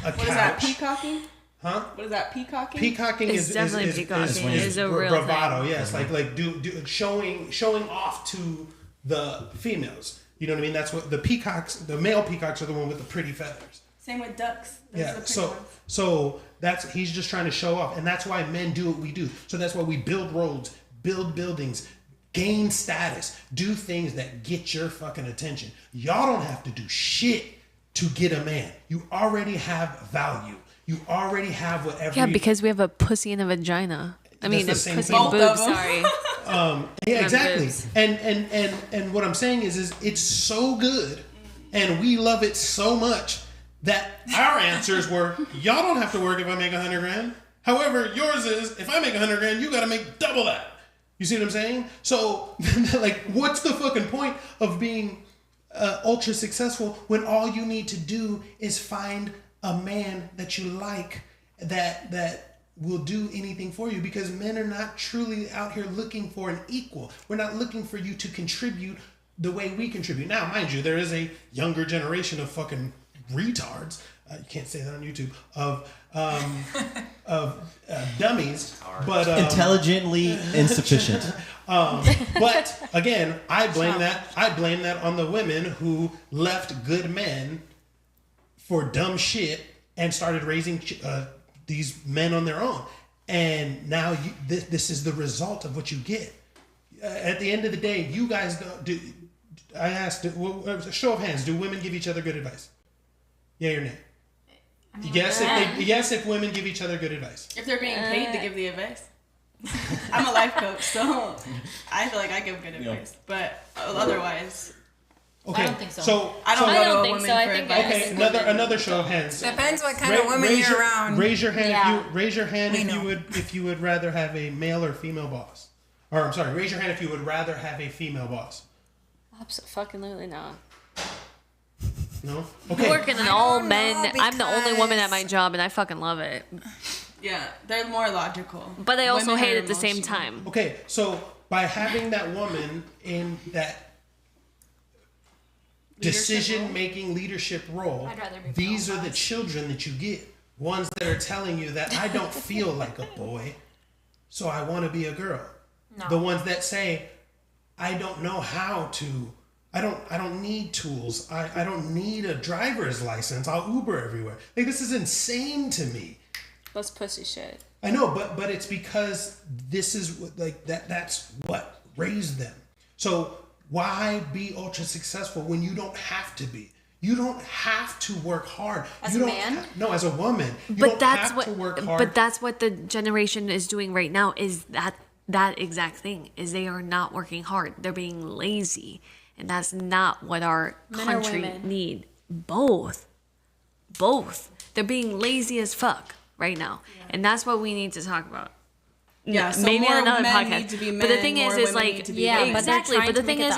a What is that, couch. peacocking? Huh? What is that, peacocking? Peacocking It's is definitely peacocking. It's a real bravado. thing. Yes, like showing off to the females. You know what I mean? That's what the peacocks, the male peacocks, are the one with the pretty feathers. Same with ducks. Those are Yeah. the pretty So ones. so that's he's just trying to show off, and that's why men do what we do. So that's why we build roads, build buildings, gain status, do things that get your fucking attention. Y'all don't have to do shit to get a man. You already have value. You already have whatever. Yeah, because we have a pussy and a vagina. I mean, a the same pussy thing. and Both of boobs. them. Sorry. Yeah, Have exactly. boobs. And what I'm saying is it's so good, and we love it so much that our answers were, y'all don't have to work if I make $100,000. However, yours is, if I make $100,000, you got to make double that. You see what I'm saying? So, like, what's the fucking point of being ultra successful when all you need to do is find a man that you like that will do anything for you? Because men are not truly out here looking for an equal. We're not looking for you to contribute the way we contribute. Now, mind you, there is a younger generation of fucking retards. You can't say that on YouTube. Of dummies, but intelligently insufficient. But again, I blame that on the women who left good men for dumb shit and started raising these men on their own. And now this is the result of what you get. At the end of the day, you guys do. I asked, show of hands, do women give each other good advice? Yeah or nay? I mean, yes, if women give each other good advice. If they're being paid to give the advice. I'm a life coach, so I feel like I give good advice. But otherwise, okay. I don't think so. I don't go to a woman for advice. Okay, another show of hands. Depends what kind of women you're around. Raise your hand. Raise your hand if you would rather have a male or female boss. Or I'm sorry, raise your hand if you would rather have a female boss. Absolutely not. No? Okay. I'm working in all men. I'm the only woman at my job, and I fucking love it. Yeah, they're more logical. But I also Women hate are it at the same emotional. time. Okay, so by having that woman in that decision-making leadership role, these are the children that you get. Ones that are telling you that I don't feel like a boy, so I want to be a girl. No. The ones that say, I don't know how to... I don't need tools. I don't need a driver's license. I'll Uber everywhere. Like, this is insane to me. That's pussy shit. I know, but it's because this is what, like that's what raised them. So why be ultra successful when you don't have to be? You don't have to work hard. As a man? No, as a woman. You But don't that's have what. to work hard. But that's what the generation is doing right now. Is that exact thing? Is they are not working hard. They're being lazy. And that's not what our country need. Both. They're being lazy as fuck right now. Yeah. And that's what we need to talk about. Yeah, so maybe more on another men podcast. need to be men, but the thing is like, exactly. But the thing is,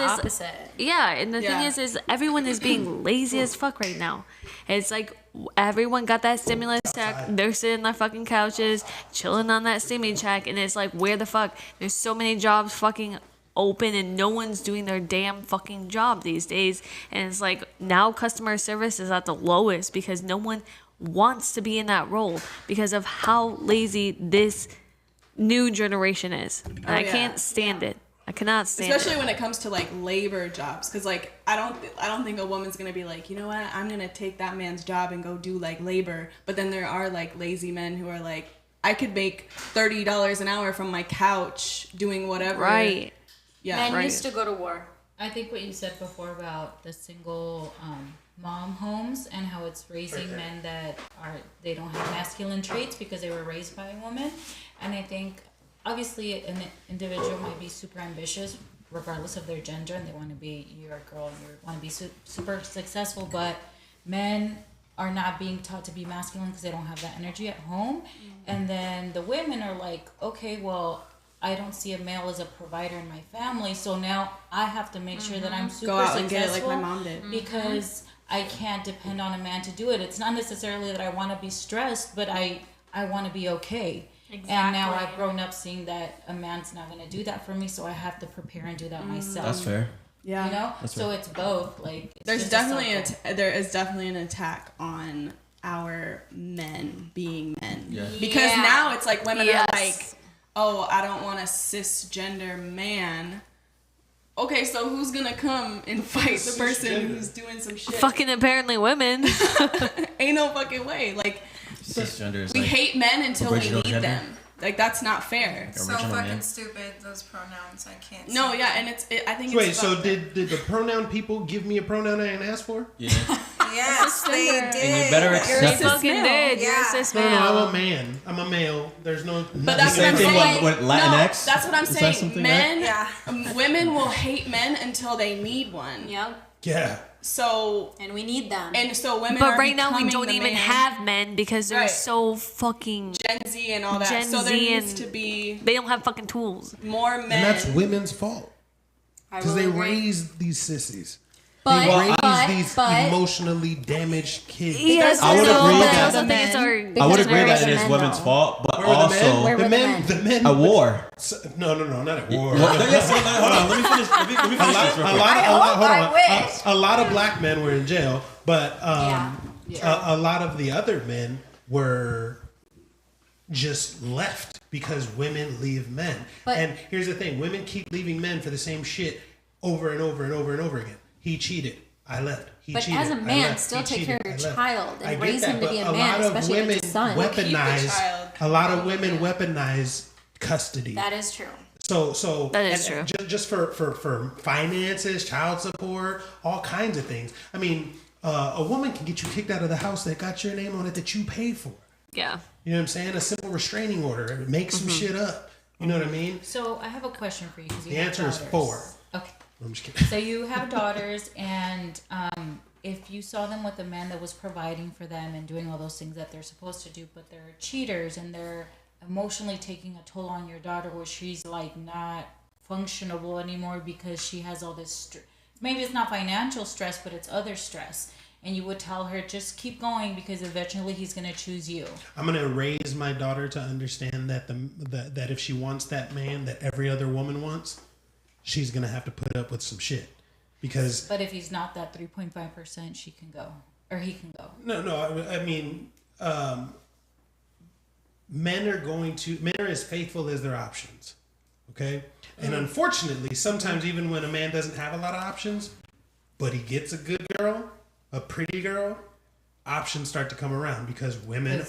yeah, and the thing is everyone is being lazy as fuck right now. It's like everyone got that stimulus check. They're sitting on their fucking couches, chilling on that stimmy check, and it's like, where the fuck? There's so many jobs fucking open and no one's doing their damn fucking job these days. And it's like now customer service is at the lowest because no one wants to be in that role because of how lazy this new generation is. And I can't stand it. I cannot stand it. Especially when it comes to like labor jobs, because like I don't think a woman's gonna be like, you know what, I'm gonna take that man's job and go do like labor. But then there are like lazy men who are like, I could make $30 an hour from my couch doing whatever. Right. Yeah. Men used to go to war. I think what you said before about the single mom homes and how it's raising men that they don't have masculine traits because they were raised by a woman. And I think obviously an individual might be super ambitious regardless of their gender, and they want to be, you're a girl and you want to be super successful, but men are not being taught to be masculine because they don't have that energy at home. And then the women are like, okay, well, I don't see a male as a provider in my family, so now I have to make sure that I'm super Go out successful and get it like my mom did. Because I can't depend on a man to do it. It's not necessarily that I want to be stressed, but I want to be okay. Exactly. And now I've grown up seeing that a man's not going to do that for me, so I have to prepare and do that myself. That's fair. Yeah. You know? That's so fair. it's both. Like there is definitely an attack on our men being men. Yeah. Because now it's like women are like, oh, I don't want a cisgender man. Okay, so who's gonna come and fight the person who's doing some shit? Fucking apparently women. Ain't no fucking way. Like, Cisgender is we like hate men until we need gender? them. Like, that's not fair. So fucking stupid, those pronouns. I can't say No, yeah, and I think it's Wait, so did the pronoun people give me a pronoun I didn't ask for? Yeah. Yes, they did. And you better accept it. Fucking did. Yeah. You're a cis No, male. I'm a man. I'm a male. There's no. But that's what Same I'm thing saying. with Latinx? No, that's what I'm Is that saying. something Men, women will hate men until they need one. Yep. Yeah. So and we need them. And so women. But are right now we becoming don't the even man. have men because they're Right. so fucking Gen Z and all that. Gen so there Z needs and to be they don't have fucking tools. more men. And that's women's fault. I Because will they agree. raise these sissies. But- they raise but- these but- emotionally damaged kids. Yes, I would agree but I that- also think it's our I would agree that Because it where is were the women's men, fault, but Where were the also men? Where were the the men, men? the men. a war. No, not at war. Hold on, let me finish. Let me finish this real quick. A lot of black men were in jail, but a lot of the other men were just left because women leave men. But- and here's the thing: women keep leaving men for the same shit over and over and over and over again. He cheated. I left. He But cheated. as a I man, left. still He take cheated. care of I your left. child and I get raise that, him to but be a a man, lot of especially if women it's a son. weaponize. A lot of women weaponize custody. That is true. So That is and true. Just for finances, child support, all kinds of things. I mean, a woman can get you kicked out of the house that got your name on it that you paid for. Yeah. You know what I'm saying? A simple restraining order. Make some shit up. You know what I mean? So I have a question for you. 'Cause you The have answer is daughters. 4. Okay. I'm just kidding. So you have daughters, and if you saw them with a man that was providing for them and doing all those things that they're supposed to do, but they're cheaters and they're emotionally taking a toll on your daughter, where she's like not functionable anymore because she has all this maybe it's not financial stress, but it's other stress, and you would tell her just keep going because eventually he's going to choose you. I'm gonna raise my daughter to understand that that if she wants that man that every other woman wants, she's gonna have to put up with some shit. Because But if he's not that 3.5%, she can go, or he can go. no, I mean, men are as faithful as their options. Okay, and unfortunately, sometimes even when a man doesn't have a lot of options, but he gets a good girl, a pretty girl, options start to come around because women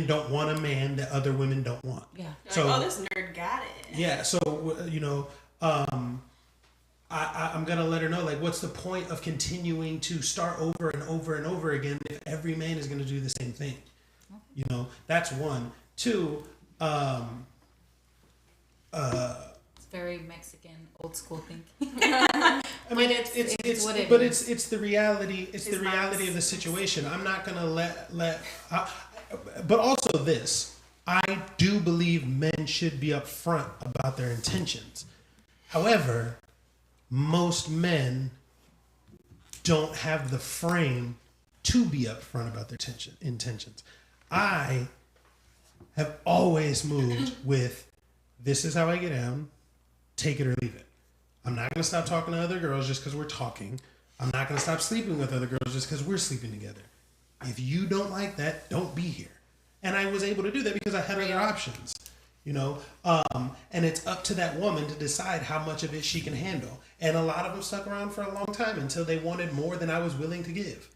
don't want a man that other women don't want. Yeah. So Like, oh, this nerd got it. yeah, so you know, I'm gonna let her know, like, what's the point of continuing to start over and over and over again if every man is gonna do the same thing? You know, that's one. Two, It's very Mexican, old school thinking. I mean, it's what it but is. it's the reality. It's the reality of the situation. I'm not gonna but also this, I do believe men should be upfront about their intentions. However, most men don't have the frame to be upfront about their intentions. I have always moved with, this is how I get down, take it or leave it. I'm not going to stop talking to other girls just because we're talking. I'm not going to stop sleeping with other girls just because we're sleeping together. If you don't like that, don't be here. And I was able to do that because I had other options, you know. And it's up to that woman to decide how much of it she can handle. And a lot of them stuck around for a long time until they wanted more than I was willing to give.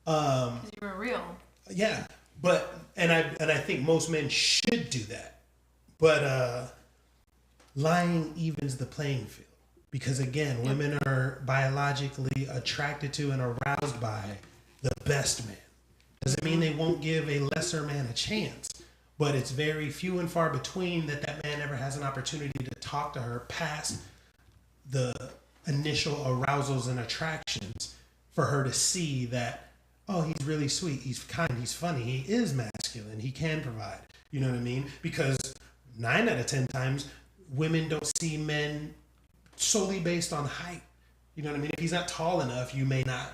You were real. Yeah, but and I think most men should do that. But lying evens the playing field. Because again, women are biologically attracted to and aroused by the best man. Doesn't mean they won't give a lesser man a chance, but it's very few and far between that man ever has an opportunity to talk to her past the initial arousals and attractions for her to see that, oh, he's really sweet, he's kind, he's funny, he is masculine, he can provide. You know what I mean? Because 9 out of 10 times, women don't see men solely based on height. You know what I mean? If he's not tall enough, you may not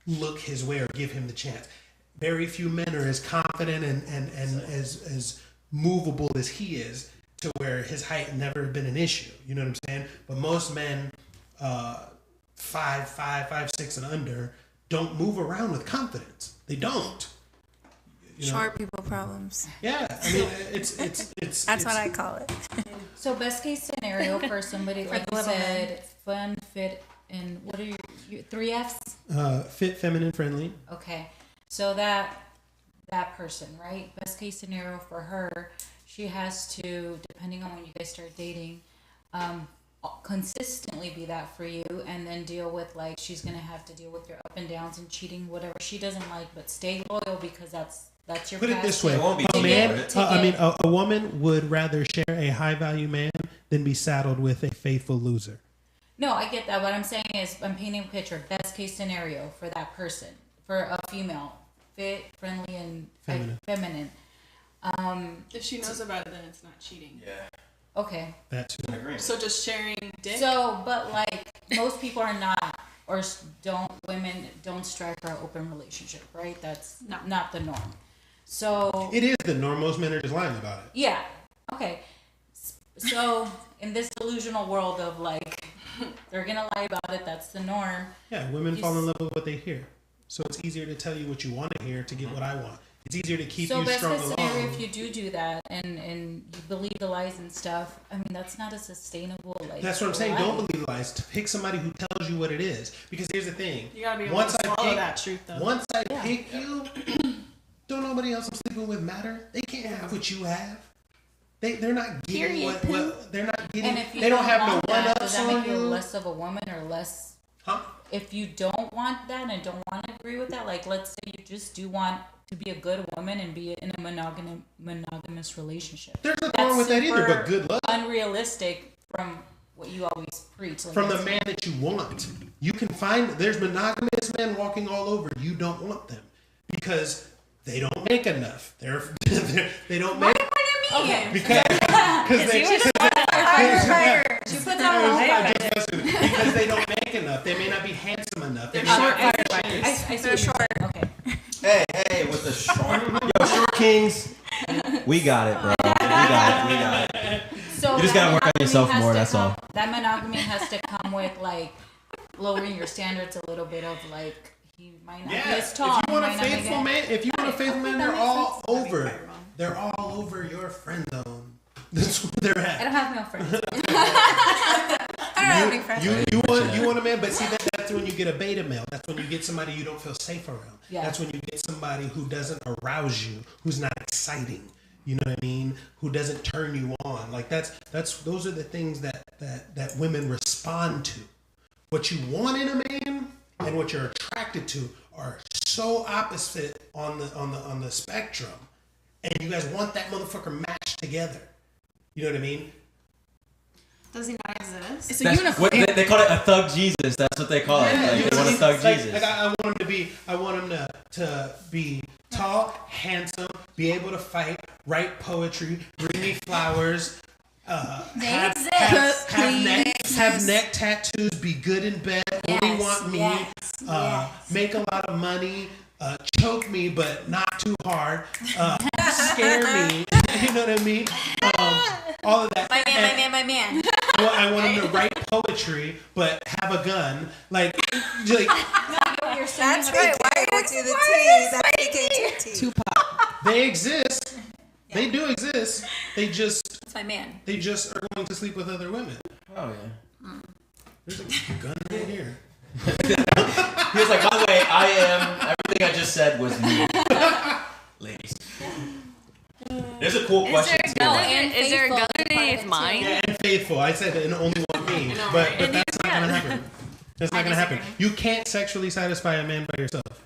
look his way or give him the chance. Very few men are as confident and as movable as he is to where his height never been an issue. You know what I'm saying? But most men, 5'6" and under, don't move around with confidence. They don't. You know? Short people problems. Yeah, I mean, it's That's what I call it. So best case scenario for somebody, For like the you little said, fun, fit, and what are your 3 Fs? Fit, feminine, friendly. Okay, so that person, right? Best case scenario for her, she has to, depending on when you guys start dating, consistently be that for you, and then deal with, like, she's gonna have to deal with your up and downs and cheating, whatever she doesn't like, but stay loyal because that's your Put it this way: passion. a woman would rather share a high value man than be saddled with a faithful loser. No, I get that. What I'm saying is I'm painting a picture. Best case scenario for that person, for a female, fit, friendly, and feminine. If she knows about it, then it's not cheating. Yeah. Okay. That's so just sharing dick. So, but like most people are not, or women don't strive for an open relationship, right? That's not the norm. So it is the norm. Most men are just lying about it. Yeah. Okay. So in this delusional world of like, they're gonna lie about it. That's the norm. Yeah, women fall in love with what they hear. So it's easier to tell you what you want to hear to get what I want. It's easier to keep you strong along. So best case scenario, if you do that and you believe the lies and stuff, I mean, that's not a sustainable life. That's what I'm saying. Don't believe lies. Pick somebody who tells you what it is. Because here's the thing. You gotta be able to swallow that truth, though. Once I pick you, don't nobody else I'm sleeping with matter. They can't have what you have. They're not getting what they're not getting. And if you they don't have no one does that make you less of a woman or less? Huh? If you don't want that and don't want to agree with that, like let's say you just do want to be a good woman and be in a monogamous relationship. There's nothing wrong with that either, but good luck. Unrealistic from what you always preach. Like from the man that you want. You can find, there's monogamous men walking all over. You don't want them because they don't make enough. They don't make. Okay. Because they don't make enough. They may not be handsome enough. They're short firefighters. They're short. Okay. Hey, with the short, short kings, we got it, bro. We got it. So you just gotta work on yourself more. That's all. That monogamy has to come with like lowering your standards a little bit of like he might not be as tall. If you want a faithful man, they're all over. They're all over your friend zone. That's where they're at. I don't have no friends. I don't have any friends. You want a man, but see that's when you get a beta male. That's when you get somebody you don't feel safe around. Yeah. That's when you get somebody who doesn't arouse you, who's not exciting. You know what I mean? Who doesn't turn you on. Like those are the things that women respond to. What you want in a man and what you're attracted to are so opposite on the spectrum. And you guys want that motherfucker matched together. You know what I mean? Does he not exist? It's a unicorn. They call it a thug Jesus. That's what they call it. Like, they want a thug Jesus. Like I want him to be tall, handsome, be able to fight, write poetry, bring me flowers, have neck tattoos, be good in bed, only want me, make a lot of money, choke me but not too hard, scare me, you know what I mean? All of that. My man. I want him to write poetry but have a gun. Like that's right. Why are you to the T? That's PK Tupac. They exist. They do exist. They just. That's my man. They just are going to sleep with other women. Oh yeah. There's a gun right here. He was like, by the way, everything I just said was me. Ladies. There's a cool question. Is there a gun underneath mine? Yeah, and faithful. I said and only want me. But that's not going to happen. That's not going to happen. You can't sexually satisfy a man by yourself.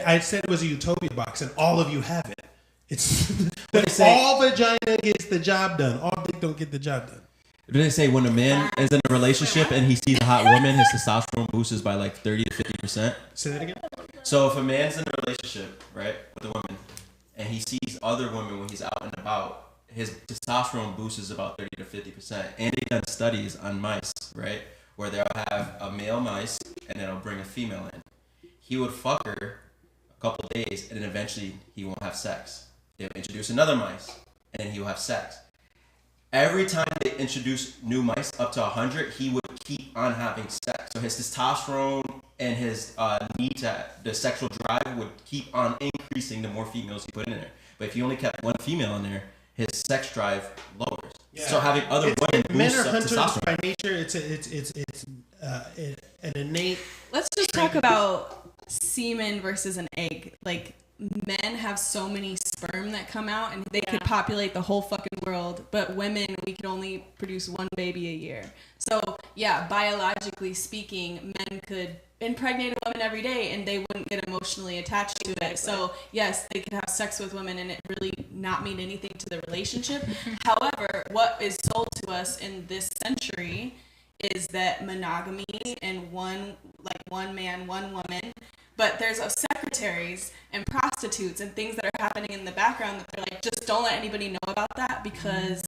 I said it was a utopia box, and all of you have it. It's all vagina gets the job done. All dick don't get the job done. Did they say when a man is in a relationship and he sees a hot woman, his testosterone boosts by like 30 to 50%? Say that again? So if a man's in a relationship, right, with a woman, and he sees other women when he's out and about, his testosterone boosts about 30 to 50%. And they've done studies on mice, right, where they'll have a male mice and then they'll bring a female in. He would fuck her a couple of days and then eventually he won't have sex. They'll introduce another mice and then he will have sex. Every time they introduce new mice up to 100, he would keep on having sex. So his testosterone and his need to, the sexual drive would keep on increasing the more females he put in there. But if you only kept one female in there, his sex drive lowers. Yeah. So having other women boosts up hunters testosterone. By nature. It's an innate. Let's just talk about semen versus an egg. Like, men have so many sperm that come out and they could populate the whole fucking world, but women, we could only produce one baby a year. So yeah, biologically speaking, men could impregnate a woman every day and they wouldn't get emotionally attached to it. So yes, they could have sex with women and it really not mean anything to the relationship. However, what is sold to us in this century is that monogamy and one man, one woman. But there's secretaries and prostitutes and things that are happening in the background that they're like, just don't let anybody know about that because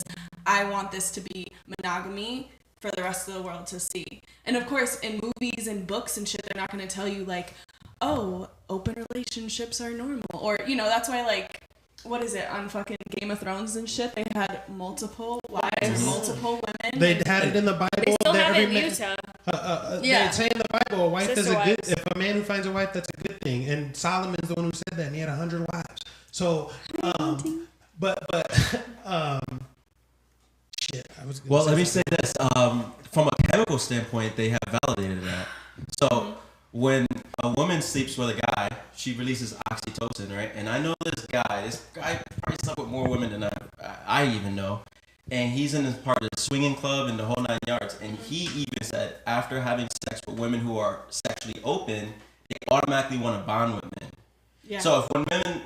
I want this to be monogamy for the rest of the world to see. And of course, in movies and books and shit, they're not going to tell you like, oh, open relationships are normal. Or, you know, that's why like, what is it, on fucking Game of Thrones and shit, they had multiple wives, multiple women. They had it in the Bible. They still have it in Utah. They say in the Bible, a wife is Sister a good. wives. If a man who finds a wife, that's a good thing. And Solomon's the one who said that, and he had 100 wives. So, shit. I was. Well, let me say this. From a chemical standpoint, they have validated that. So when a woman sleeps with a guy, she releases oxytocin, right? And I know this guy probably slept with more women than I even know. And he's in this part of the swinging club and the whole 9 yards. And he even said after having sex with women who are sexually open, they automatically want to bond with men. Yeah. So if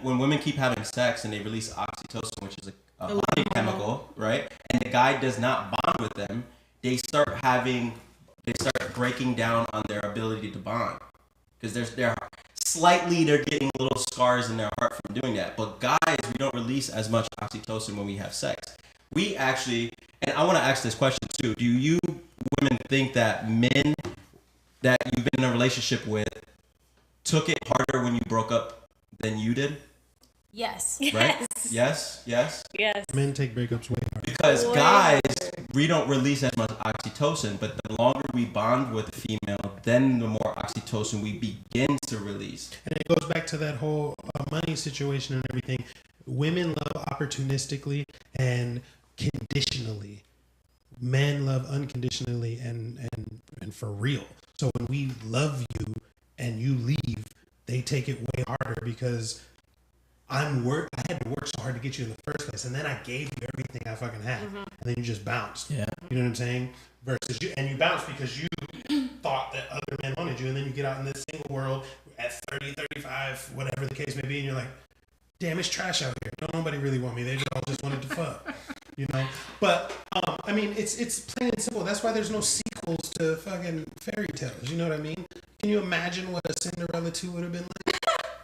when women keep having sex and they release oxytocin, which is a bonding chemical, right? And the guy does not bond with them, they start breaking down on their ability to bond. Because they're getting little scars in their heart from doing that. But guys, we don't release as much oxytocin when we have sex. We actually, and I want to ask this question too, do you women think that men that you've been in a relationship with took it harder when you broke up than you did? Yes. Right? Yes. Men take breakups way harder. Because guys, we don't release as much oxytocin, but the longer we bond with a female, then the more oxytocin we begin to release. And it goes back to that whole money situation and everything. Women love opportunistically and conditionally. Men love unconditionally and for real. So when we love you and you leave, they take it way harder because I had to work so hard to get you in the first place, and then I gave you everything I fucking had, and then you just bounced. Yeah, you know what I'm saying? Versus you bounced because you thought that other men wanted you, and then you get out in this single world at 30, 35, whatever the case may be, and you're like, damn, it's trash out here. Don't nobody really want me. They all just wanted to fuck, you know. But I mean, it's plain and simple. That's why there's no sequels to fucking fairy tales. You know what I mean? Can you imagine what a Cinderella 2 would have been like?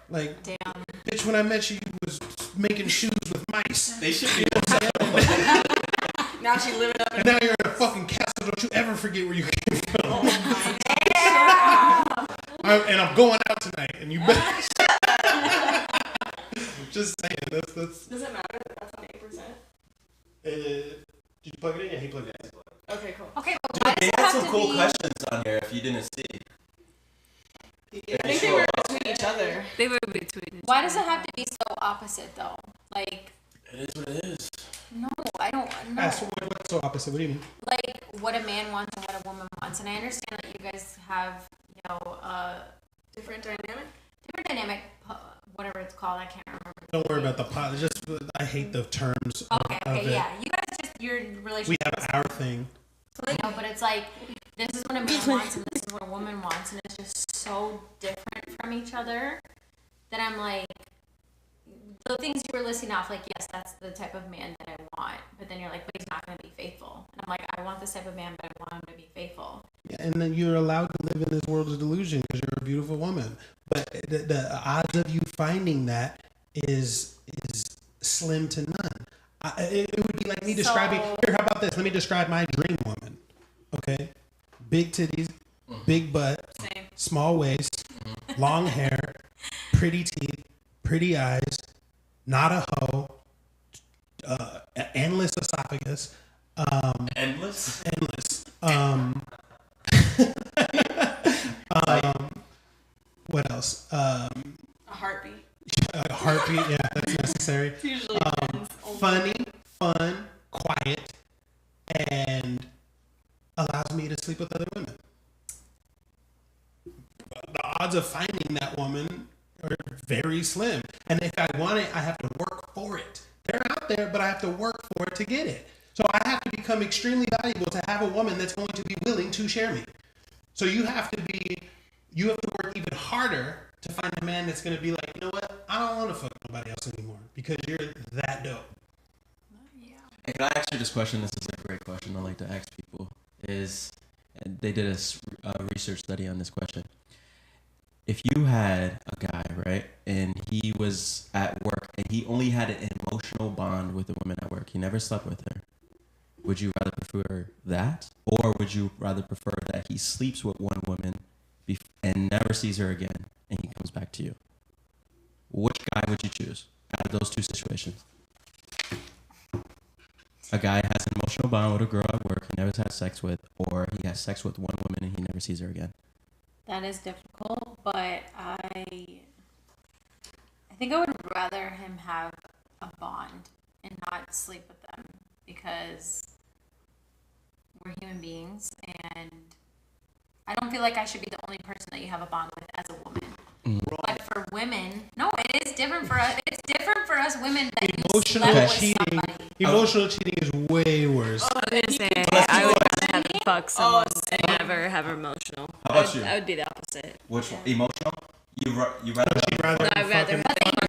Like, damn, bitch, when I met you, you was making shoes with mice. They should be. Now she living up. And now you're in a fucking castle. Don't you ever forget where you came from. Oh my and I'm going out tonight, and you better. Just saying. That's. Does it matter that that's on 8%? Did you plug it in? Yeah, he plugged it in. Okay, cool. Okay, but dude, they had some cool questions on here if you didn't see. Yeah, I think they were between each other. They were between. Why does it have to be so opposite though? Like. It is what it is. No, I don't know. What's so opposite? What do you mean? Like what a man wants and what a woman wants, and I understand that you guys have, you know, different dynamic, whatever it's called. I can't remember. Don't worry about the pot. Just I hate the terms. Okay, yeah. You guys just your relationship. We have our thing. You know, but it's like this is what a man wants and this is what a woman wants, and it's just so different from each other that I'm like, the things you were listing off, like, yes, that's the type of man that I want, but then you're like, but he's not going to be faithful, and I'm like, I want this type of man, but I want him to be faithful. Yeah, and then you're allowed to live in this world of delusion because you're a beautiful woman, but the odds of you finding that is slim to none. It would be like me describing. Here, how about this? Let me describe my dream woman. Okay, big titties, big butt, small waist, long hair, pretty teeth, pretty eyes, not a hoe, endless esophagus. Endless. What else? A heartbeat. A heartbeat, yeah, that's necessary. It's usually funny, fun, quiet, and allows me to sleep with other women. The odds of finding that woman are very slim. And if I want it, I have to work for it. They're out there, but I have to work for it to get it. So I have to become extremely valuable to have a woman that's going to be willing to share me. So you have to work even harder to find a man that's going to be like, you know what? I don't want to fuck nobody else anymore because you're that dope. Hey, can I ask you this question? This is a great question I like to ask people. they did a research study on this question. If you had a guy, right, and he was at work and he only had an emotional bond with a woman at work, he never slept with her, would you rather prefer that, or would you rather prefer that he sleeps with one woman and never sees her again and he comes back to you? Which guy would you choose out of those two situations? A guy has an emotional bond with a girl at work he never had sex with, or he has sex with one woman and he never sees her again. That is difficult, but I think I would rather him have a bond and not sleep with them, because we're human beings and I don't feel like I should be the only person that you have a bond with as a woman. But for women, no, it is different for us. It's different for us women that emotional cheating. Emotional cheating is way worse. I was gonna say I would rather have him fuck someone and never have emotional. How about you? I would be the opposite. Which one? Emotional? You rather? No, I'd rather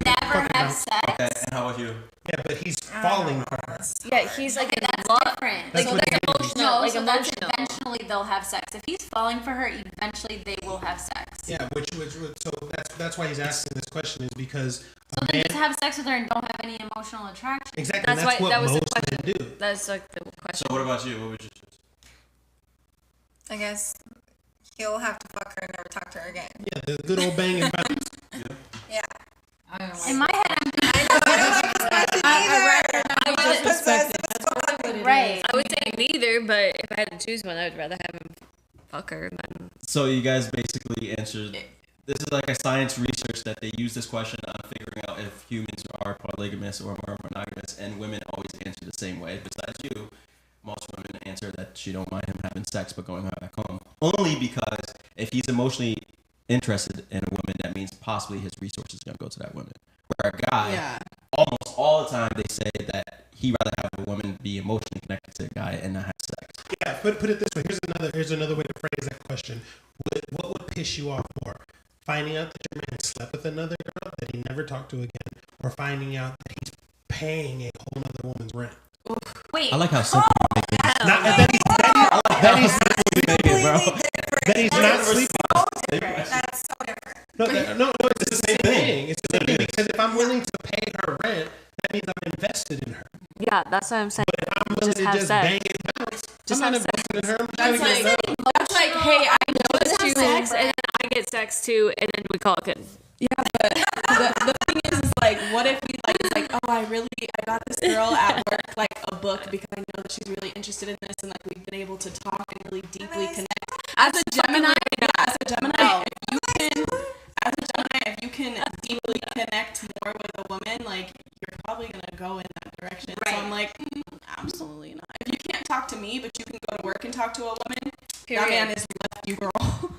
never have sex. Okay, and how about you? Yeah, but he's falling for her. Yeah, he's like that's different. That's so what that's it is. emotional. No, Like so emotional. that's eventually they'll have sex. If he's falling for her, eventually they will have sex. Yeah, so that's why he's asking this question, is because So then just have sex with her and don't have any emotional attraction. Exactly, that's what most men do. That's like the question. So what about you? What would you choose? I guess he'll have to fuck her and never talk to her again. Yeah, the good old bang and bounce. Yeah. In my head, Right. I would say neither, but if I had to choose one, I would rather have him fuck her than. So you guys basically answered. This is like a science research that they use this question on figuring out if humans are polygamous or more monogamous, and women always answer the same way. Besides you, most women answer that she don't mind him having sex but going back home. Only because if he's emotionally interested in a woman, that means possibly his resources are gonna go to that woman. Where a guy, almost all the time, they say that he'd rather have a woman be emotionally connected to a guy and not have sex. Yeah, put it this way. Here's another way to phrase that question. What would piss you off more? Finding out that your man slept with another girl that he never talked to again, or finding out that he's paying a whole other woman's rent? Wait. I like how simple you make it. That he's not sleeping. That's so different. No, it's the same thing. It's the same thing, because if I'm willing to pay her rent, that means I'm invested in her. Yeah, that's what I'm saying. But if I'm willing to just bang and bounce, Just I'm not have sex. invested in her. I'm That's trying to get like, that's like, hey, I know that you sex, and then I get sex too, and then we call it good. Yeah, but the thing is like, what if we like, oh, I got this girl at work like a book because I know that she's really interested in this, and like we've been able to talk and really deeply connect. As a Gemini, if you can deeply connect more with a woman, like you're probably gonna go in that direction. Right. So I'm like, absolutely not. If you can't talk to me, but you can go to work and talk to a woman, that Period. man is left you, girl.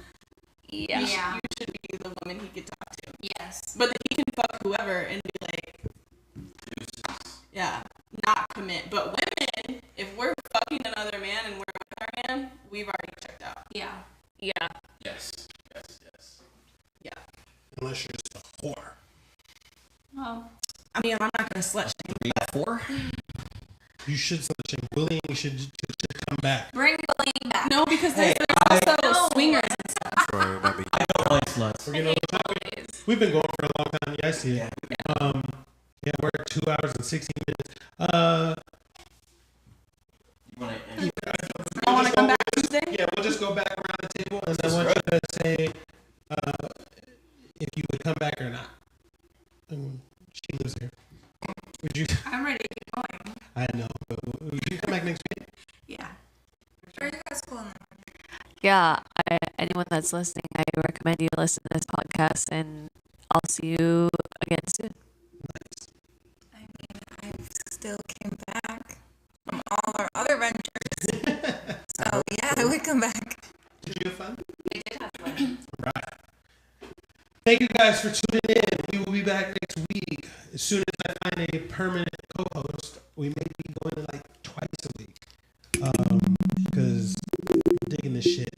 Yeah. You should be the woman he could talk to. Yes. But then he can fuck whoever and be like, yeah, not commit. But women, if we're fucking another man and we're with our man, we've already checked out. Yeah. Yeah. Yes. Yeah. Unless you're just a whore. Well, I mean, I'm not gonna slut shame. 4? You should slut shame. Bullying should come back. bring bullying back. No, because there's also swingers and stuff. I don't like sluts. We're getting we've been going for a long time. Yeah, I see it. Yeah, we're at 2 hours and 16 minutes. I want to come back Tuesday. Yeah, we'll just go back around the table, and I want you to say if you would come back or not. And she lives here. Would you? I'm ready to keep going. I know, but would you come back next week? Yeah. Are you guys cool now? Yeah, anyone that's listening, I recommend you listen to this podcast, and I'll see you again soon. I mean, I still came back from all our other ventures. So, yeah, I would come back. Did you have fun? We did have fun. Right. Thank you guys for tuning in. We will be back next week. As soon as I find a permanent co-host, we may be going like twice a week. Because I'm digging this shit.